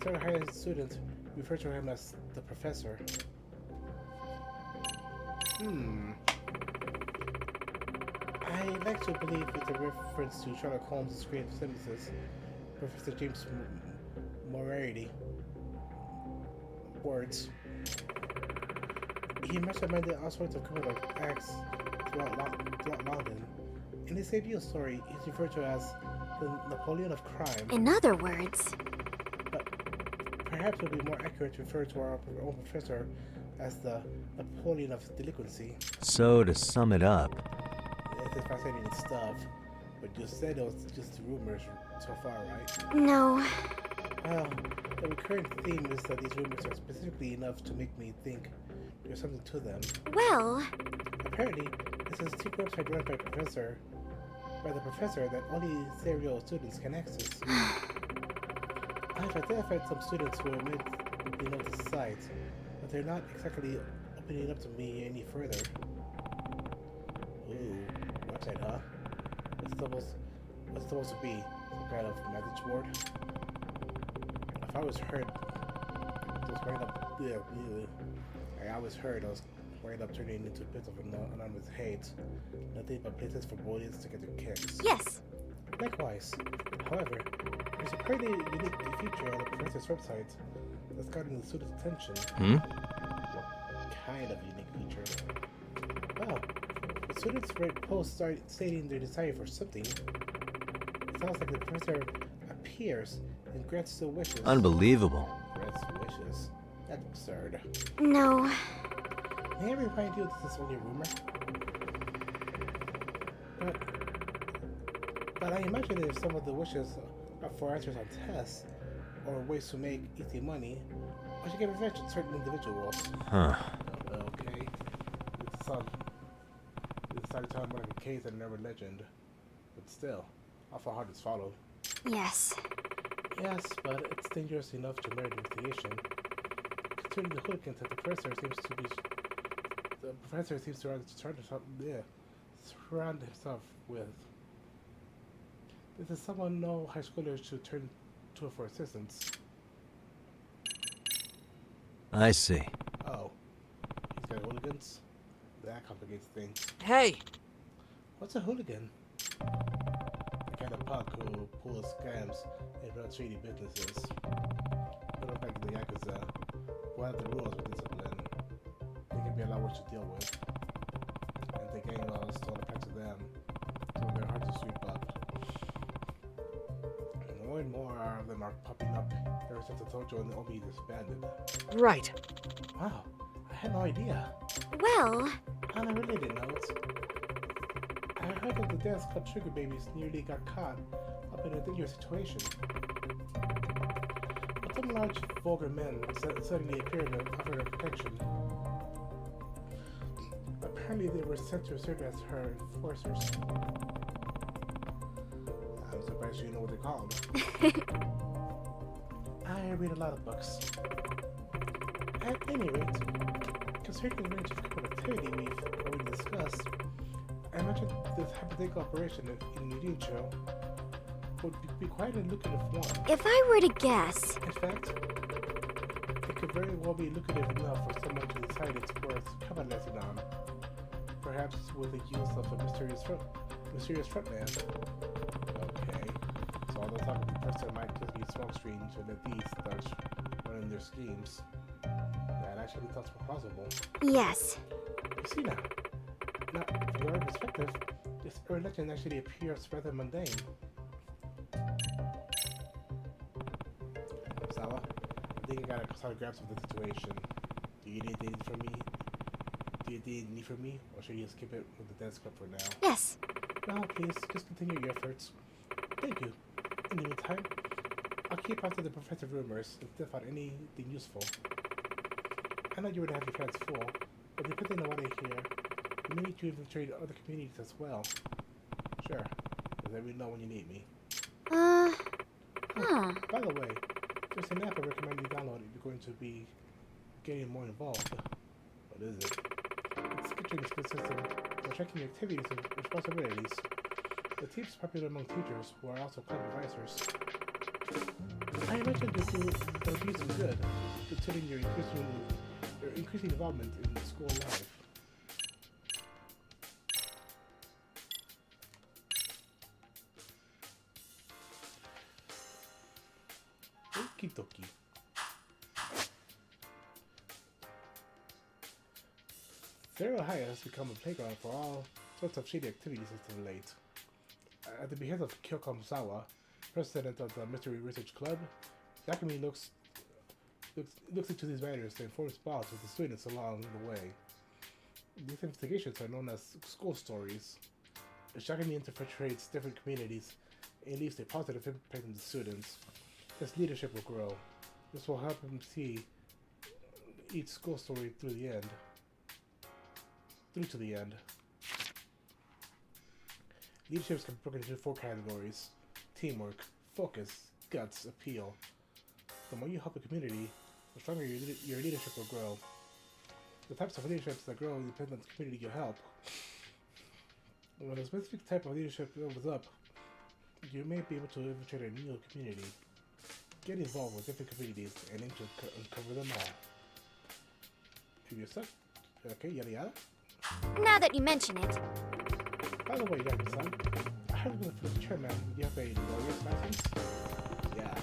the highest students refer to him as the professor. I like to believe it's a reference to Sherlock Holmes' great nemesis, Professor James Moriarty. Words. He masterminded all sorts of criminal acts throughout London. In his debut story, he's referred to as the Napoleon of crime. In other words... But perhaps it would be more accurate to refer to our own professor as the Napoleon of delinquency. So, to sum it up... It's fascinating stuff, but you said it was just rumors so far, right? No. Well, the recurring theme is that these rumors are specifically enough to make me think there's something to them. Well... Apparently, this is a secret website run by the professor that only serial students can access. I've identified some students who might be known to the site, but they're not exactly opening up to me any further. Ooh, website, huh? What's supposed to be? Some kind of message board? If I was heard, those wind up, I always heard those wind up turning into bits of anonymous hate. Nothing but places for bullies to get their kicks. Yes. Likewise. However, there's a pretty unique feature on the professor's website that's gotten the students' attention. Kind of unique feature. Well, the students write posts stating their desire for something. It sounds like the professor appears and grants their wishes. Unbelievable. Grants wishes? That's absurd. No. May I remind you this is only a rumor? But I imagine if some of the wishes are for answers on tests, or ways to make easy money, I should get revenge on certain individuals. Huh. Okay. We decided to tell more like a case than an urban legend. But still, awful hard to swallow. Yes. Yes, but it's dangerous enough to merit investigation. Considering the hooligans that the professor seems to surround himself with. This is someone no high schoolers should turn to for assistance. I see. Oh. He's got hooligans? That complicates things. Hey! What's a hooligan? The kind of punk who pulls scams and runs shady businesses. They don't like the Yakuza, who have the rules with discipline. They can be a lot worse to deal with. And the gang laws don't apply to them, so they're hard to sweep up. More and more of them are popping up ever since the Tojo and the Omi disbanded. Right. Wow, I had no idea. Well... On a related note, I heard that the dance club Sugar Babies nearly got caught up in a dangerous situation. But some large, vulgar men suddenly appeared and offered her protection. Apparently they were sent to serve as her enforcers. I'm surprised you know what they call them. I read a lot of books. At any rate, considering the range of criminal activity we've already discussed, I imagine this hypothetical operation in Ryucho would be quite a lucrative one. If I were to guess... In fact, it could very well be lucrative enough for someone to decide it's worth capitalizing on. Perhaps with the use of a mysterious frontman. Okay, so all the talk of the person might just be smokescreen to let these thugs run in their schemes. That actually sounds plausible. Yes. You see now, from your perspective, this urban legend actually appears rather mundane. Sawa, I think I gotta try to grab some of the situation. Do you need anything from me? Do you need anything from me? Or should you skip it with the dance club for now? Yes. No, please, just continue your efforts. Thank you. In the meantime, I'll keep after the professor rumors and sniff out anything useful. I know you would have your hands full, but depending on what I hear, you may need to infiltrate other communities as well. Sure, just let me know when you need me. By the way, there's an app I recommend you download if you're going to be getting more involved. What is it? coaching skill system for checking activities and responsibilities. The team is popular among teachers, who are also club advisors. I imagine this will do some good, considering your increasing involvement in school life. Okie dokie. Zero High has become a playground for all sorts of shady activities as of late. At the behest of Kyokomisawa, president of the Mystery Research Club, yagami looks into these matters and forms bonds with the students along the way. These investigations are known as school stories. As yagami infiltrates different communities and leaves a positive impact on the students, his leadership will grow. This will help him see each school story through to the end. Leadership can be broken into 4 categories: teamwork, focus, guts, appeal. The more you help a community, the stronger your leadership will grow. The types of leaderships that grow depend on the community you help. When a specific type of leadership opens up, you may be able to infiltrate a new community. Get involved with different communities and aim to uncover them all. If you're stuck, okay, yada yada. Now that you mention it. By the way, Yagi-san, I heard from the chairman you have a lawyer's license? Yeah.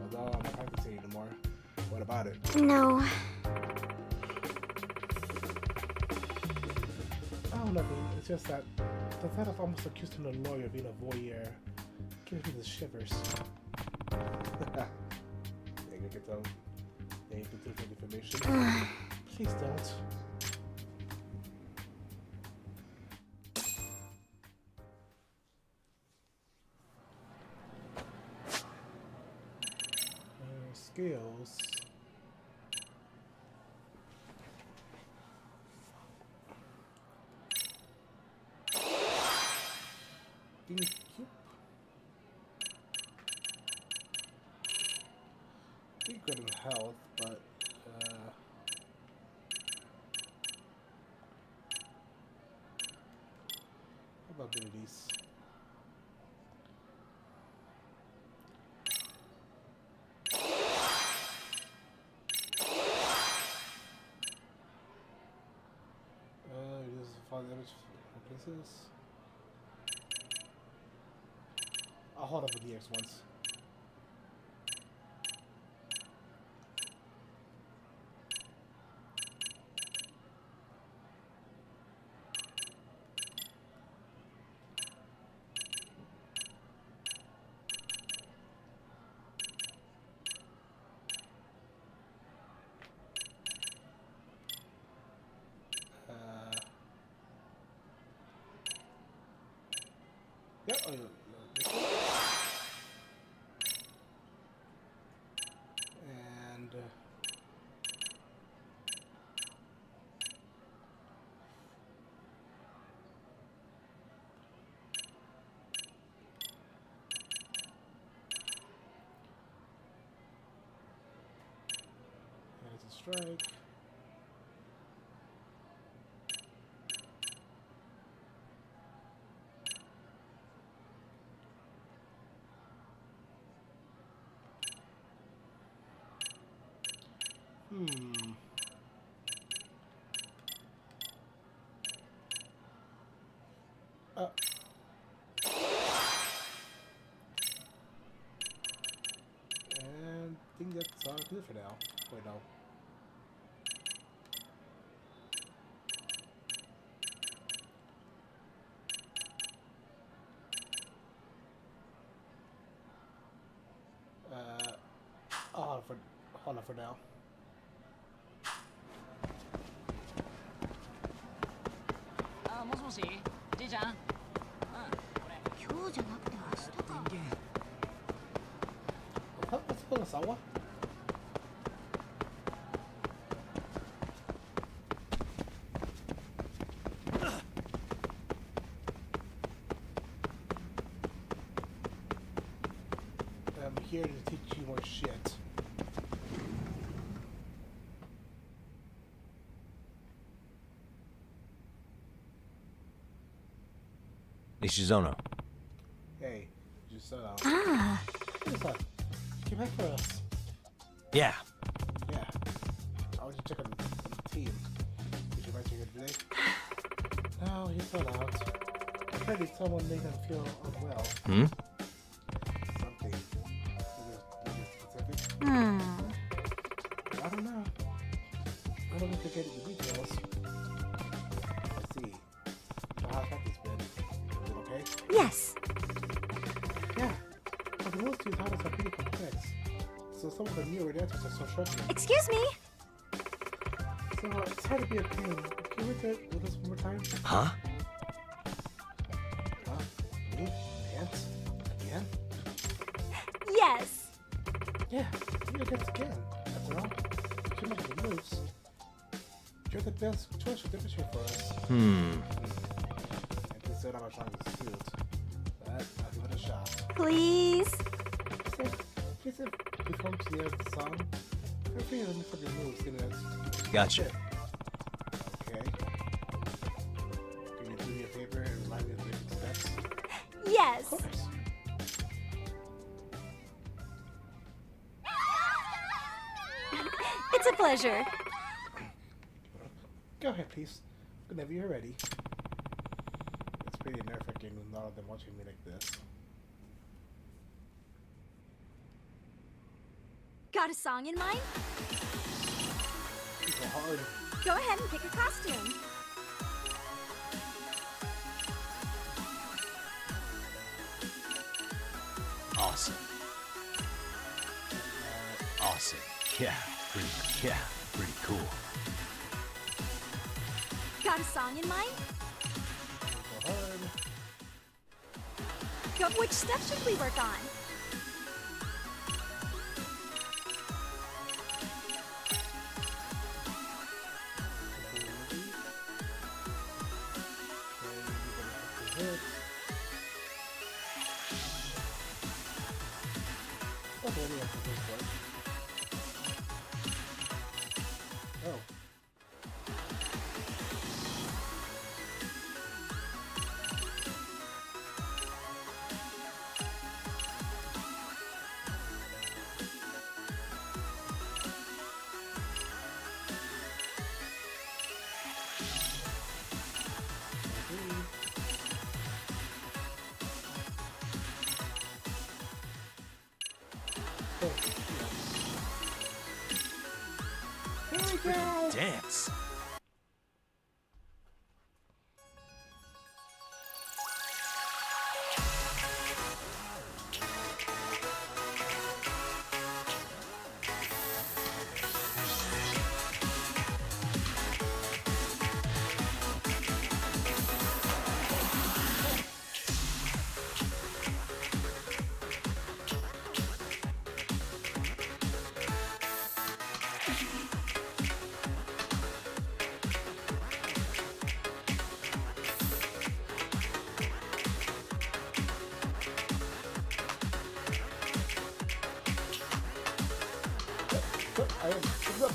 Although I'm not practicing anymore. What about it? No. Oh, nothing. It's just that the thought of almost accusing a lawyer of being a voyeur gives me the shivers. They can get them. They ain't different information. Please don't. Skills. Thank you. Pretty good in health, but what about abilities? Damage replaces. I'll hold up with the X once. Yep. Oh, yeah. And it's a strike. And I think that's all good for now. Wait, no. Hold on for now. もしもし、じいちゃん。これ。今日じゃなくて明日か。電源。What's Kurosawa? I'm here to teach you more shit. Ishizono. Hey, you just Ah. What's up? Came back for us. Yeah. Yeah. I was just checking the team. Did you write your good today? No, he's not out. Apparently someone made him feel unwell. Hmm? Something. Is it specific? I don't know. I don't need to get into details. Let's see. So how's practice been? Is it okay? Yes. Yeah. But the rules to his habits are pretty complex. So some of the newer answers are so struggling. Excuse me. So it's hard to be a pain. Can you read that with us one more time? Huh? Me? Dance? Again? Yes. Yeah, you dance again. After all, you make the moves. You're the best choice to demonstrate for us. Hmm. I consider I'm trying to suit, but I'll give it a shot. Please. Please perform to the end of the song. Feel free to mix up your moves in it. Gotcha. Okay. Can you do me a favor and remind me of the basic steps? Yes. Of course. It's a pleasure. Go ahead, please. Whenever you're ready. It's pretty nerve-wracking with all of them watching me like this. Got a song in mind? People hard. Go ahead and pick a costume. Awesome. Awesome. Pretty cool. Got a song in mind? People hard. Go, which step should we work on? Oh. Here we go. Dance. I am. What's up?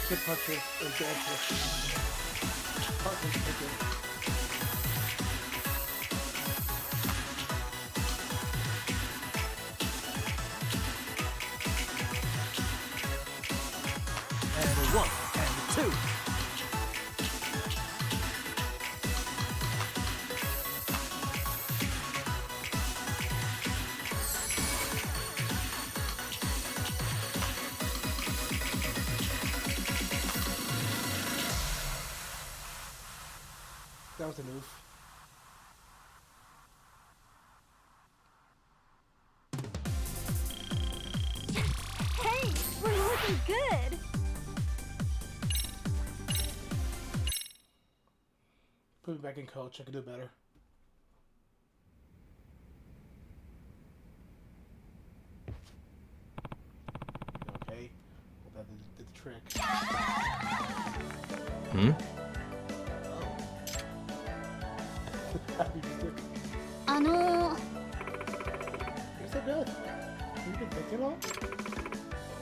Kid puncher and dancer. Partner taker. And a 1 and a 2. That was a move. Hey, we're looking good. Put me back in coach. I can do better. Okay. Well, that did the trick. Hmm? You're so good. You've been thinking long?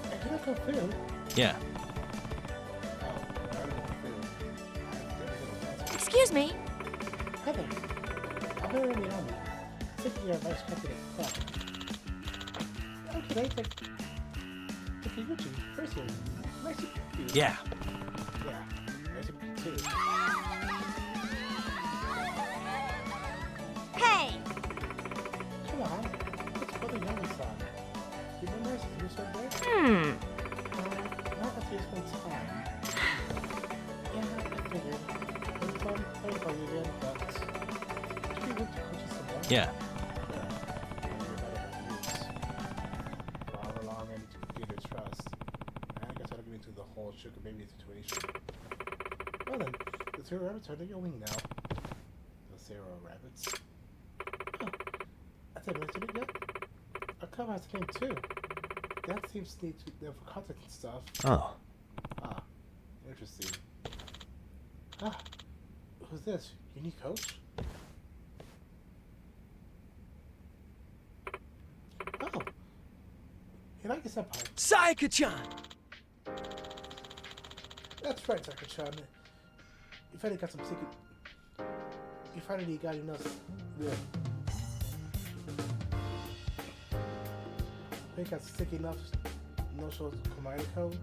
I cannot confirm. Yeah. Excuse me. Heather, I'm very early on. Thinking you're vice president of club. Okay, that's like... Takeuchi, first year. Nice to meet you. Yeah. Yeah, nice to meet you too. Hey! Come on, let's put the yagami-san. You remember us? You said there? Not that you spent time. Yeah, I figured. It's fun playing for you again, but... Should we work to coach us some more? Yeah. However long I need to gain their trust. I guess I'll get into the whole sugar baby situation. Well then, the zero rabbits are under your wing now. The zero rabbits. Oh, I didn't mention it yet. Our club has a name too. That seems to need to there for contact and stuff. Oh. Ah, interesting. Ah, who's this? Your new coach? Oh. You like your senpai? Sayaka-chan! That's right, Sayaka-chan. You finally got some secret... You finally got enough... Yeah. You got sticky enough no-show command code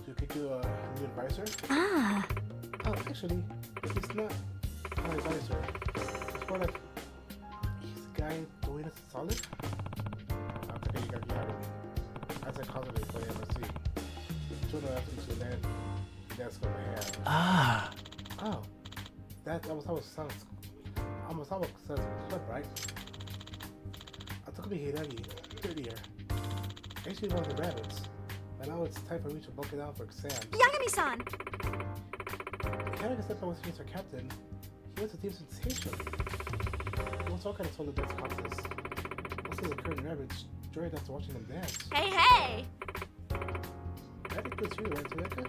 to get you a new advisor? Ah. Oh, actually, he's not an advisor. It's more like... He's a guy doing us solid? I'll take you got yagami. As I call it for MSC. Two athletes to land. That's what I have. Ah. Oh. That almost sounds club, right? I took me Hiragi, third year. Actually one of the rabbits. And now it's time for me to book it out for exams. Yagami-san! Hiragi Senpai was here as our captain. He was a team sensation. He was all kind of solo dance contest. Most of the current rabbits enjoyed after watching them dance. Hey, hey! I think it's you, right, Tanaka?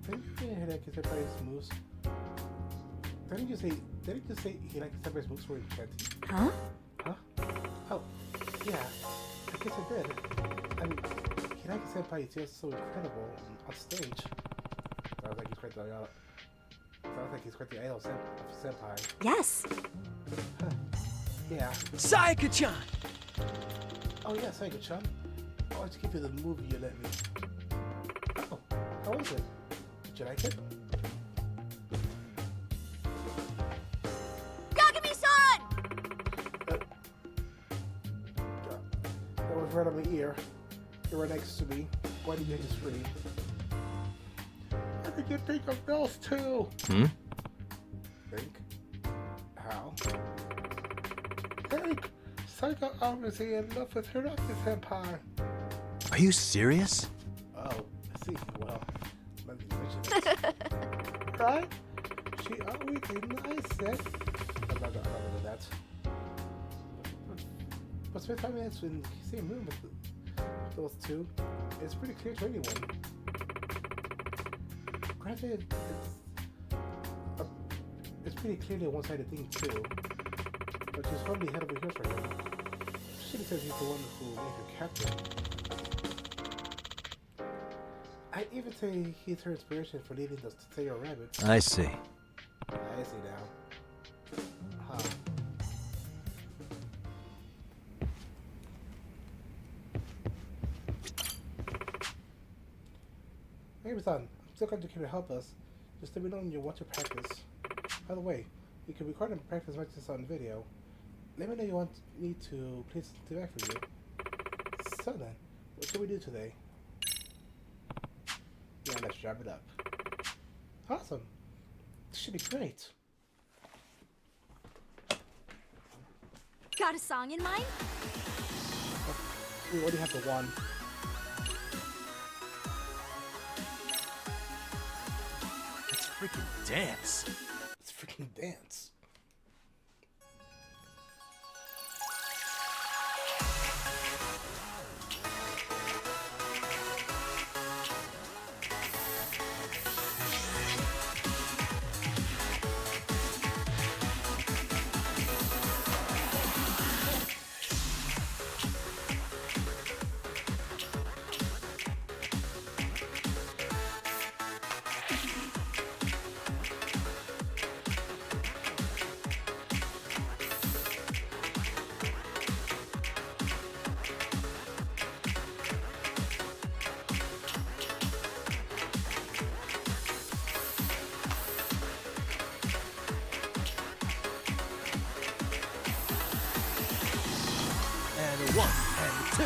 Didn't you hear Hiragi Senpai's moves? Didn't you say he liked Senpai's moves for enchanting? Huh? Huh? Oh, yeah. I guess I did. I mean, Hiragi Senpai is just so incredible on stage. Sounds like he's quite the idol of Senpai. Yes. Huh. Yeah. Sayaka-chan! Oh yeah, Sayaka-chan. I wanted to give you the movie you let me. Oh, how was it? Did you like it? Yagami-san! That was right on my ear. You're right next to me. Why did you hit the screen? I think you think of those too. Hmm? Think? How? Think! Sayaka obviously in love with Hiragi Senpai. Are you serious? Oh, I see. Well, let me mention it. Right? She always denies it. I'm not gonna do that. But spend 5 minutes in the same room with those two, it's pretty clear to anyone. Granted, it's pretty clearly a one-sided thing too. But she's hardly head over heels for him. She says he's the one who made her captain. I'd even say he's her inspiration for leading the Teo Rabbits. I see. I see now. Huh. Hey, son, I'm still going to come to help us. Just let me know when you want to practice. By the way, you can record and practice much this on video. Let me know you want me to play something back for you. So then, what should we do today? Yeah, let's wrap it up. Awesome. This should be great. Got a song in mind? We already have the one. Let's freaking dance. Let's freaking dance. 2.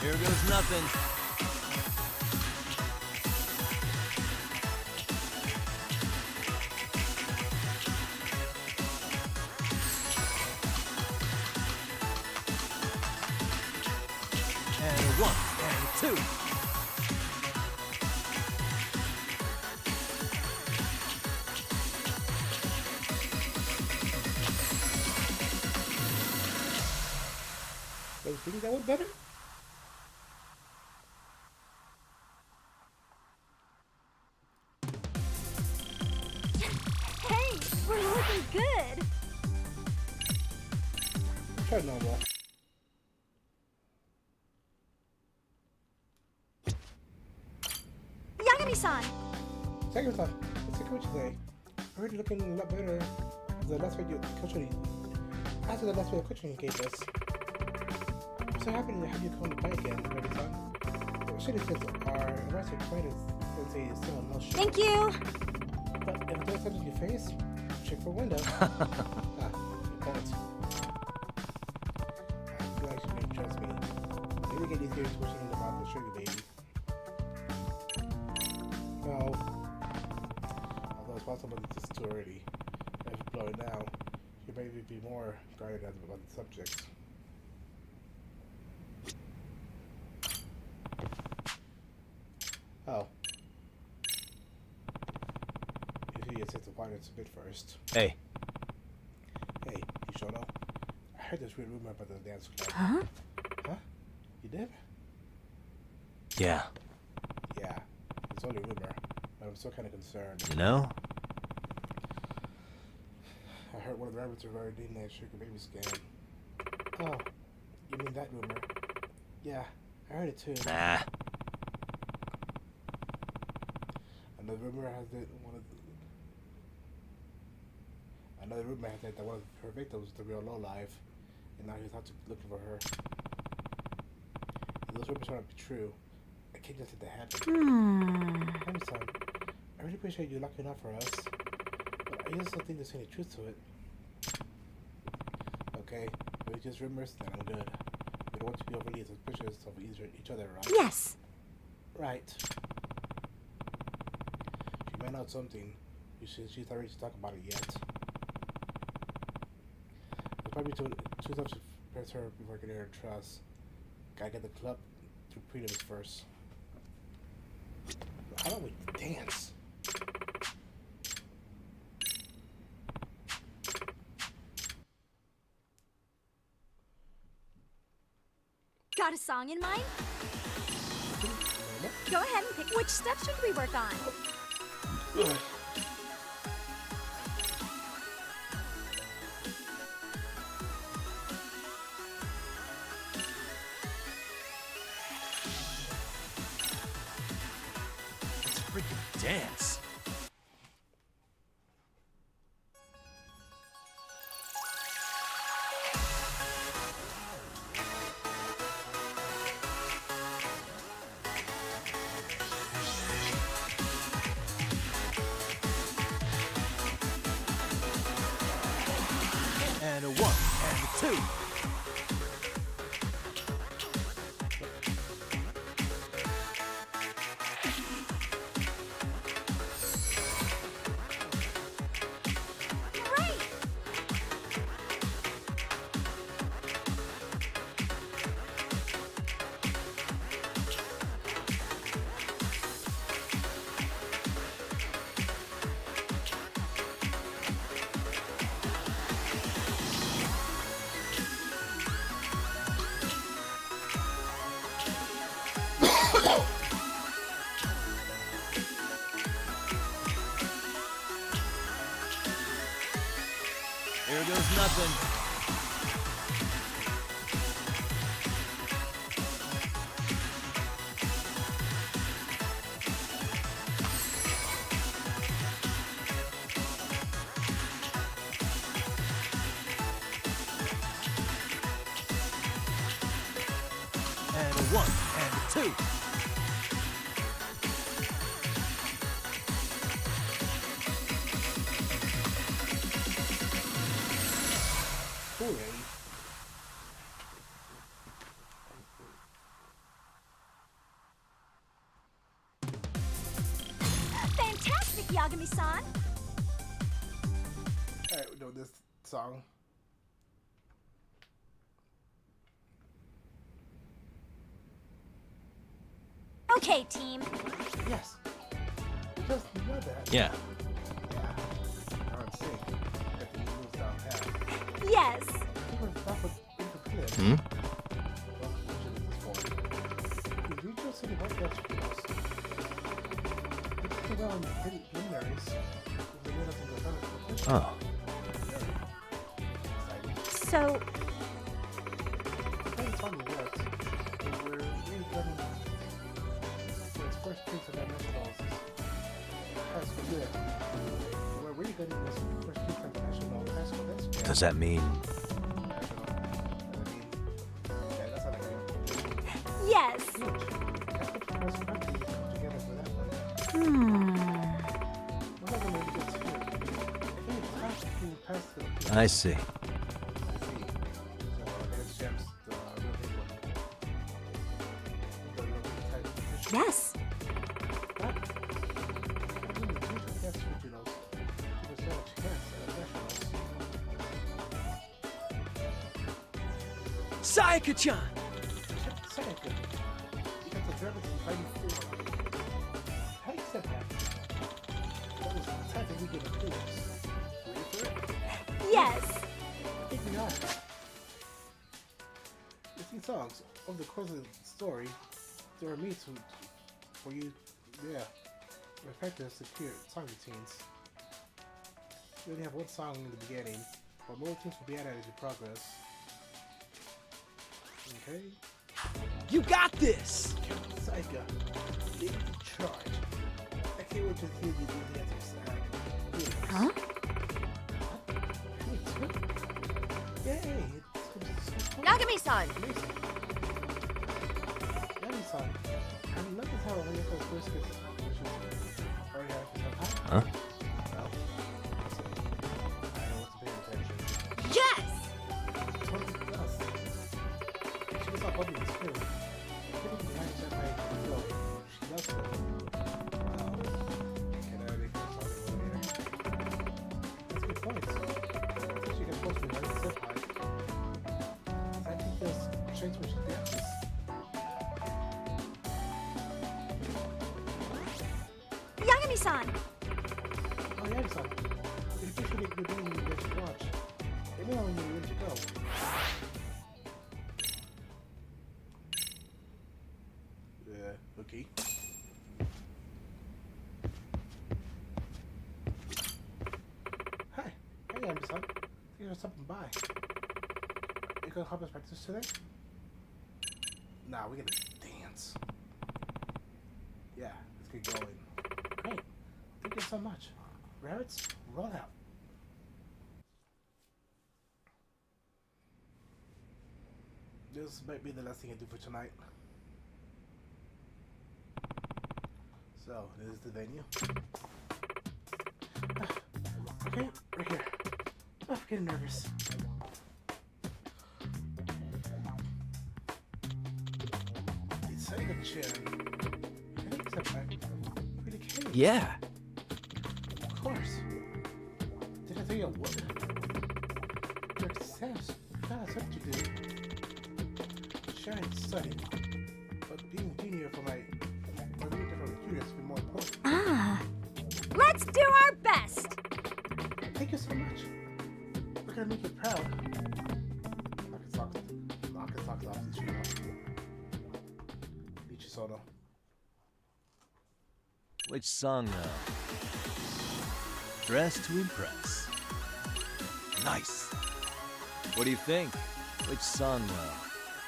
Here goes nothing. And 1 and 2. Do you think that was better? Hey, we're looking good. Try normal. Yagami-san! Second time. Let's see what you say. Already looking a lot better. The last video coaching. After the last video coaching you gave us. I'm so happy to have you come to play again, Yagami-san. Shitty since our arrested acquaintance since he is still in motion. Thank you! But if there's something you face, check for window. Good point. I feel like you can trust me. Maybe get these games pushing about the sugar baby. No. Although it's possible it's just too early. If you blow it now, you may be more guarded about the subjects. Oh. You see, it takes a while to bit first. Hey. Hey, you sure know? I heard this weird rumor about the dance club. Huh? Huh? You did? Yeah. Yeah. It's only a rumor, but I'm still kind of concerned. You know? I heard one of the rabbits are already in that sugar baby scam. Oh, you mean that rumor? Yeah, I heard it too. Nah. Another rumor has that one of her victims was the real lowlife, and now he's out to looking for her. If those rumors are not true, I can't just let that happen. I'm sorry. I really appreciate you looking out for us, but I just don't think there's any truth to it. Okay, if it's just rumors, then I'm good. We don't want to be overly suspicious of each other, right? Yes. Right. She might know something. She's not ready to talk about it yet. It's probably too tough to press her before getting her trust. Gotta get the club through prelims first. How about we dance? Got a song in mind? Go ahead and pick. Which step should we work on? Let's freaking dance. And 1 and 2. Here goes nothing. and a 1 and a 2. Hooray. Fantastic, Yagami-san! Alright, we know this song. Okay, team. Yes. We just know that. Yeah. Yeah. Are in sync. Got the moves down pat. Yes. Hmm? Oh. So, Does that mean... yes. I see. Yes. Sayaka-chan! Yes. I think we are. 15 songs. Over the course of the story, there are meets for you, effective, secure song routines. You only have one song in the beginning, but more routines will be added as you progress. Okay. You got this! Saika, lead the charge. I can't wait to see you do the answers. Huh? Yay! Yagami-san! Yagami-san, have you noticed how Oyuka's voice gets already out of his head? Huh? Well, I wasn't paying attention. Yes! Totally does. She was not bubbling too. Getting behind Senpai Kyo, she does so. Well, can I make her sorry later? That's a good point. So she gets close to behind Senpai. I think there's shades where she dances. Yagami-san! Oh, Yagami-san. If you should be doing what you watch, let me know when you're ready to go. Okay. Hi. Hey, Yagami-san. You're stopping by. You gonna help us practice today? Nah, we gotta dance. Yeah, let's get going. Great. Thank you so much. Rabbits, roll out. This might be the last thing I do for tonight. So, this is the venue. Okay, right here. Oh, I'm getting nervous. It's like a chin. I think it's a pretty cute. Yeah. Of course. Did I tell you I would? Your exams. That's what you do. Shine, study. But being a junior for being different recruiters will be more important. Ah. Let's do our best! Thank you so much. We're gonna make you proud. Knock his socks off the tree. Soda. Which song, though? Dress to Impress. Nice. What do you think? Which song, though?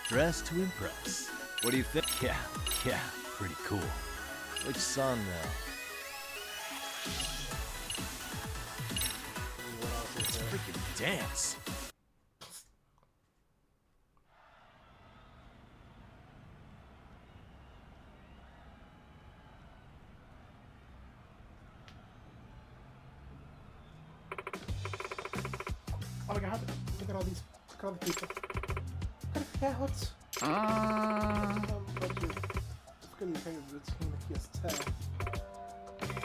Dress to Impress. What do you think? Yeah, pretty cool. Which song, though? Let's freaking dance. crowd. Look at all these. Look at all the people. Look at that. It's gonna be kind of routine like yes,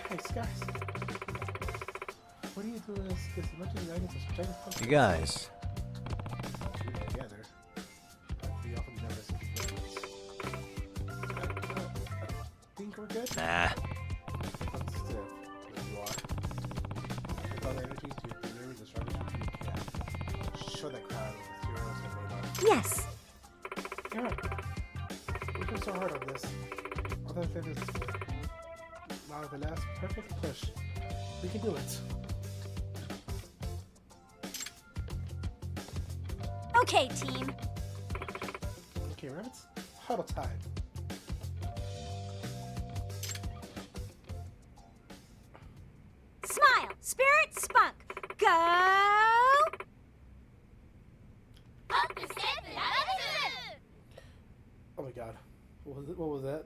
hey, guys. What do you do as much as I need to strength something? You guys. Together. We often never I think we're good? Nah. But still, you are. With all the energy to deliver the strongest you can. Show that crowd what the heroes are made of. Yes. You're right. We worked so hard on this. Although there is now the last perfect push. We can do it. Okay, team. Okay, rabbits. Huddle time. Smile, spirit, spunk. Go! Oh my god. What was it? What was that?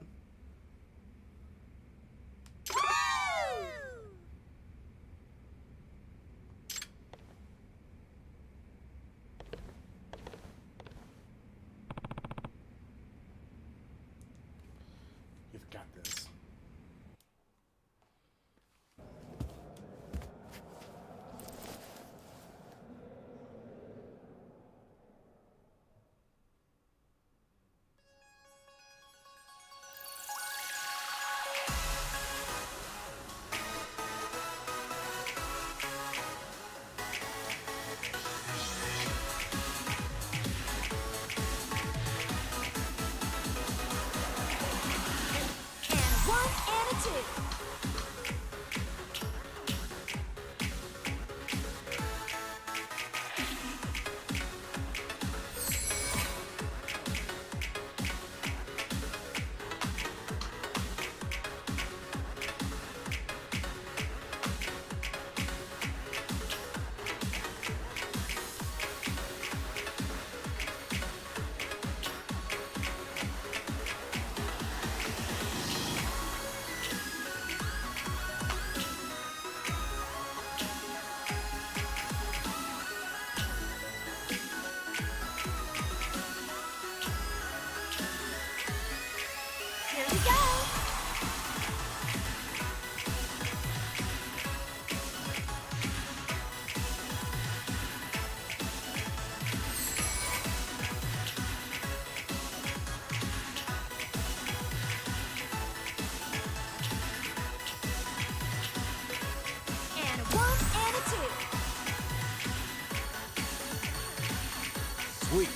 You've got this. Sweet.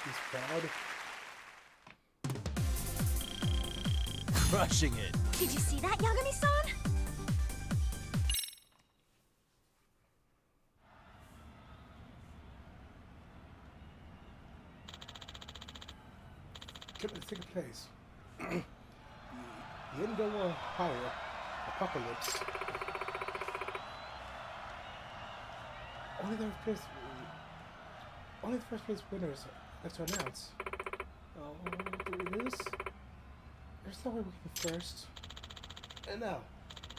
He's proud. Crushing it. Did you see that, Yagami-san? Let's take a place. The Indoor Power Apocalypse. Only the first place winners have to announce. Oh, do we lose? There's no way we can be first. And now,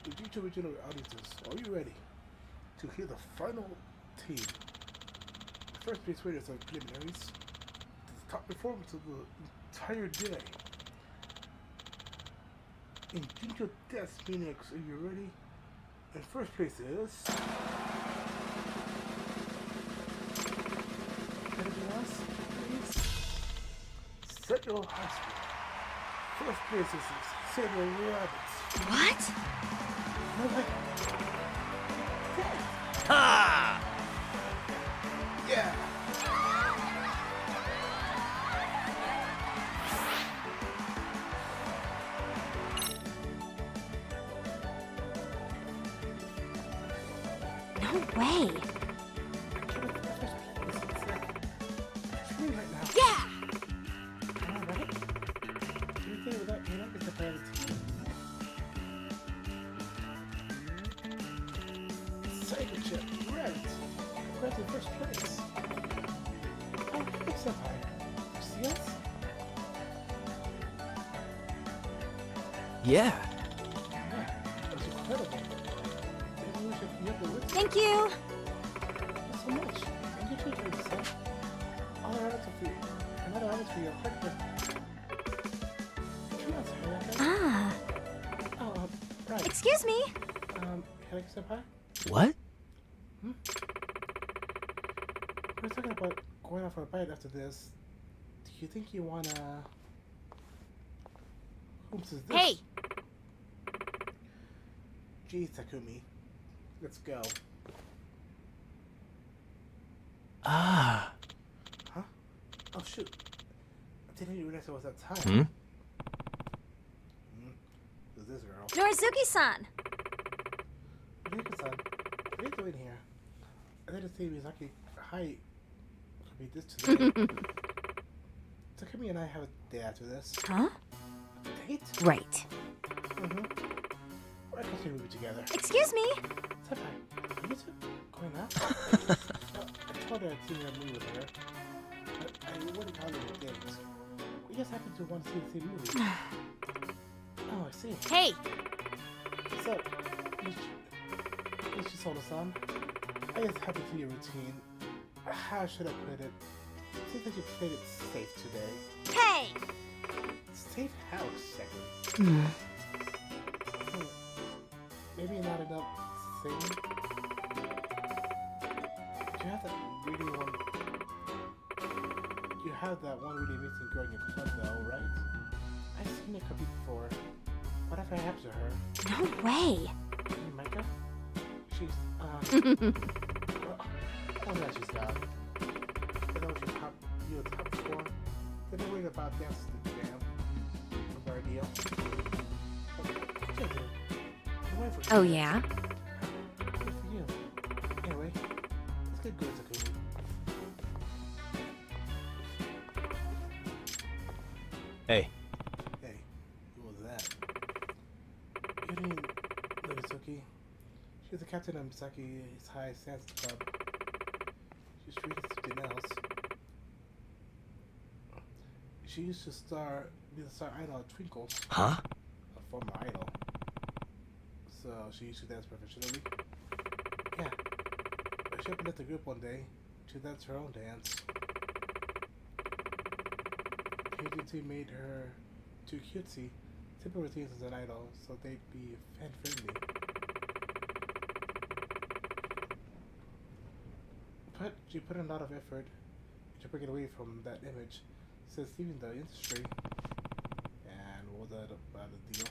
the future original audiences, are you ready to hear the final team? The first place winners are preliminaries. The top performance of the entire day. In Jinjo Death Phoenix, are you ready? And first place is... Anything else, please? Central High School. First place is Central Rabbits. What? No way. Ha! Yeah! No way. Right now. Yeah! Alright. Anything without me, it's a bad team. Cyber chip. right. Congrats in first place. Oh, hey, Senpai. You see us? Yeah. Yeah, that was incredible. Maybe we should be able to Thank you. Thanks so much. And you too, Teresa. Another item for your heart gift. Come on, Sayaka. Ah. Oh, right. Excuse me. Headache Senpai? What? Hmm? We're talking about going out for a bite after this. Do you think you wanna... Whom's is this? Hey! Geez, Takumi. Let's go. Ah. Huh? Oh, shoot. I didn't even realize it was that time. Hmm? Who's this girl? Norizuki-san. Rika-san, what are you doing here? I didn't see Mizaki. Hi. Could be this today. Takumi and I have a day after this. Huh? A date? Right. Mm-hmm. We're actually moving together. Excuse me. Senpai, are you two going out? I told her I'd seen her movie with her. But I wouldn't call it a date. We just happen to want to see the same movie. Oh, I see. Hey! So, Miss Chisona-san, I just happen to see your routine. How should I put it? Seems like you played it safe today. Hey! Safe how exactly? Maybe not enough singing? You have that really one... You have that one really amazing girl in your club though, right? I've seen her copy before. Whatever happened to her? No way. Micah? She's, that she's got. I know you were top 4. Then they worried about dances to the jam. Was our deal. Oh, yeah? Good for you. Anyway, let's get good, Takumi. Hey. Hey, who was that? You mean Norizuki? She was the captain of Misaki's High Sands Club. She's treated something else. She used to be the star idol at Twinkles. Huh? A former idol. So she used to dance professionally. Yeah. But she opened up the group one day to dance her own dance. The agency made her too cutesy, simple routines as an idol, so they'd be fan-friendly. But she put in a lot of effort to bring it away from that image since leaving the industry. And what was that about the deal?